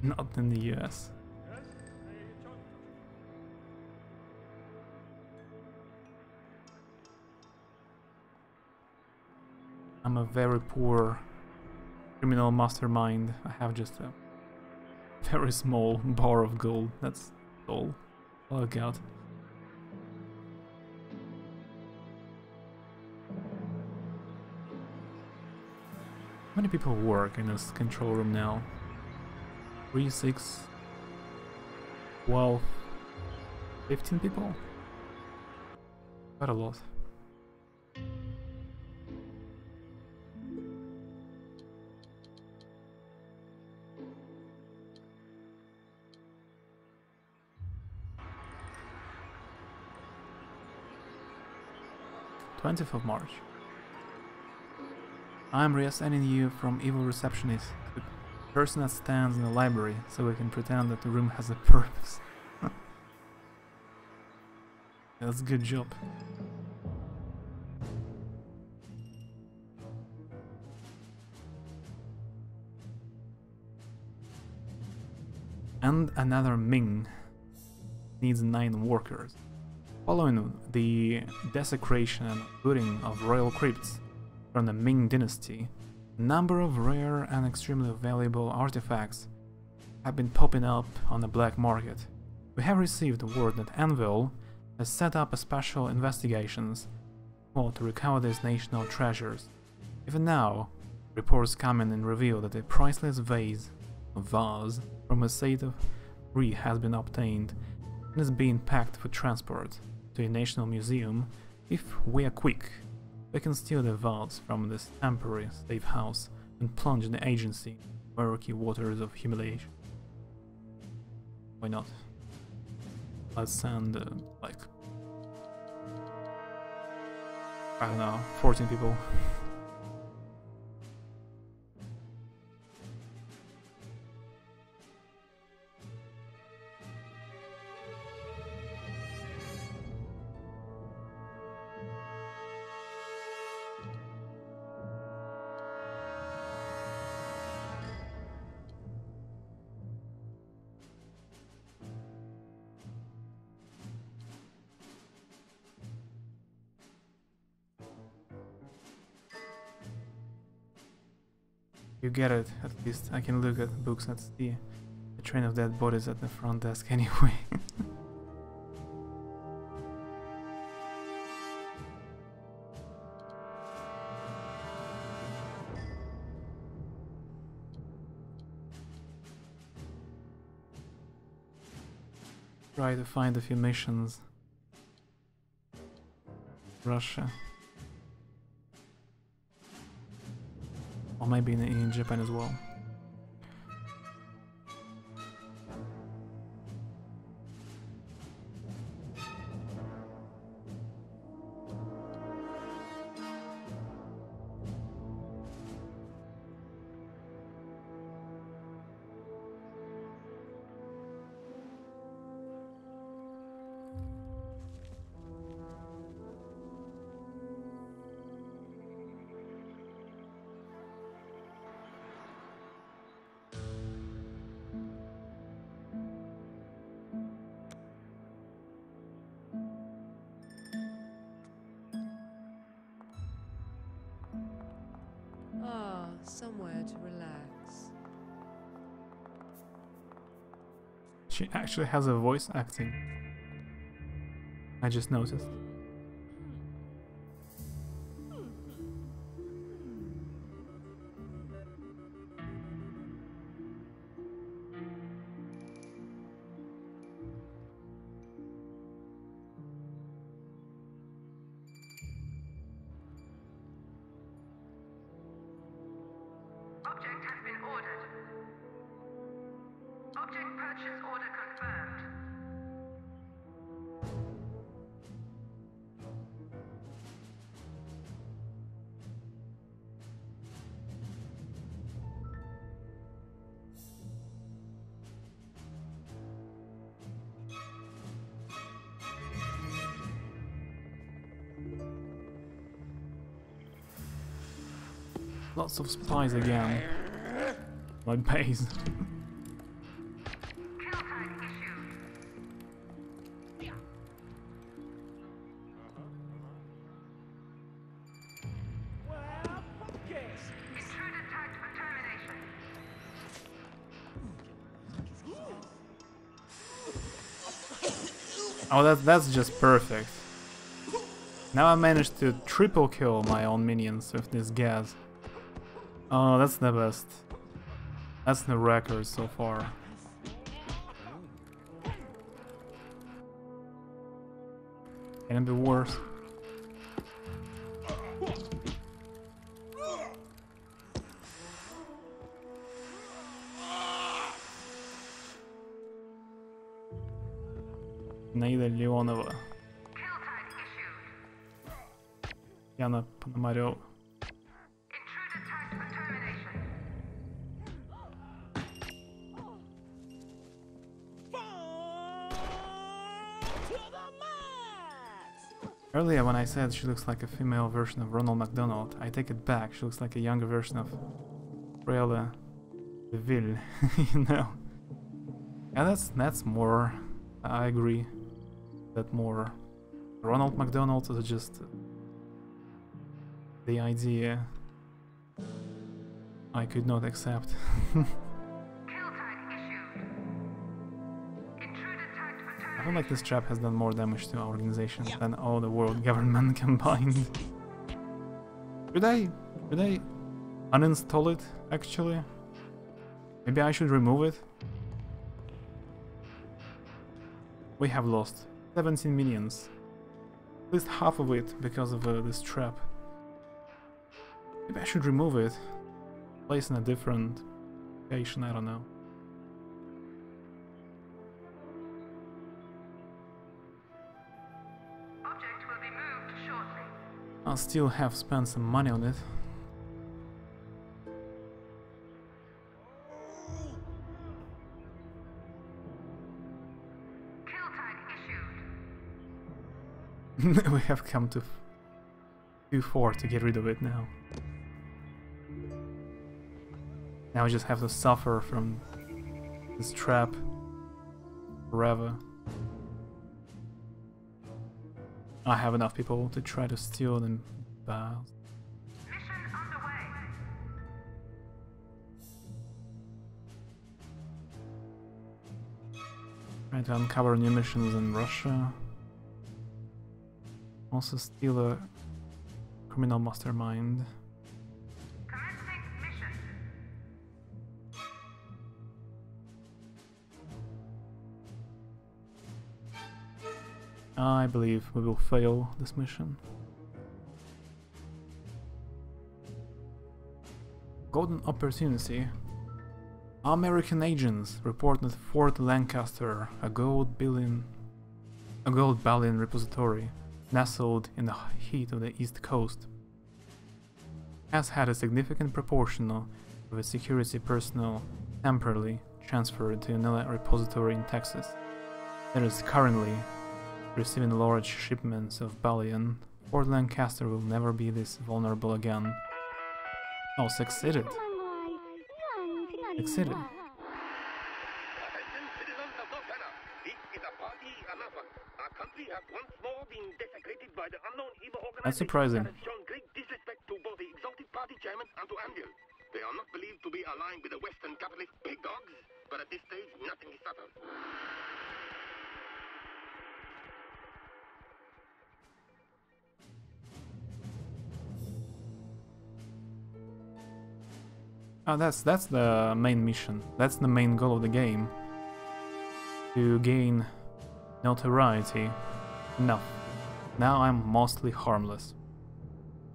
Not in the US. I'm a very poor criminal mastermind. I have just a very small bar of gold. That's all I got. How many people work in this control room now? 3, 6, 12, 15 people? Quite a lot. of March. I'm reassigning you from evil receptionist to the person that stands in the library, so we can pretend that the room has a purpose. That's a good job. And another Ming needs 9 workers. Following the desecration and looting of royal crypts from the Ming dynasty, a number of rare and extremely valuable artifacts have been popping up on the black market. We have received word that Anvil has set up a special investigations to recover these national treasures. Even now, reports come in and reveal that a priceless vase from a state of Re has been obtained and is being packed for transport to a national museum. If we are quick, we can steal the vaults from this temporary safe house and plunge the agency in murky waters of humiliation. Why not? Let's send, like, I don't know, 14 people. You get it, at least. I can look at books and see a train of dead bodies at the front desk anyway. Try to find a few missions. Russia. Or maybe in Japan as well. somewhere to relax. She actually has a voice acting. I just noticed. Object has been ordered. Object purchase order confirmed. Lots of spies again. My base. Oh, that's just perfect. Now I managed to triple kill my own minions with this gas. Oh, that's the best. That's the record so far. Can it be worse? Наида Леонова. Яна Пономарёва. Earlier when I said she looks like a female version of Ronald McDonald, I take it back, she looks like a younger version of Cruella de Vil, you know. Yeah, that's more, I agree, that more. Ronald McDonald is just the idea I could not accept. I feel like this trap has done more damage to our organization than all the world government combined. Should I uninstall it, actually? Maybe I should remove it? We have lost 17 minions. At least half of it because of this trap. Maybe I should remove it. Place in a different location, I don't know. I'll still have spent some money on it. We have come to too far to get rid of it now. Now we just have to suffer from this trap forever. I have enough people to try to steal them. Trying to uncover new missions in Russia. Also steal a criminal mastermind. I believe we will fail this mission. Golden opportunity. American agents reported Fort Lancaster, a gold bullion repository nestled in the heat of the East Coast, has had a significant proportion of its security personnel temporarily transferred to another repository in Texas. There is currently receiving large shipments of bullion. Fort Lancaster will never be this vulnerable again. Oh, succeeded. Succeeded. By the unknown evil That's surprising. that has shown great disrespect to both the exalted party chairman and to Anvil. They are Oh, that's the main mission. That's the main goal of the game. To gain notoriety. Enough. Now I'm mostly harmless.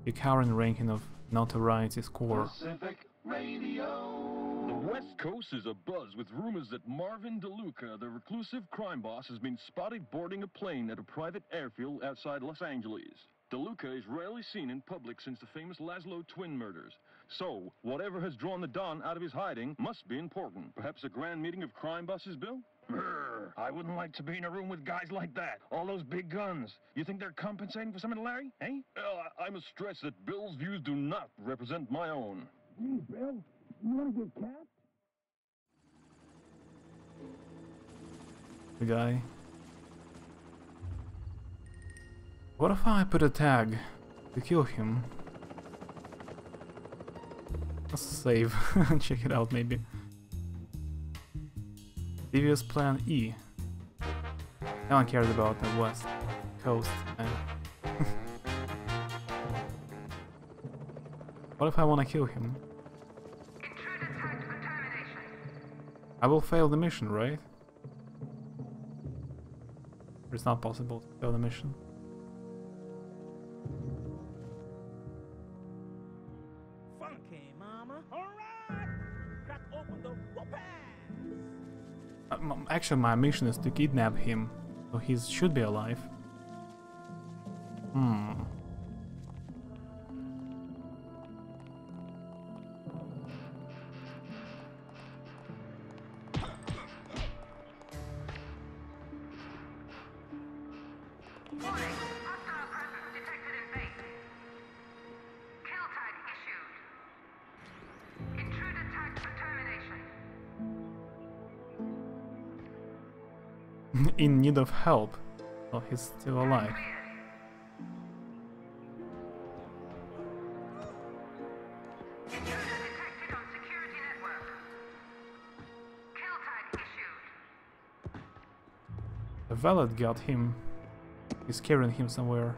The current ranking of notoriety score. Pacific Radio. The West Coast is abuzz with rumors that Marvin DeLuca, the reclusive crime boss, has been spotted boarding a plane at a private airfield outside Los Angeles. DeLuca is rarely seen in public since the famous Laszlo twin murders. So, whatever has drawn the Don out of his hiding must be important. Perhaps a grand meeting of crime bosses, Bill? Brr, I wouldn't like to be in a room with guys like that. All those big guns. You think they're compensating for something, Larry? Eh? Well, I must stress that Bill's views do not represent my own. Gee, Bill, you want to get capped? The guy. What if I put a tag to kill him? Let's save. Check it out, maybe. Devious Plan E. No one cares about the West Coast. What if I want to kill him? I will fail the mission, right? It's not possible to fail the mission. Funky, mama. All right. Crack open the whoop-ass. Actually, my mission is to kidnap him, so he should be alive. In need of help. Oh, he's still alive. The valet got him. He's carrying him somewhere.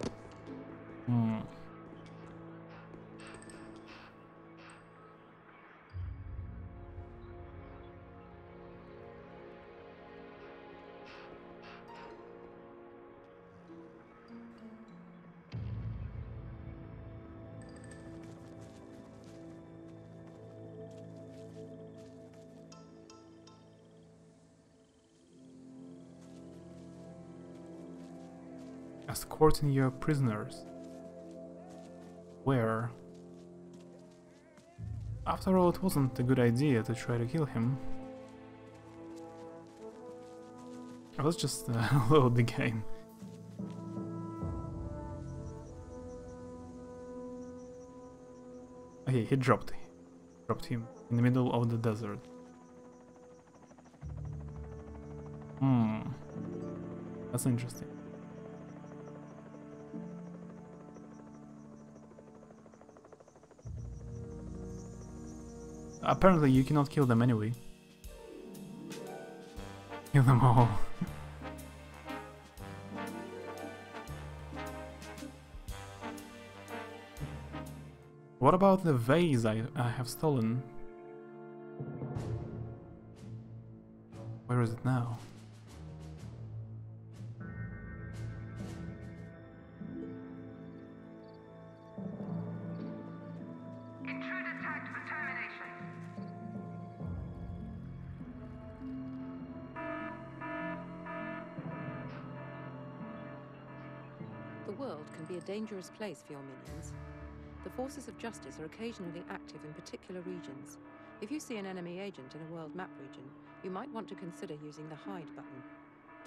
Escorting your prisoners. Where? After all, it wasn't a good idea to try to kill him. Let's just load the game. Okay, he dropped him in the middle of the desert. That's interesting. Apparently you cannot kill them anyway. Kill them all. What about the vase I have stolen? Where is it now? The world can be a dangerous place for your minions. The forces of justice are occasionally active in particular regions. If you see an enemy agent in a world map region, you might want to consider using the hide button.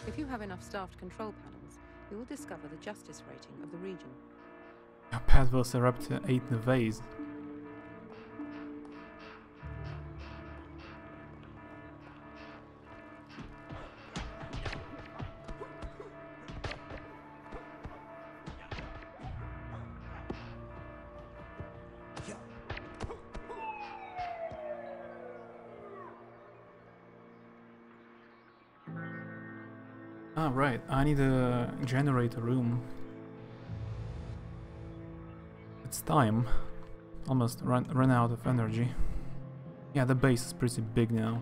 If you have enough staffed control panels, you will discover the justice rating of the region. Your path will erupt 8 in the vase. Ah, right, I need to generate a room. It's time. Almost run out of energy. Yeah, the base is pretty big now.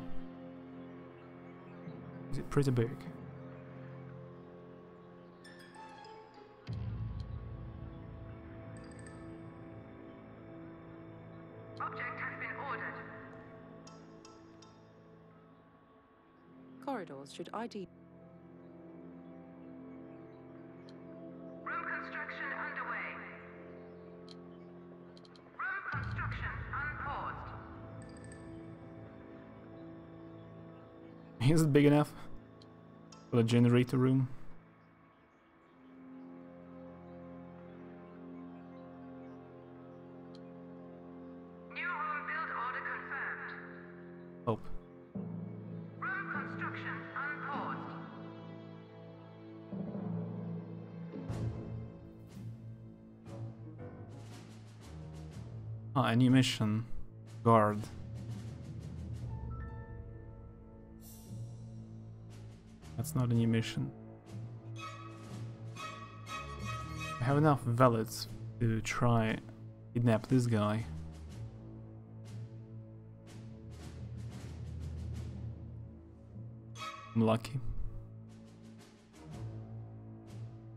Is it pretty big? Object has been ordered. Corridors should ID. Room construction underway. Room construction unpaused. Is it big enough for the generator room? New room build order confirmed. Hope. Room construction unpaused. Ah, a new mission. Guard. That's not a new mission. I have enough valets to try kidnap this guy. I'm lucky.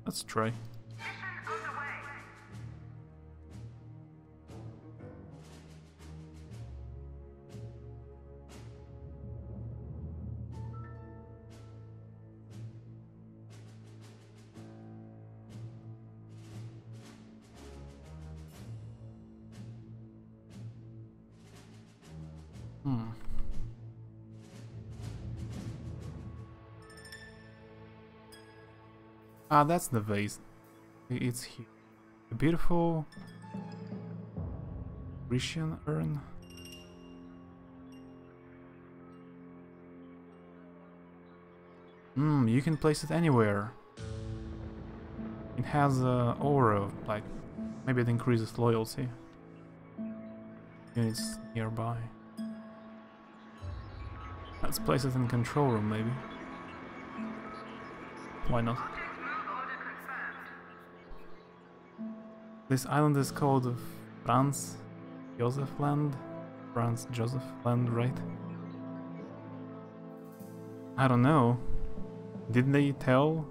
Let's try. Ah, that's the vase. It's here. A beautiful Grecian urn. You can place it anywhere. It has a aura, like maybe it increases loyalty. Units nearby. Let's place it in control room, maybe. Why not? This island is called Franz Josef Land. Franz Joseph Land, right? I don't know. Didn't they tell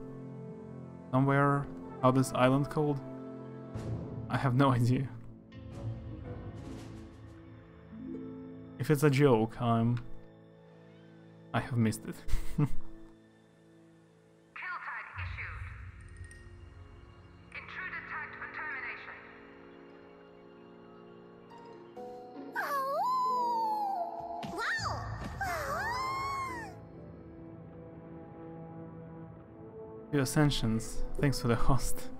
somewhere how this island called? I have no idea. If it's a joke, I have missed it. Few ascensions. Thanks for the host.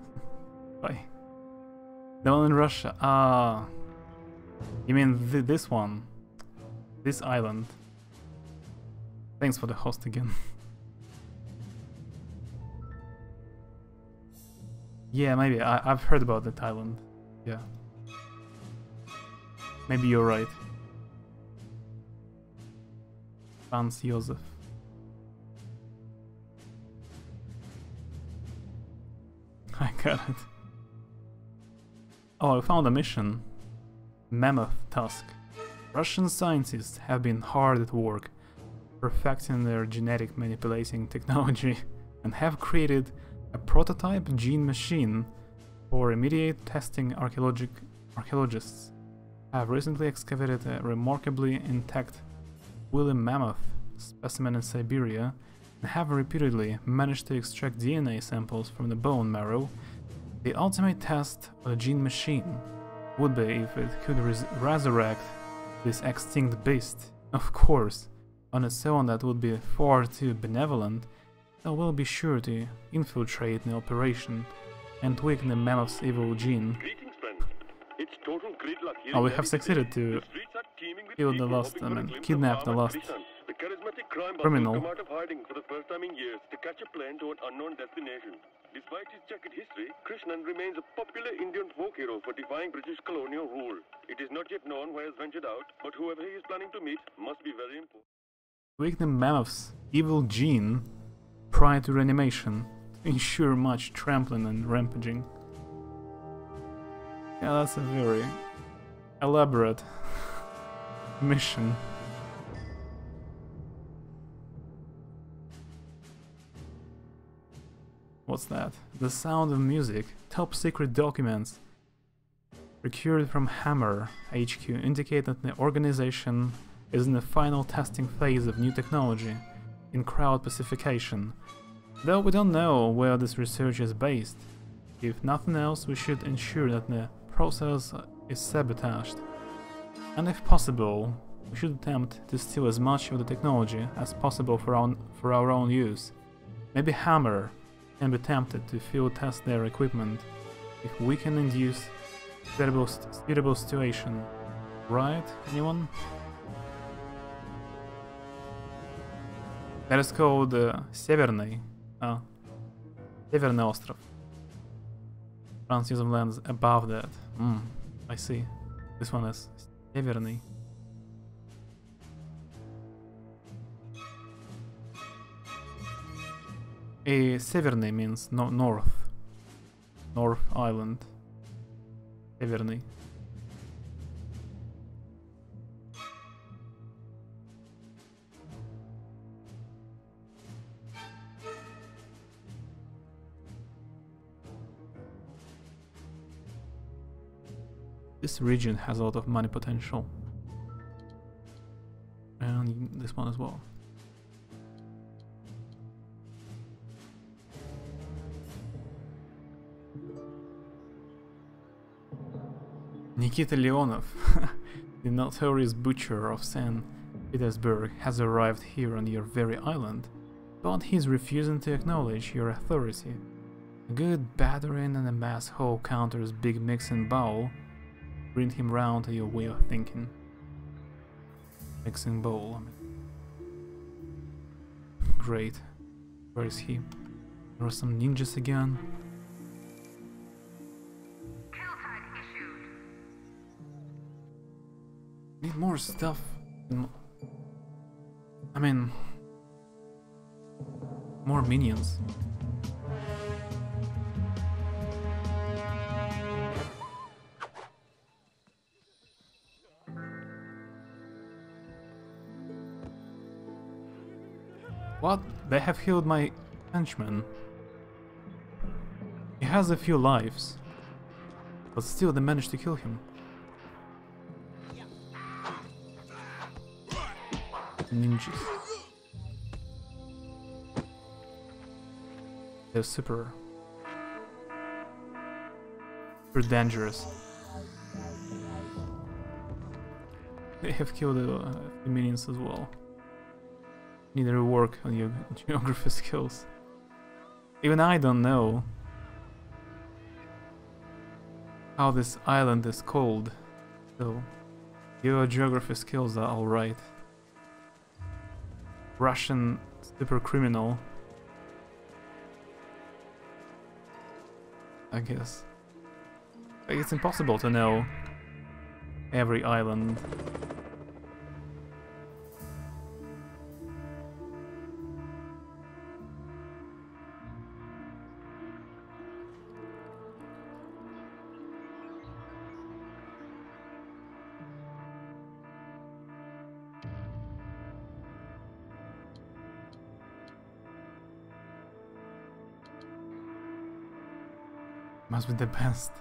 Bye. The one in Russia. Ah. You mean this one? This island. Thanks for the host again. Yeah, maybe. I've heard about that island. Yeah. Maybe you're right. Franz Josef. I got it. Oh, I found a mission. Mammoth Tusk. Russian scientists have been hard at work perfecting their genetic manipulating technology and have created a prototype gene machine for immediate testing. Archaeologists have recently excavated a remarkably intact woolly mammoth specimen in Siberia and have repeatedly managed to extract DNA samples from the bone marrow. The ultimate test of the gene machine would be if it could resurrect this extinct beast. Of course, on its own that would be far too benevolent, so we'll be sure to infiltrate the operation and weaken the mammoth's evil gene. Oh, we have succeeded to kill the last, kidnap the last criminal. Come out of hiding for the first time in years to catch a plane to an unknown destination. Despite his checkered history, Krishnan remains a popular Indian folk hero for defying British colonial rule. It is not yet known where he has ventured out, but whoever he is planning to meet must be very important. Weaken the mammoth's evil gene prior to reanimation to ensure much trampling and rampaging. Yeah, that's a very elaborate mission. What's that? The Sound of Music. Top secret documents procured from Hammer HQ indicate that the organization is in the final testing phase of new technology in crowd pacification. Though we don't know where this research is based, if nothing else, we should ensure that the process is sabotaged. And if possible, we should attempt to steal as much of the technology as possible for our own use. Maybe Hammer can be tempted to field test their equipment if we can induce suitable situation. Right? Anyone? That is called Severny. Severny Ostrov. France use of lands above that. I see. This one is Severny. Severny means north. North Island. Severny. This region has a lot of money potential. And this one as well. Nikita Leonov, the notorious butcher of St. Petersburg, has arrived here on your very island, but he's refusing to acknowledge your authority. A good battering and a mass hole counters big mixing bowl. Bring him round to your way of thinking. Mixing bowl, I mean. Great. Where is he? There are some ninjas again. Need more stuff. I mean, more minions. What? They have healed my henchman. He has a few lives, but still they managed to kill him. Ninjas. They're super dangerous. They have killed a few minions as well. Need to work on your geography skills. Even I don't know how this island is called, so your geography skills are alright. Russian super criminal, I guess. Like, it's impossible to know every island. Must be the best.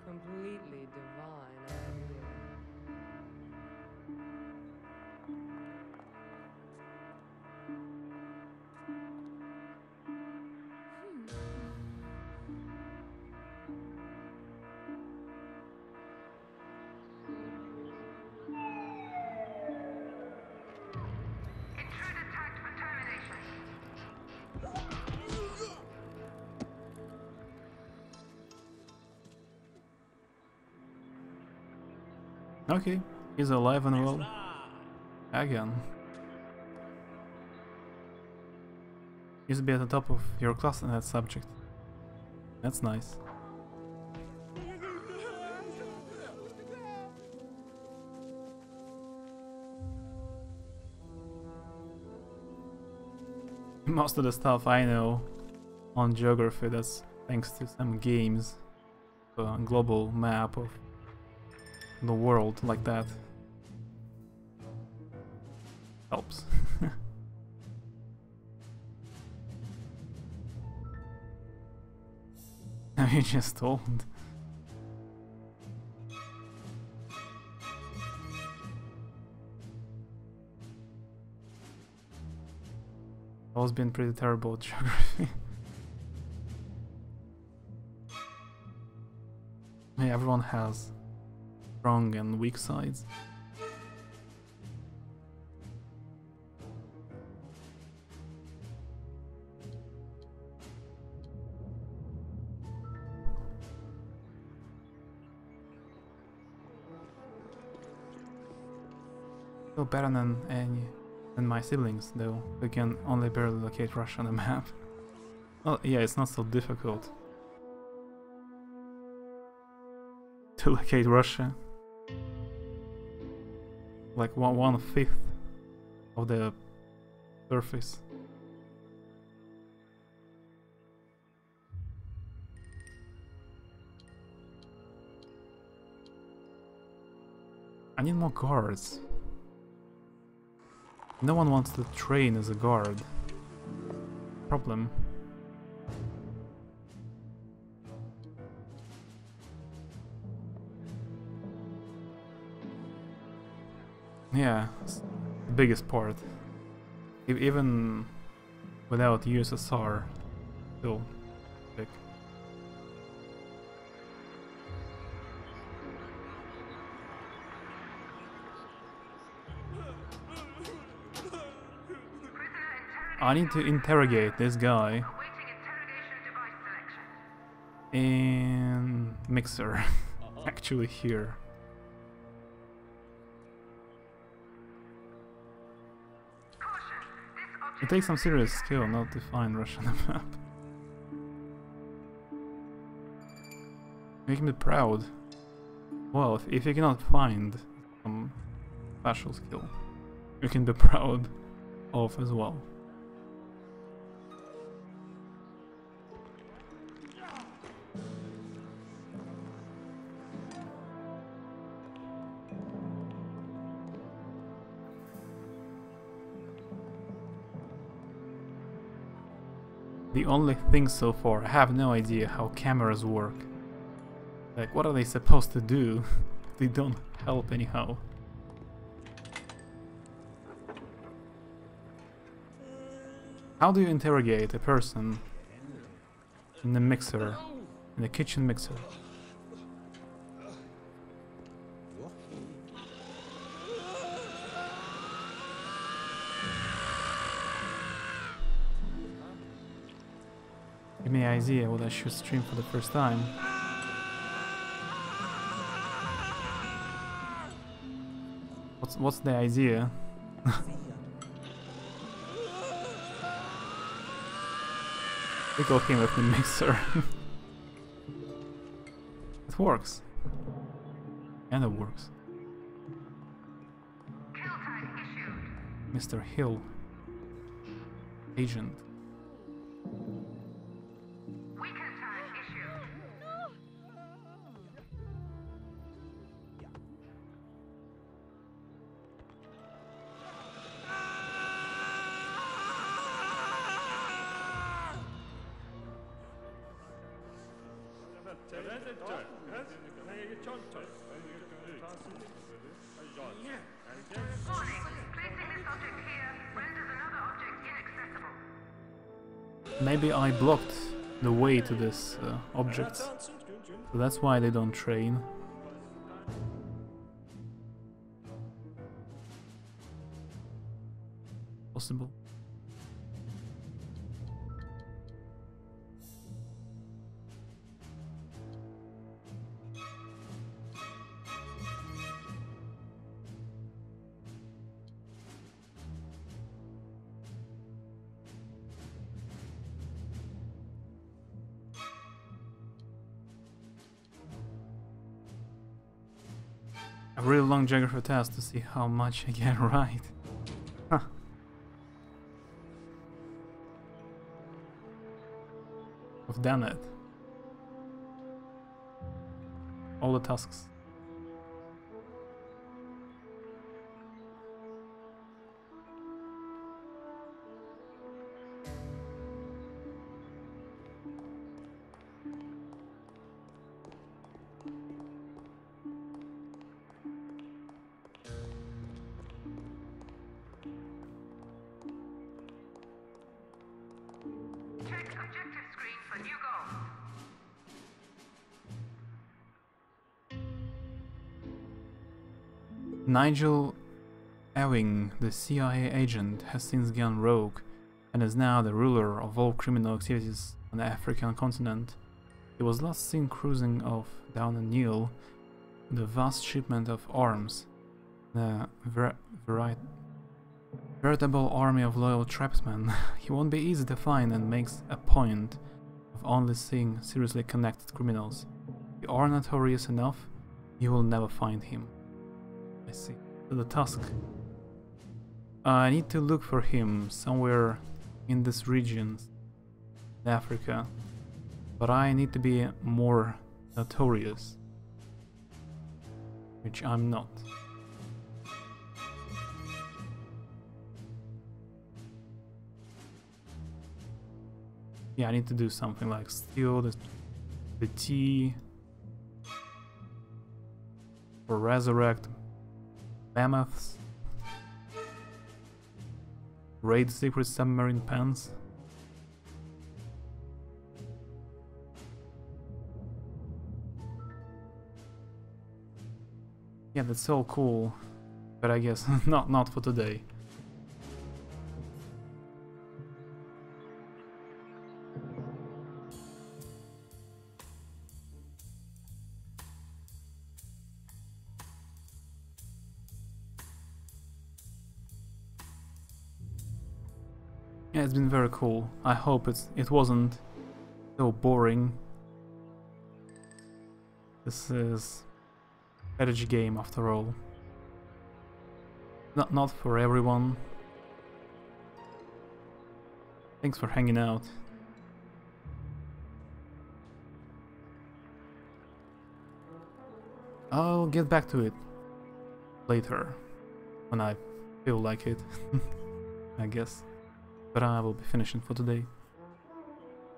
Completely divine idea. Intruder tagged for termination. Okay, he's alive and well. Again. Used to be at the top of your class in that subject. That's nice. Most of the stuff I know on geography, that's thanks to some games, a global map of the world like that. Helps. Now you just told. I've always been pretty terrible at geography. Yeah, everyone has strong and weak sides. Still better than my siblings, though. We can only barely locate Russia on the map. Well, yeah, it's not so difficult to locate Russia. Like 1/5 of the surface. I need more guards. No one wants to train as a guard. Problem. Yeah, it's the biggest part. Even without USSR, still big. I need to interrogate this guy in Mixer, actually here. It takes some serious skill not to find Russia on the map. Make me proud. Well, if you cannot find some special skill, you can be proud of as well. The only thing so far, I have no idea how cameras work. Like, what are they supposed to do? They don't help anyhow. How do you interrogate a person in the mixer, in the kitchen mixer? Give me an idea what I should stream for the first time. What's the idea? Tickle him with the mixer. It works. And it works. Mr. Hill. Agent. Maybe I blocked the way to this object, so that's why they don't train. Possible. A really long geography test to see how much I get right. Huh. We've done it. All the tasks. Check objective screen for new goals. Nigel Ewing, the CIA agent, has since gone rogue and is now the ruler of all criminal activities on the African continent. He was last seen cruising off down the Nile with a vast shipment of arms, the veritable army of loyal tribesmen. He won't be easy to find and makes a point of only seeing seriously connected criminals. If you are notorious enough, you will never find him. I see. So the task. I need to look for him somewhere in this region, in Africa. But I need to be more notorious, which I'm not. Yeah, I need to do something like steal the tea, or resurrect mammoths, raid secret submarine pens. Yeah, that's all cool, but I guess not for today. Yeah, it's been very cool. I hope it wasn't so boring. This is a strategy game after all. Not for everyone. Thanks for hanging out. I'll get back to it later, when I feel like it, I guess. But I will be finishing for today.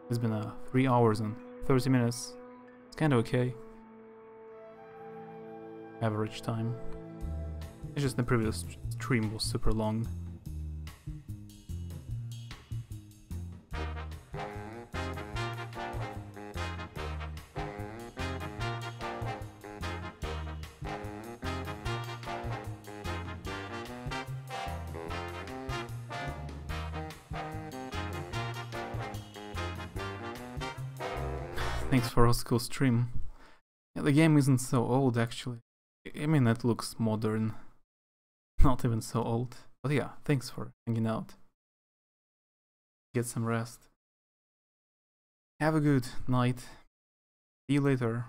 It's been 3 hours and 30 minutes. It's kinda okay. Average time. It's just the previous stream was super long. Thanks for a cool stream. Yeah, the game isn't so old actually. I mean, it looks modern. Not even so old. But yeah, thanks for hanging out. Get some rest. Have a good night. See you later.